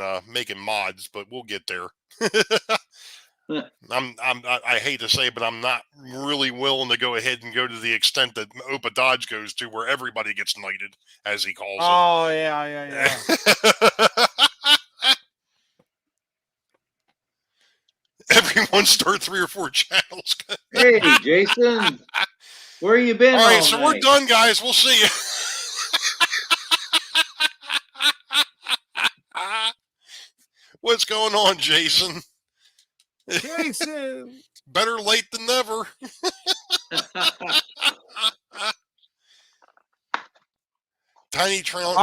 mods, but we'll get there. I hate to say it, but I'm not really willing to go ahead and go to the extent that Opa Dodge goes to, where everybody gets knighted, as he calls Oh yeah. it. Everyone start 3 or 4 channels. Hey, Jason, where you been? All right, so we're night? done, guys. We'll see you. What's going on, Jason? Jason. Better late than never. Tiny Town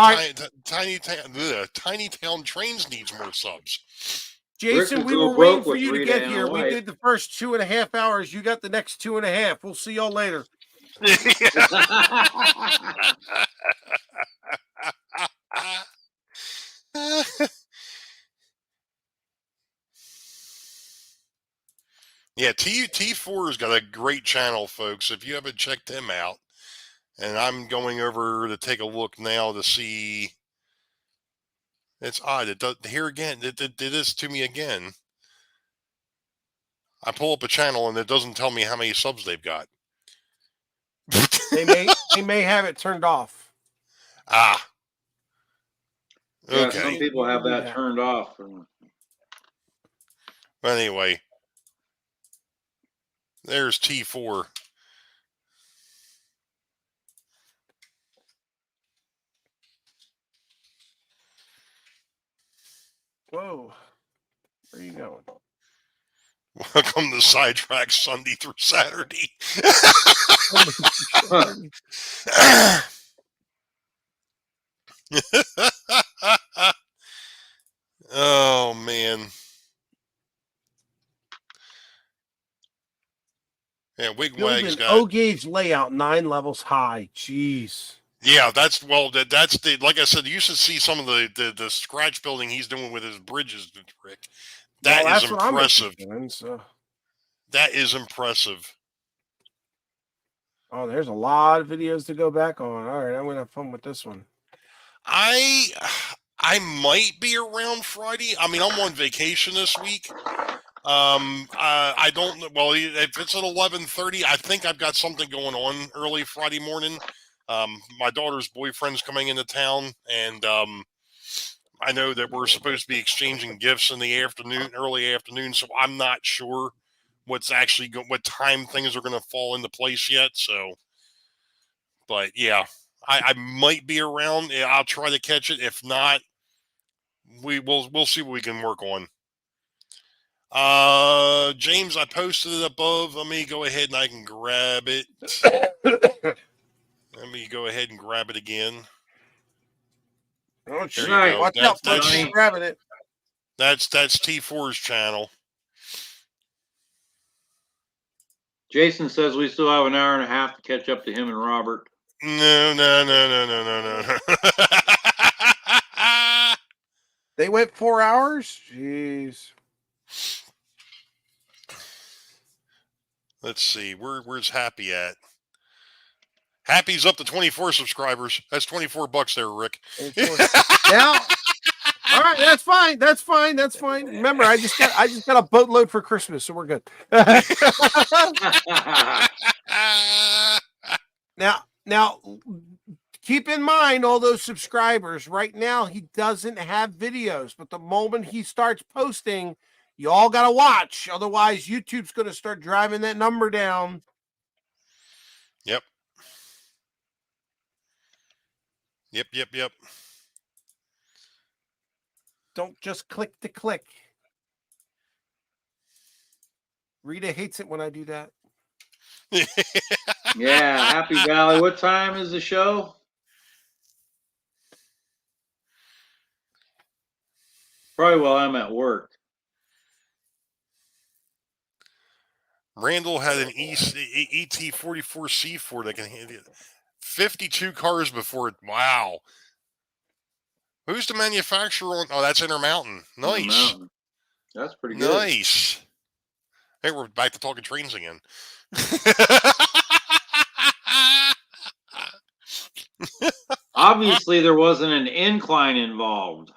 Trains needs more subs. Jason, Rick we will were go waiting broke for with you to Rita get and here. a We wife. did the first 2.5 hours. You got the next 2.5. We'll see y'all later. Yeah, T4's got a great channel, folks. If you haven't checked him out, and I'm going over to take a look now to see. It's odd. It does here again. It did this to me again. I pull up a channel and it doesn't tell me how many subs they've got. They may have it turned off. Ah. Yeah, Okay. some people have that turned off. But anyway, there's T4. Whoa. Where are you going? Welcome to Sidetrack Sunday through Saturday. Oh man. Yeah, Wigwag's Build an got O-gauge layout 9 levels high. Jeez. Yeah, that's the like I said, you should see some of the scratch building he's doing with his bridges, Rick. That is impressive. That is impressive. Oh, there's a lot of videos to go back on. All right, I'm gonna have fun with this one. I might be around Friday. I mean, I'm on vacation this week. I don't know. Well, if it's at 11:30, I think I've got something going on early Friday morning. My daughter's boyfriend's coming into town, and I know that we're supposed to be exchanging gifts in the afternoon, early afternoon. So I'm not sure what's actually what time things are going to fall into place yet. So, but yeah, I might be around. Yeah, I'll try to catch it. If not, we'll see what we can work on. James, I posted it above. Let me go ahead and I can grab it. Let me go ahead and grab it again. Oh, There Right. you go. Watch out, folks. Johnny. She's grabbing it. That's T4's channel. Jason says we still have an hour and a half to catch up to him and Robert. No. They went 4 hours? Jeez. Let's see. Where's Happy at? Happy's up to 24 subscribers. That's $24 there, Rick. Now, all right, that's fine. That's fine. That's fine. Remember, I just got a boatload for Christmas, so we're good. Now, keep in mind all those subscribers. Right now, he doesn't have videos, but the moment he starts posting, you all got to watch. Otherwise, YouTube's going to start driving that number down. Yep. Don't just click to click. Rita hates it when I do that. Yeah, Happy Valley. What time is the show? Probably while I'm at work. Randall had an ET44C4 that can handle 52 cars before it. Wow. Who's the manufacturer on? Oh, that's Intermountain. Nice. Mountain. That's pretty good. Nice. Hey, we're back to talking trains again. Obviously, there wasn't an incline involved.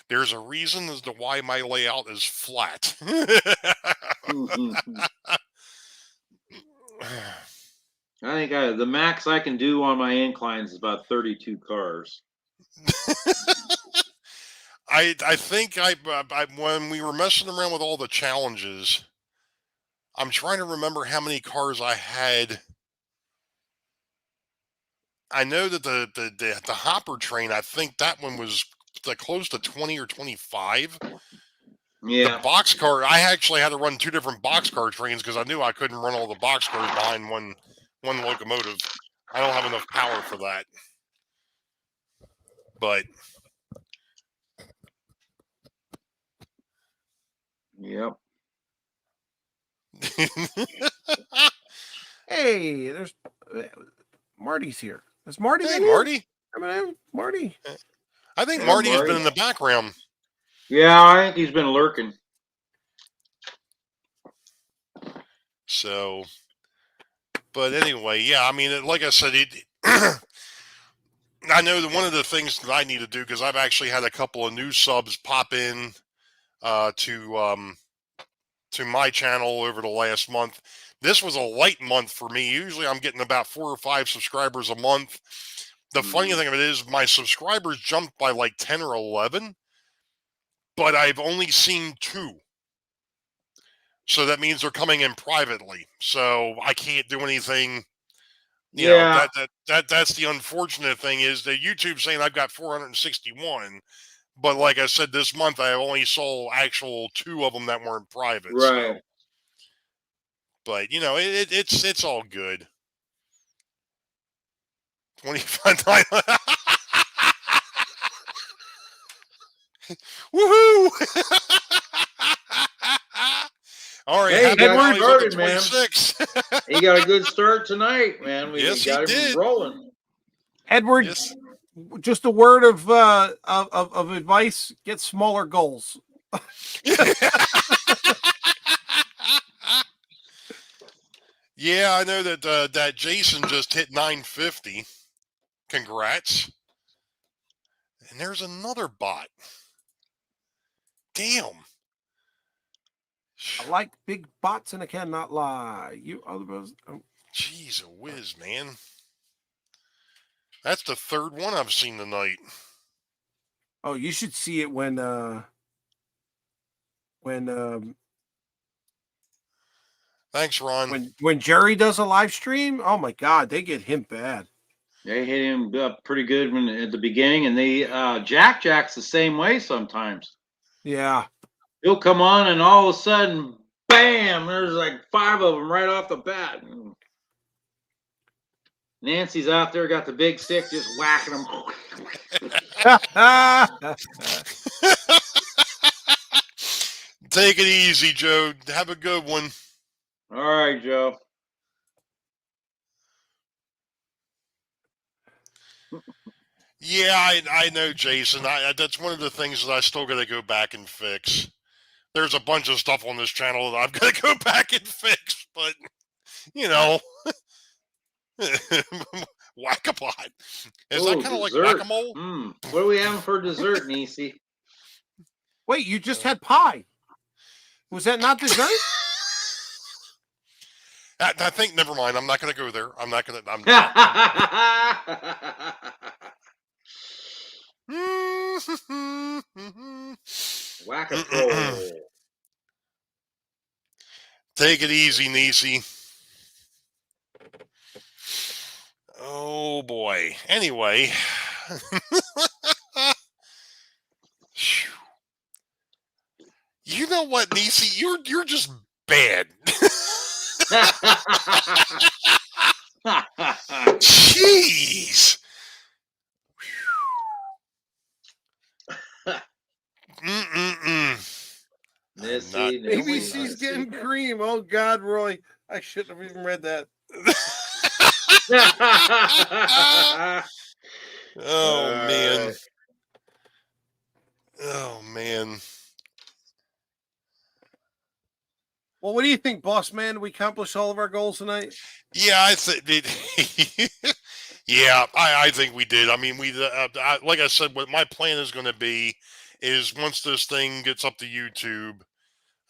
There's a reason as to why my layout is flat. I think the max I can do on my inclines is about 32 cars. I think when we were messing around with all the challenges, I'm trying to remember how many cars I had. I know that the hopper train, I think that one was close to 20 or 25. Yeah. The boxcar, I actually had to run 2 different boxcar trains because I knew I couldn't run all the boxcars behind one locomotive. I don't have enough power for that. But Yep. Hey, there's Marty's here. Is Marty? Hey, in here? Marty. I mean, Marty. I think Yeah, Marty's Marty. been in the background. Yeah, I think he's been lurking. So, but anyway, yeah, I mean, like I said, I know that one of the things that I need to do, because I've actually had a couple of new subs pop in to my channel over the last month. This was a light month for me. Usually I'm getting about 4 or 5 subscribers a month. The funny thing of it is my subscribers jumped by like 10 or 11, but I've only seen 2. So that means they're coming in privately. So I can't do anything. You know, that's the unfortunate thing is that YouTube's saying I've got 461. But like I said, this month I only saw actual 2 of them that weren't private. Right. So. But, you know, it's all good. 25 times. Woohoo! All right, Hey, happy got Rallies on the started, man. 26. He got a good start tonight, man. We Yes, got he him did. rolling. Edward, Yes. just a word of advice: get smaller goals. Yeah, I know that Jason just hit 950. Congrats. And there's another bot. Damn. I like big bots and I cannot lie. You others. Jeez, a whiz, man. That's the 3rd one I've seen tonight. Oh, you should see it when Thanks, Ron. when Jerry does a live stream. Oh my God, they get him bad. They hit him up pretty good at the beginning, and they Jack's the same way sometimes. Yeah. He'll come on, and all of a sudden, bam! There's like 5 of them right off the bat. Nancy's out there, got the big stick, just whacking them. Take it easy, Joe. Have a good one. All right, Joe. Yeah, I know, Jason. That's one of the things that I still got to go back and fix. There's a bunch of stuff on this channel that I've got to go back and fix, but, you know, whack-a-bot. Is that kind of like whack-a-mole? What are we having for dessert, Niecy? Wait, you just had pie. Was that not dessert? I think, never mind. I'm not going to go there. I'm not going to. Whack-a-throw. Take it easy, Niecy. Oh, boy. Anyway. You know what, Niecy? You're just bad. Jeez. Missy, Maybe Missy, she's Missy. getting cream. Oh God, Roy, I shouldn't have even read that. Oh man. Alright. Oh man. Well, what do you think, boss man? Did we accomplish all of our goals tonight? Yeah, I think. Yeah, I think we did. I mean, like I said, what my plan is going to be is once this thing gets up to YouTube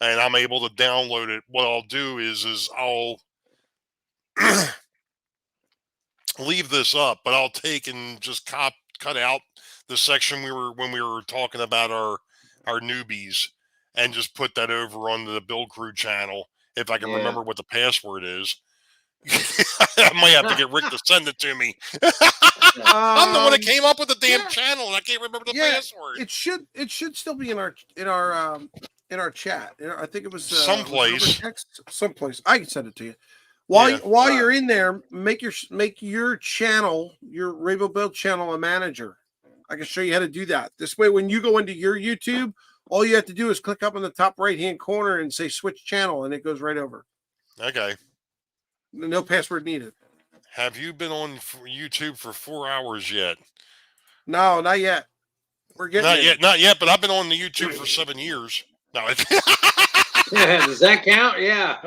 and I'm able to download it, what I'll do is I'll leave this up, but I'll take and just cut out the section when we were talking about our newbies and just put that over on the Build Crew channel if I can Yeah. remember what the password is. I might have to get Rick to send it to me. I'm the one that came up with the damn yeah. channel, and I can't remember the Yeah, password. It should still be in our chat. I think it was Someplace. was it over text? Someplace. I can send it to you. While Yeah. you're in there, make your channel, your Rainbow Build channel, a manager. I can show you how to do that. This way, when you go into your YouTube, all you have to do is click up in the top right hand corner and say switch channel, and it goes right over. Okay. No password needed. Have you been on YouTube for 4 hours yet? No, not yet. We're getting Not yet. But I've been on the YouTube for 7 years. No. Does that count? Yeah.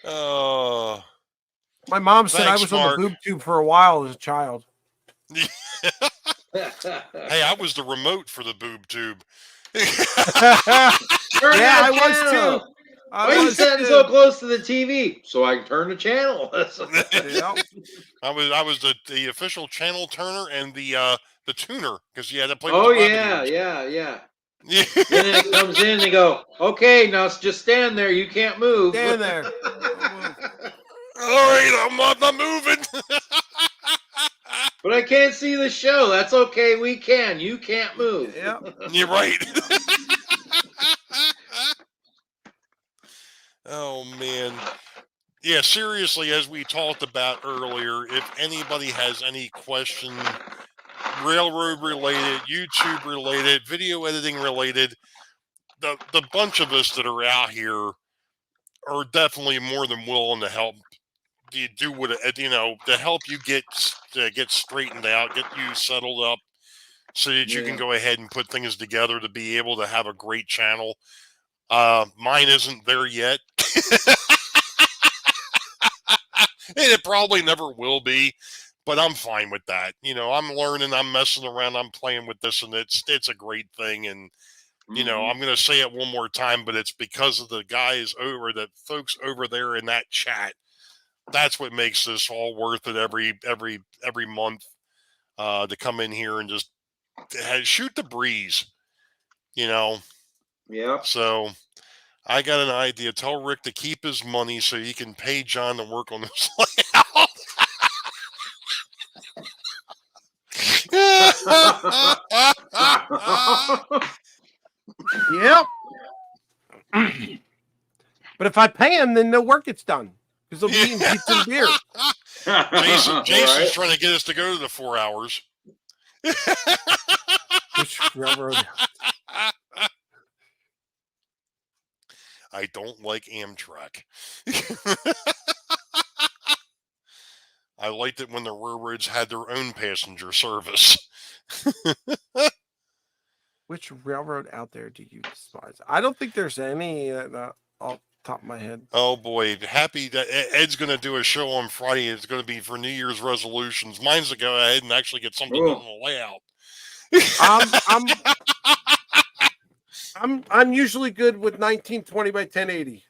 Oh. My mom said Thanks, I was Mark. on the boob tube for a while as a child. Hey, I was the remote for the boob tube. Turn Yeah, that I was channel. too. Why are you sitting so close to the TV? So I can turn the channel. Yeah. I was the official channel turner and the tuner because you had to play with Oh the yeah, revenues. yeah. Yeah. And then it comes in and they go, okay, now just stand there. You can't move. Stand there. All right, I'm not moving. But I can't see the show. That's okay. We can. You can't move. Yeah. You're right. Oh man. Yeah, seriously, as we talked about earlier, if anybody has any question, railroad related, YouTube related, video editing related, the bunch of us that are out here are definitely more than willing to help you do what to help you get straightened out, get you settled up, so that you can Yeah. go ahead and put things together to be able to have a great channel. Mine isn't there yet. And it probably never will be, but I'm fine with that. I'm learning, I'm messing around, I'm playing with this, and it's a great thing. And Mhm. I'm going to say it one more time, but it's because of the folks over there in that chat. That's what makes this all worth it every month, to come in here and just shoot the breeze. Yeah. So I got an idea. Tell Rick to keep his money so he can pay John to work on this layout. Yep. But if I pay him, then no work gets done because they'll be eating pizza and beer. Jason's Right? trying to get us to go to the 4 hours. Which railroad? I don't like Amtrak. I liked it when the railroads had their own passenger service. Which railroad out there do you despise? I don't think there's any off the top of my head. Oh boy, happy that Ed's going to do a show on Friday. It's going to be for New Year's resolutions. Mine's to go ahead and actually get something Ooh. done on the layout. I'm usually good with 1920 by 1080.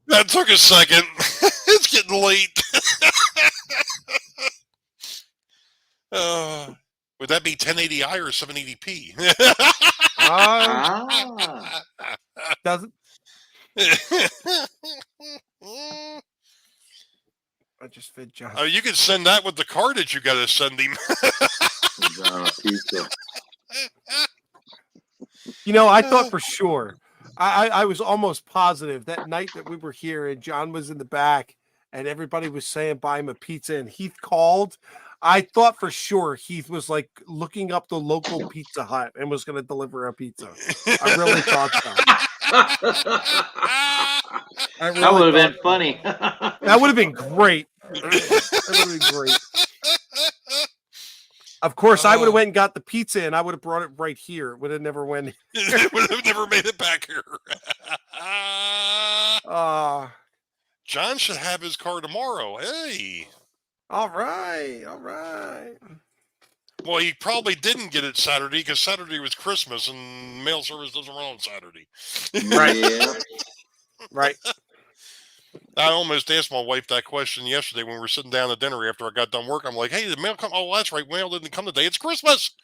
That took a second. It's getting late. Would that be 1080i or 780p? Ah. Doesn't I just fed John? Oh, you can send that with the card that you got to send him. Pizza. I thought for sure. I was almost positive that night that we were here and John was in the back and everybody was saying buy him a pizza and Heath called. I thought for sure Heath was like looking up the local Pizza Hut and was going to deliver a pizza. I really thought so. I That really would have been thought so. funny. That would have been great. That would have been great. Of course, I would have went and got the pizza, and I would have brought it right here. Would have never went. It would have never made it back here. John should have his car tomorrow. Hey. All right, all right. Well, he probably didn't get it Saturday because Saturday was Christmas and mail service doesn't run on Saturday. Right. Yeah. Right. I almost asked my wife that question yesterday when we were sitting down at dinner after I got done work. I'm like, hey, the mail come? Oh, that's right. Mail didn't come today. It's Christmas.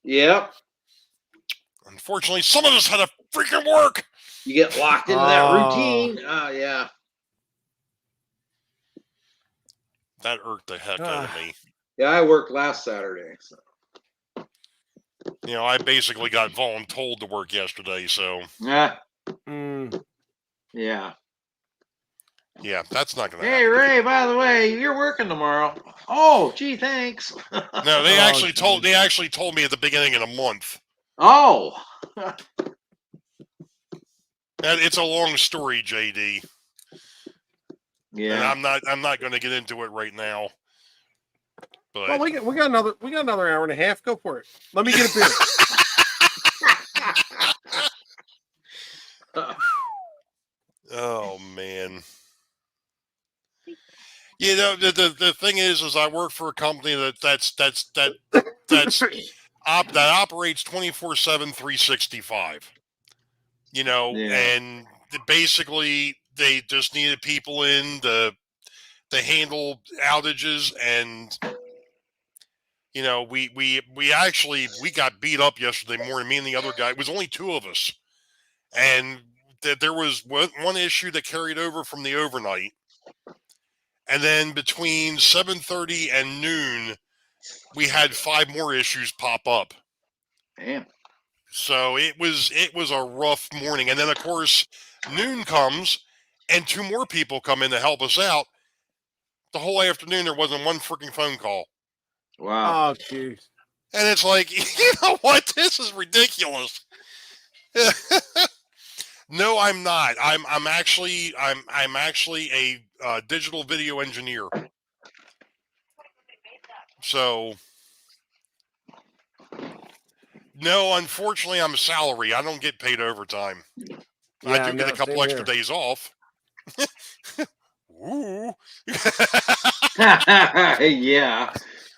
Yep. Unfortunately, some of us had to freaking work. You get locked into that routine. Yeah. That irked the heck out of me. Yeah, I worked last Saturday. So. You know, I basically got voluntold to work yesterday. So, Yeah. Mm. Yeah. yeah, that's not going to Hey, happen. Ray, by the way, you're working tomorrow. Oh, gee, thanks. No, they actually told me at the beginning of the month. Oh. It's a long story, JD. And Yeah. I'm not going to get into it right now. But Well, we got another hour and a half. Go for it. Let me get a beer. oh man. You know, the thing is I work for a company that operates 24/7, 365. You know, Yeah. and basically they just needed people in to handle outages, and you know, we got beat up yesterday morning. Me and the other guy. It was only two of us, and there was one issue that carried over from the overnight. And then between 7:30 and noon, we had 5 more issues pop up. Damn. So it was a rough morning. And then of course noon comes and 2 more people come in to help us out. The whole afternoon there wasn't one freaking phone call. Wow. Oh, jeez. And it's like, you know what? This is ridiculous. No, I'm not. I'm actually a digital video engineer. So, no, unfortunately, I'm a salary. I don't get paid overtime. I do get a couple extra days off. Ooh. Yeah.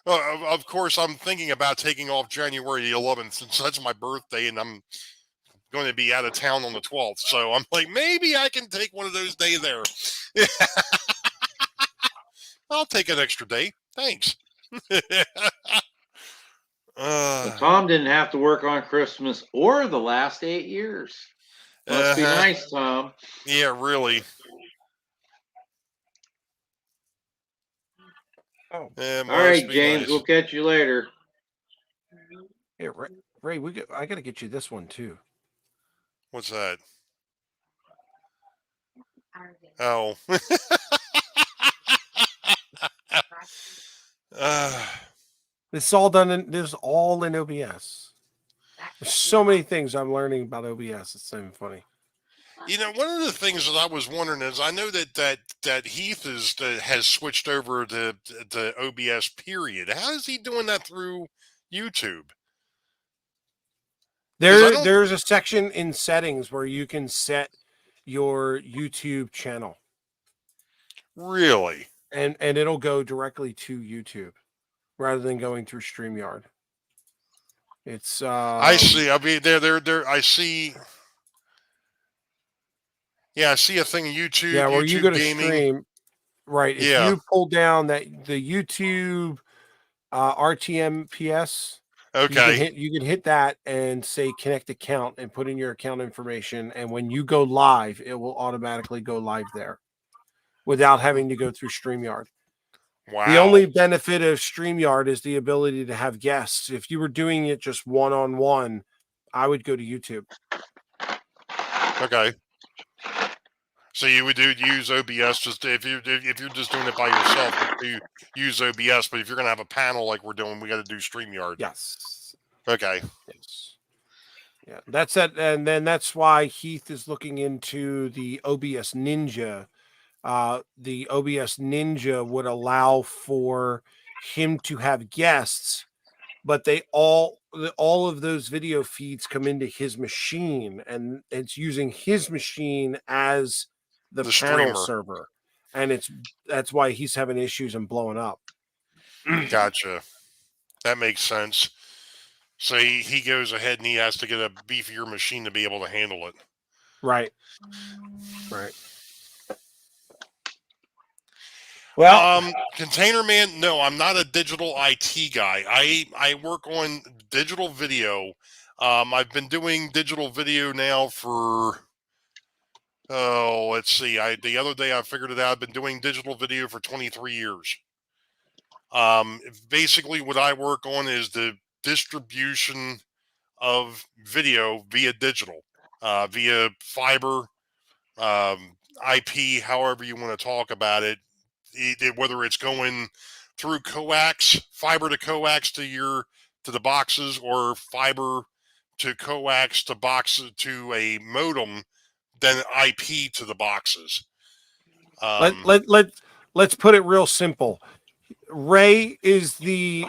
Of course, I'm thinking about taking off January the 11th since that's my birthday, and I'm going to be out of town on the 12th. So I'm like, maybe I can take one of those days there. I'll take an extra day. Thanks. Tom didn't have to work on Christmas or the last 8 years. Must be nice, Tom. Yeah, really. Oh. All right, James. Nice. We'll catch you later. Here, Ray, I got to get you this one too. What's that? Oh. This is all done in OBS. There's so many things I'm learning about OBS. It's not even funny. You know, one of the things that I was wondering is I know that Heath has switched over to OBS period. How is he doing that through YouTube? There's a section in settings where you can set your YouTube channel. Really? And it'll go directly to YouTube rather than going through StreamYard. It's I see. I mean, there. I see. Yeah, I see a thing in YouTube. Yeah, where YouTube you go to gaming. stream, right? If you pull down the YouTube RTMPS, okay, you can hit that and say connect account and put in your account information, and when you go live, it will automatically go live there without having to go through StreamYard. wow. The only benefit of StreamYard is the ability to have guests. If you were doing it just one-on-one, I would go to YouTube. Okay. So you would use OBS just if you're just doing it by yourself, you use OBS. But if you're gonna have a panel like we're doing, we got to do StreamYard. Yes. Okay. Yes. Yeah, that's it. And then that's why Heath is looking into the OBS Ninja. The OBS Ninja would allow for him to have guests, but all of those video feeds come into his machine, and it's using his machine as the panel streamer. server, and that's why he's having issues and blowing up. Gotcha. That makes sense. So he goes ahead and he has to get a beefier machine to be able to handle it. Right. Well, Container Man, no, I'm not a digital IT guy. I work on digital video. I've been doing digital video now for let's see. The other day I figured it out. I've been doing digital video for 23 years. Basically what I work on is the distribution of video via digital, via fiber, IP, however you want to talk about it, whether it's going through coax, fiber to coax to the boxes, or fiber to coax to boxes to a modem, then IP to the boxes. Let's put it real simple. Ray is the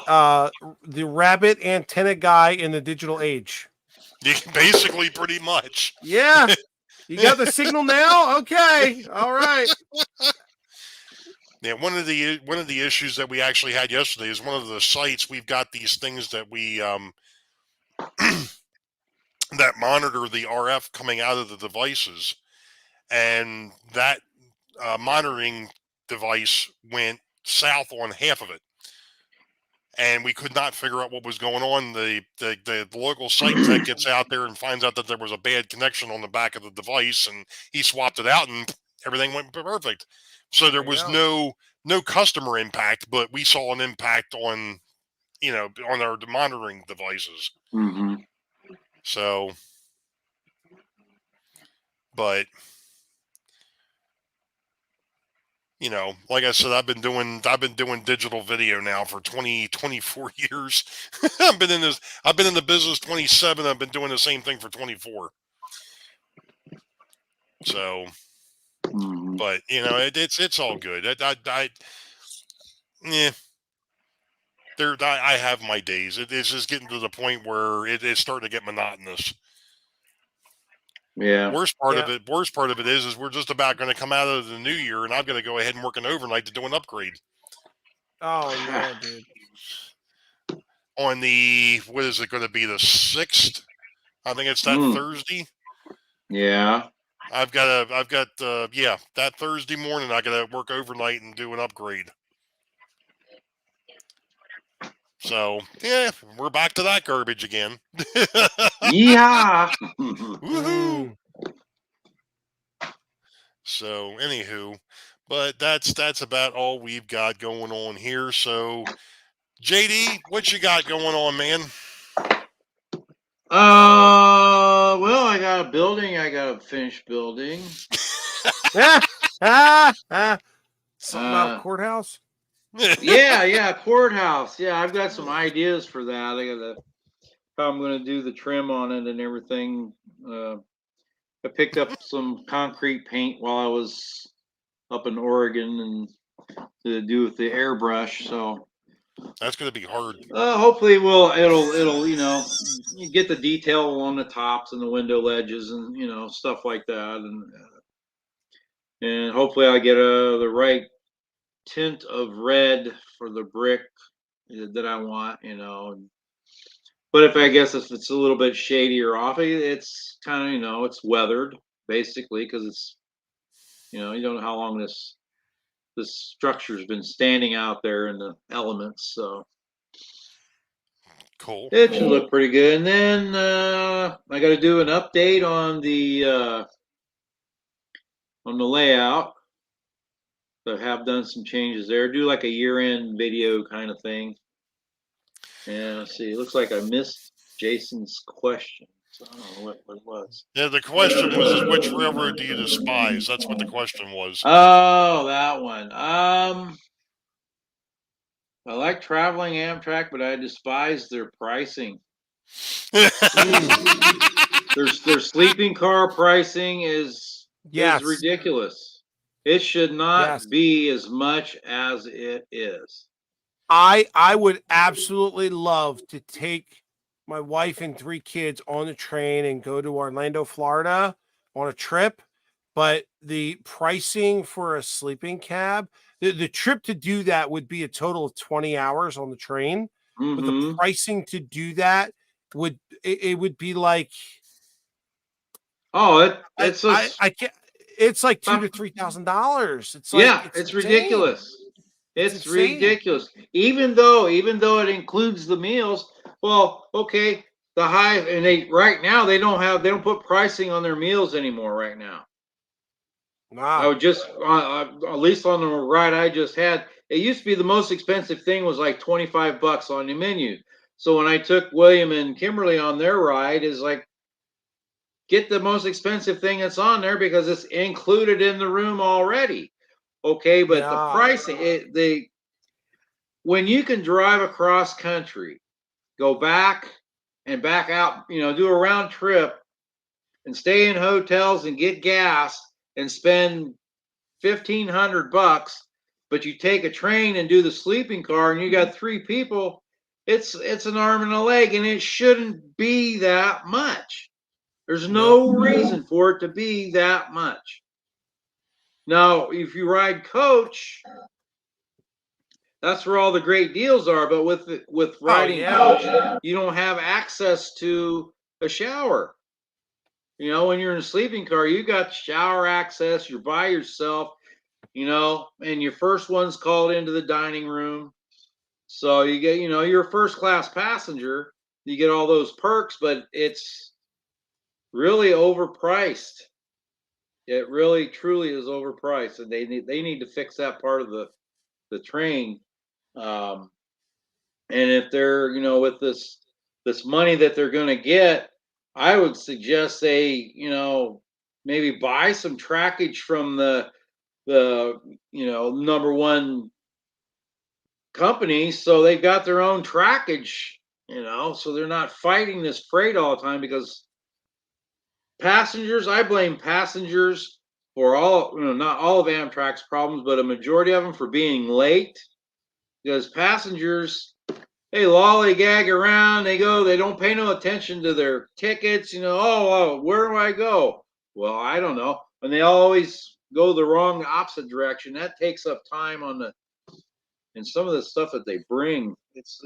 rabbit antenna guy in the digital age. Basically, pretty much. Yeah. You got the signal now? Okay. All right. Yeah, one of the issues that we actually had yesterday is one of the sites. We've got these things that we that monitor the RF coming out of the devices, and that monitoring device went south on half of it, and we could not figure out what was going on. The local site tech gets out there and finds out that there was a bad connection on the back of the device, and he swapped it out, and everything went perfect. So there was no customer impact, but we saw an impact on on our monitoring devices. Mm-hmm. So, but like I said, I've been doing digital video now for 24 years. I've been in the business 27. I've been doing the same thing for 24. So, but it's all good. I have my days. It's just getting to the point where it's starting to get monotonous. Yeah. Worst part of it is we're just about going to come out of the new year, and I'm going to go ahead and work an overnight to do an upgrade. Oh no, dude! On what is it going to be, the 6th? I think it's that Thursday. Yeah. I've got that Thursday morning. I got to work overnight and do an upgrade. So yeah, we're back to that garbage again. Yeah. Woohoo! So anywho, but that's about all we've got going on here. So JD, what you got going on, man? Well, I got a building. I got a finished building. Something about courthouse. Yeah, courthouse. Yeah, I've got some ideas for that. How I'm gonna do the trim on it and everything. I picked up some concrete paint while I was up in Oregon and to do with the airbrush. So that's gonna be hard. Hopefully, it'll you get the detail on the tops and the window ledges and stuff like that, and hopefully I get the right tint of red for the brick that I want, But if it's a little bit shady or off, it's kind of it's weathered basically because it's you don't know how long this structure's been standing out there in the elements, so cool. It should look pretty good. And then I got to do an update on the layout. So I have done some changes there. Do like a year-end video kind of thing. And let's see. It looks like I missed Jason's question. So I don't know what it was. Yeah, the question was, which railroad do you despise? That's what the question was. Oh, that one. I like traveling Amtrak, but I despise their pricing. Their sleeping car pricing is Yes. ridiculous. It should not Yes. be as much as it is. I would absolutely love to take my wife and 3 kids on the train and go to Orlando, Florida on a trip, but the pricing for a sleeping cab, the trip to do that would be a total of 20 hours on the train, but the Mhm. pricing to do that it would be like Oh, I it's I can't, it's like $2,000 to Um, $3,000. It's like yeah, it's insane. ridiculous. It's It's insane. ridiculous. Even though it includes the meals, well, okay, the high and right now they don't put pricing on their meals anymore right now. I Wow. would just at least on the ride I just had, it used to be the most expensive thing was like $25 on the menu. So when I took William and Kimberly on their ride, is like get the most expensive thing that's on there because it's included in the room already. Okay, but the Yeah. pricing, when you can drive across country, go back and back out, do a round trip and stay in hotels and get gas and spend $1,500, but you take a train and do the sleeping car and you got 3 people, it's an arm and a leg, and it shouldn't be that much. There's no reason for it to be that much. Now, if you ride coach, that's where all the great deals are. But with riding coach, you don't have access to a shower. When you're in a sleeping car, you got shower access. You're by yourself. And your first one's called into the dining room. So you get, you're a first class passenger. You get all those perks, but it's really overpriced. It really truly is overpriced, and they need to fix that part of the train. Um, and if they're with this money that they're going to get, I would suggest they maybe buy some trackage from the number one company, so they've got their own trackage. So they're not fighting this freight all the time because passengers, I blame passengers for not all of Amtrak's problems, but a majority of them for being late. Because passengers, they lollygag around, they don't pay no attention to their tickets. Oh, where do I go? Well, I don't know. And they always go the wrong opposite direction. That takes up time and some of the stuff that they bring. It's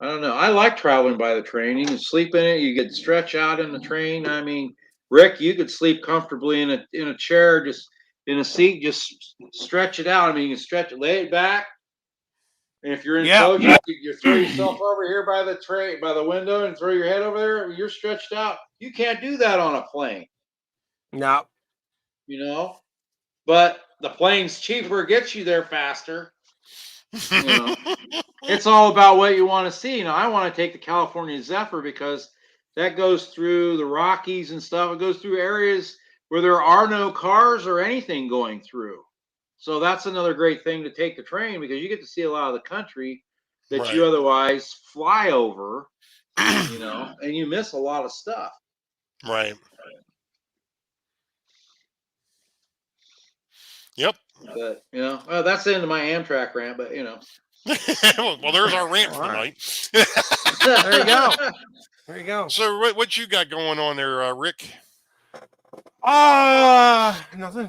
I don't know. I like traveling by the train. You can sleep in it. You get stretch out in the train. I mean, Rick, you could sleep comfortably in a chair, just in a seat, just stretch it out. I mean, you can stretch it, lay it back. And if you're in coach, you throw yourself over here by the tray, by the window, and throw your head over there. You're stretched out. You can't do that on a plane. No. But the plane's cheaper, gets you there faster. It's all about what you want to see. I want to take the California Zephyr because that goes through the Rockies and stuff. It goes through areas where there are no cars or anything going through. So that's another great thing to take the train because you get to see a lot of the country that you otherwise fly over, and you miss a lot of stuff. Right. Yep. But that's the end of my Amtrak rant. But well, there's our rant for tonight. There you go. There you go. So, what you got going on there, Rick? Nothing.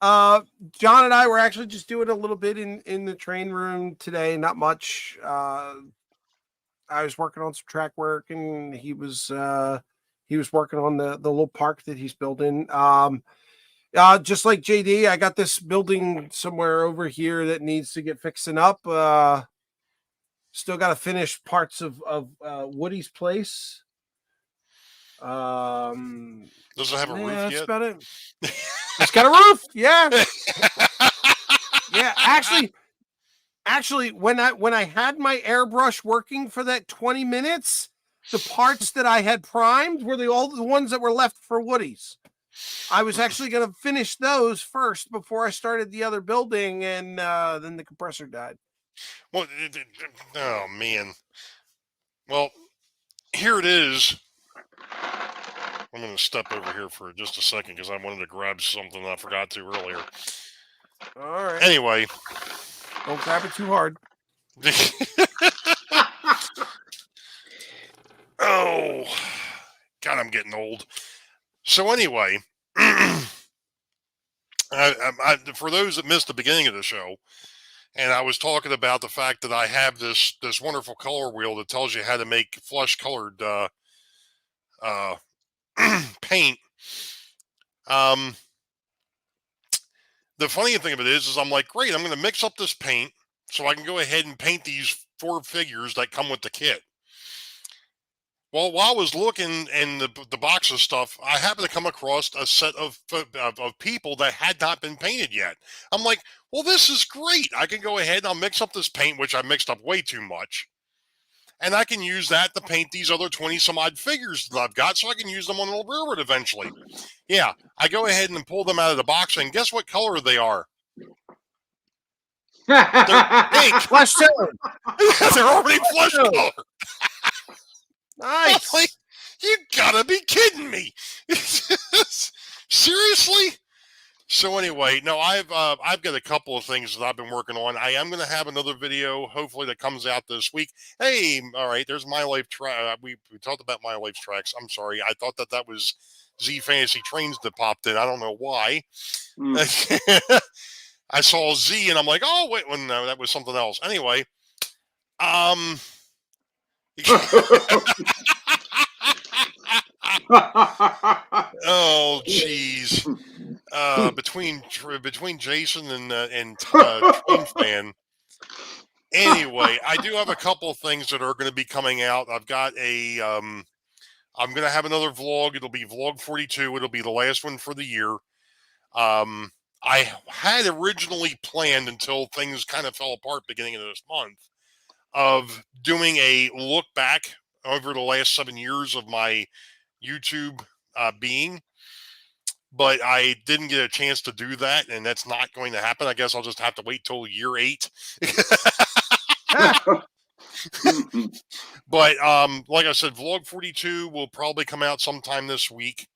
John and I were actually just doing a little bit in the train room today. Not much. I was working on some track work, and he was working on the little park that he's building. Just like JD, I got this building somewhere over here that needs to get fixing up. Still got to finish parts of Woody's place. Does it have a roof that's yet? about it. It's got a roof. Yeah. Yeah. Actually, when I had my airbrush working for that 20 minutes, the parts that I had primed were all the ones that were left for Woody's. I was actually going to finish those first before I started the other building, and then the compressor died. Well, oh man. Well, here it is. I'm going to step over here for just a second because I wanted to grab something I forgot to earlier. All right. Anyway. Don't grab it too hard. Oh, God, I'm getting old. So anyway, for those that missed the beginning of the show, and I was talking about the fact that I have this wonderful color wheel that tells you how to make flesh colored paint. The funny thing of it is I'm like, great, I'm going to mix up this paint so I can go ahead and paint these 4 figures that come with the kit. Well, while I was looking in the box of stuff, I happened to come across a set of people that had not been painted yet. I'm like, well, this is great. I can go ahead and I'll mix up this paint, which I mixed up way too much. And I can use that to paint these other 20 some odd figures that I've got so I can use them on the railroad eventually. Yeah, I go ahead and pull them out of the box, and guess what color they are? They're pink. Flesh tone. They're already flesh color. Nice. Like, you gotta be kidding me. Seriously? So anyway, no, I've got a couple of things that I've been working on. I am going to have another video, hopefully, that comes out this week. Hey, all right, there's My Life track. We talked about My Life tracks. I'm sorry. I thought that was Z Fantasy Trains that popped in. I don't know why. I saw Z and I'm like, oh, wait, well, no, that was something else. Anyway, oh, jeez. Between Jason and Train Fan. Anyway, I do have a couple of things that are going to be coming out. I've got I'm going to have another vlog. It'll be vlog 42. It'll be the last one for the year. I had originally planned, until things kind of fell apart beginning of this month, of doing a look back over the last 7 years of my YouTube being. But I didn't get a chance to do that, and that's not going to happen. I guess I'll just have to wait till year 8. But like I said, vlog 42 will probably come out sometime this week.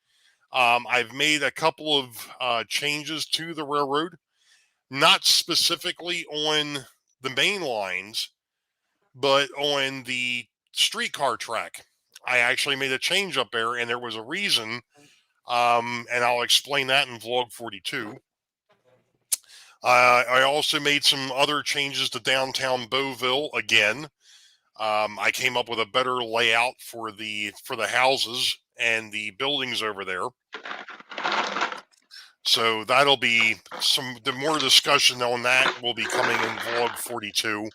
I've made a couple of changes to the railroad, not specifically on the main lines, but on the streetcar track. I actually made a change up there, and there was a reason. And I'll explain that in vlog 42. I also made some other changes to downtown Beauville again. I came up with a better layout for the houses and the buildings over there. So that'll be the more discussion on that will be coming in vlog 42.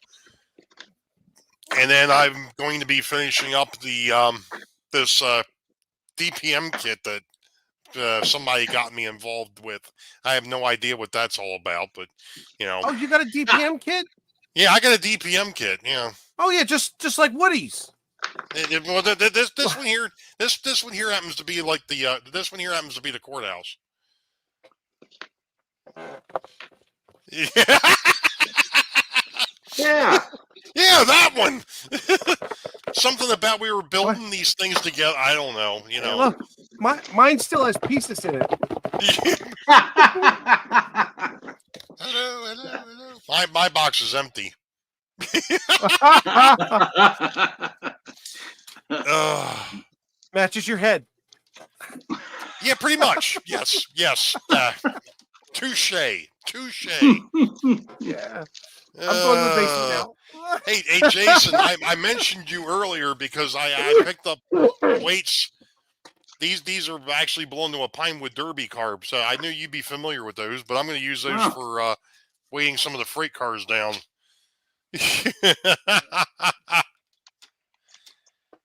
And then I'm going to be finishing up the this DPM kit that somebody got me involved with. I have no idea what that's all about, but you know. Oh, you got a DPM kit? Yeah, I got a DPM kit. Yeah. Oh yeah, just like Woody's. Well, this one here, this one here happens to be like the this one here happens to be the courthouse. Yeah. Yeah. Yeah, that one. Something about we were building these things together. I don't know. You know. Look, mine still has pieces in it. Hello. My box is empty. Matches your head. Yeah, pretty much. Yes. Touche. Yeah. I'm going to the basement now. Hey, Jason, I mentioned you earlier because I picked up weights. These are actually belong to a Pinewood Derby car, so I knew you'd be familiar with those, but I'm going to use those for weighing some of the freight cars down.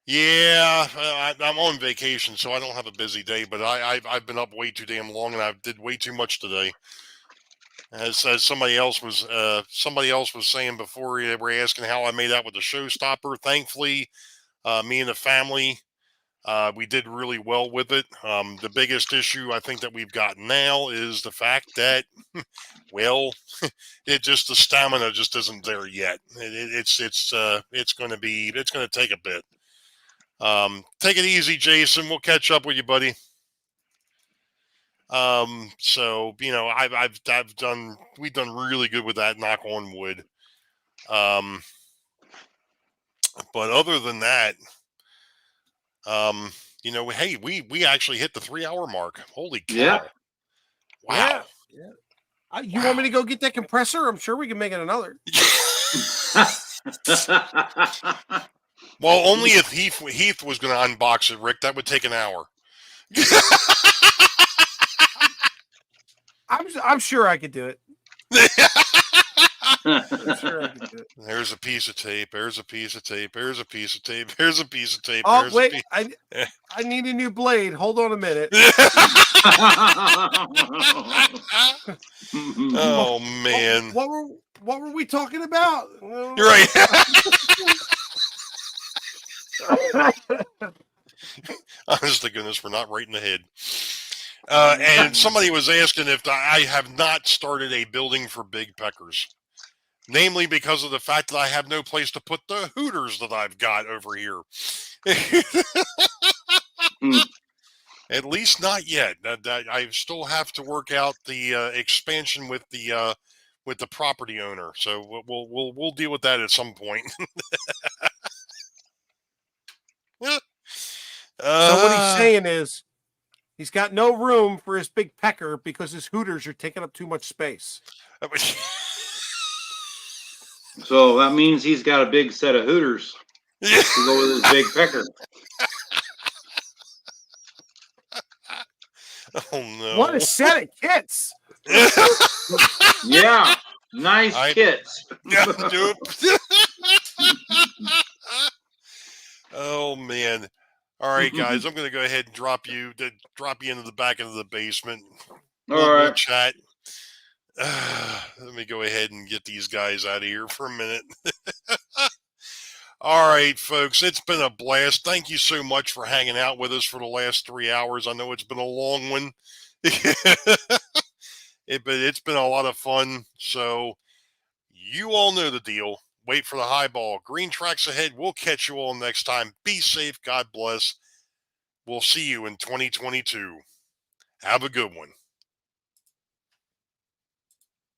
Yeah, I'm on vacation, so I don't have a busy day, but I've been up way too damn long, and I did way too much today. As somebody else was saying before, they were asking how I made out with the showstopper. Thankfully, me and the family, we did really well with it. The biggest issue I think that we've got now is the fact that, well, the stamina just isn't there yet. It's going to take a bit. Take it easy, Jason. We'll catch up with you, buddy. So we've done really good with that, knock on wood. But other than that, hey, we actually hit the 3-hour mark. Holy cow. Yeah. Wow. Yeah. You want me to go get that compressor? I'm sure we can make it another. Well, only if Heath was going to unbox it, Rick. That would take an hour. I'm sure I could do it. I'm sure I could do it. There's a piece of tape. There's a piece of tape. There's a piece of tape. There's a piece of tape. Oh, wait. I need a new blade. Hold on a minute. Oh, man. What were we talking about? You're right. Honest to goodness, we're not right in the head. And somebody was asking if I have not started a building for big peckers. Namely because of the fact that I have no place to put the hooters that I've got over here. At least not yet. I still have to work out the expansion with the property owner. So we'll deal with that at some point. So what he's saying is he's got no room for his big pecker because his hooters are taking up too much space. So that means he's got a big set of hooters to go with his big pecker. Oh no! What a set of kits! Yeah, nice kits. Dude. Oh man! All right, guys, I'm going to go ahead and drop you into the back of the basement. We'll chat. Let me go ahead and get these guys out of here for a minute. All right, folks, it's been a blast. Thank you so much for hanging out with us for the last 3 hours. I know it's been a long one, but it's been a lot of fun. So you all know the deal. Wait for the highball. Green tracks ahead. We'll catch you all next time. Be safe. God bless. We'll see you in 2022. Have a good one.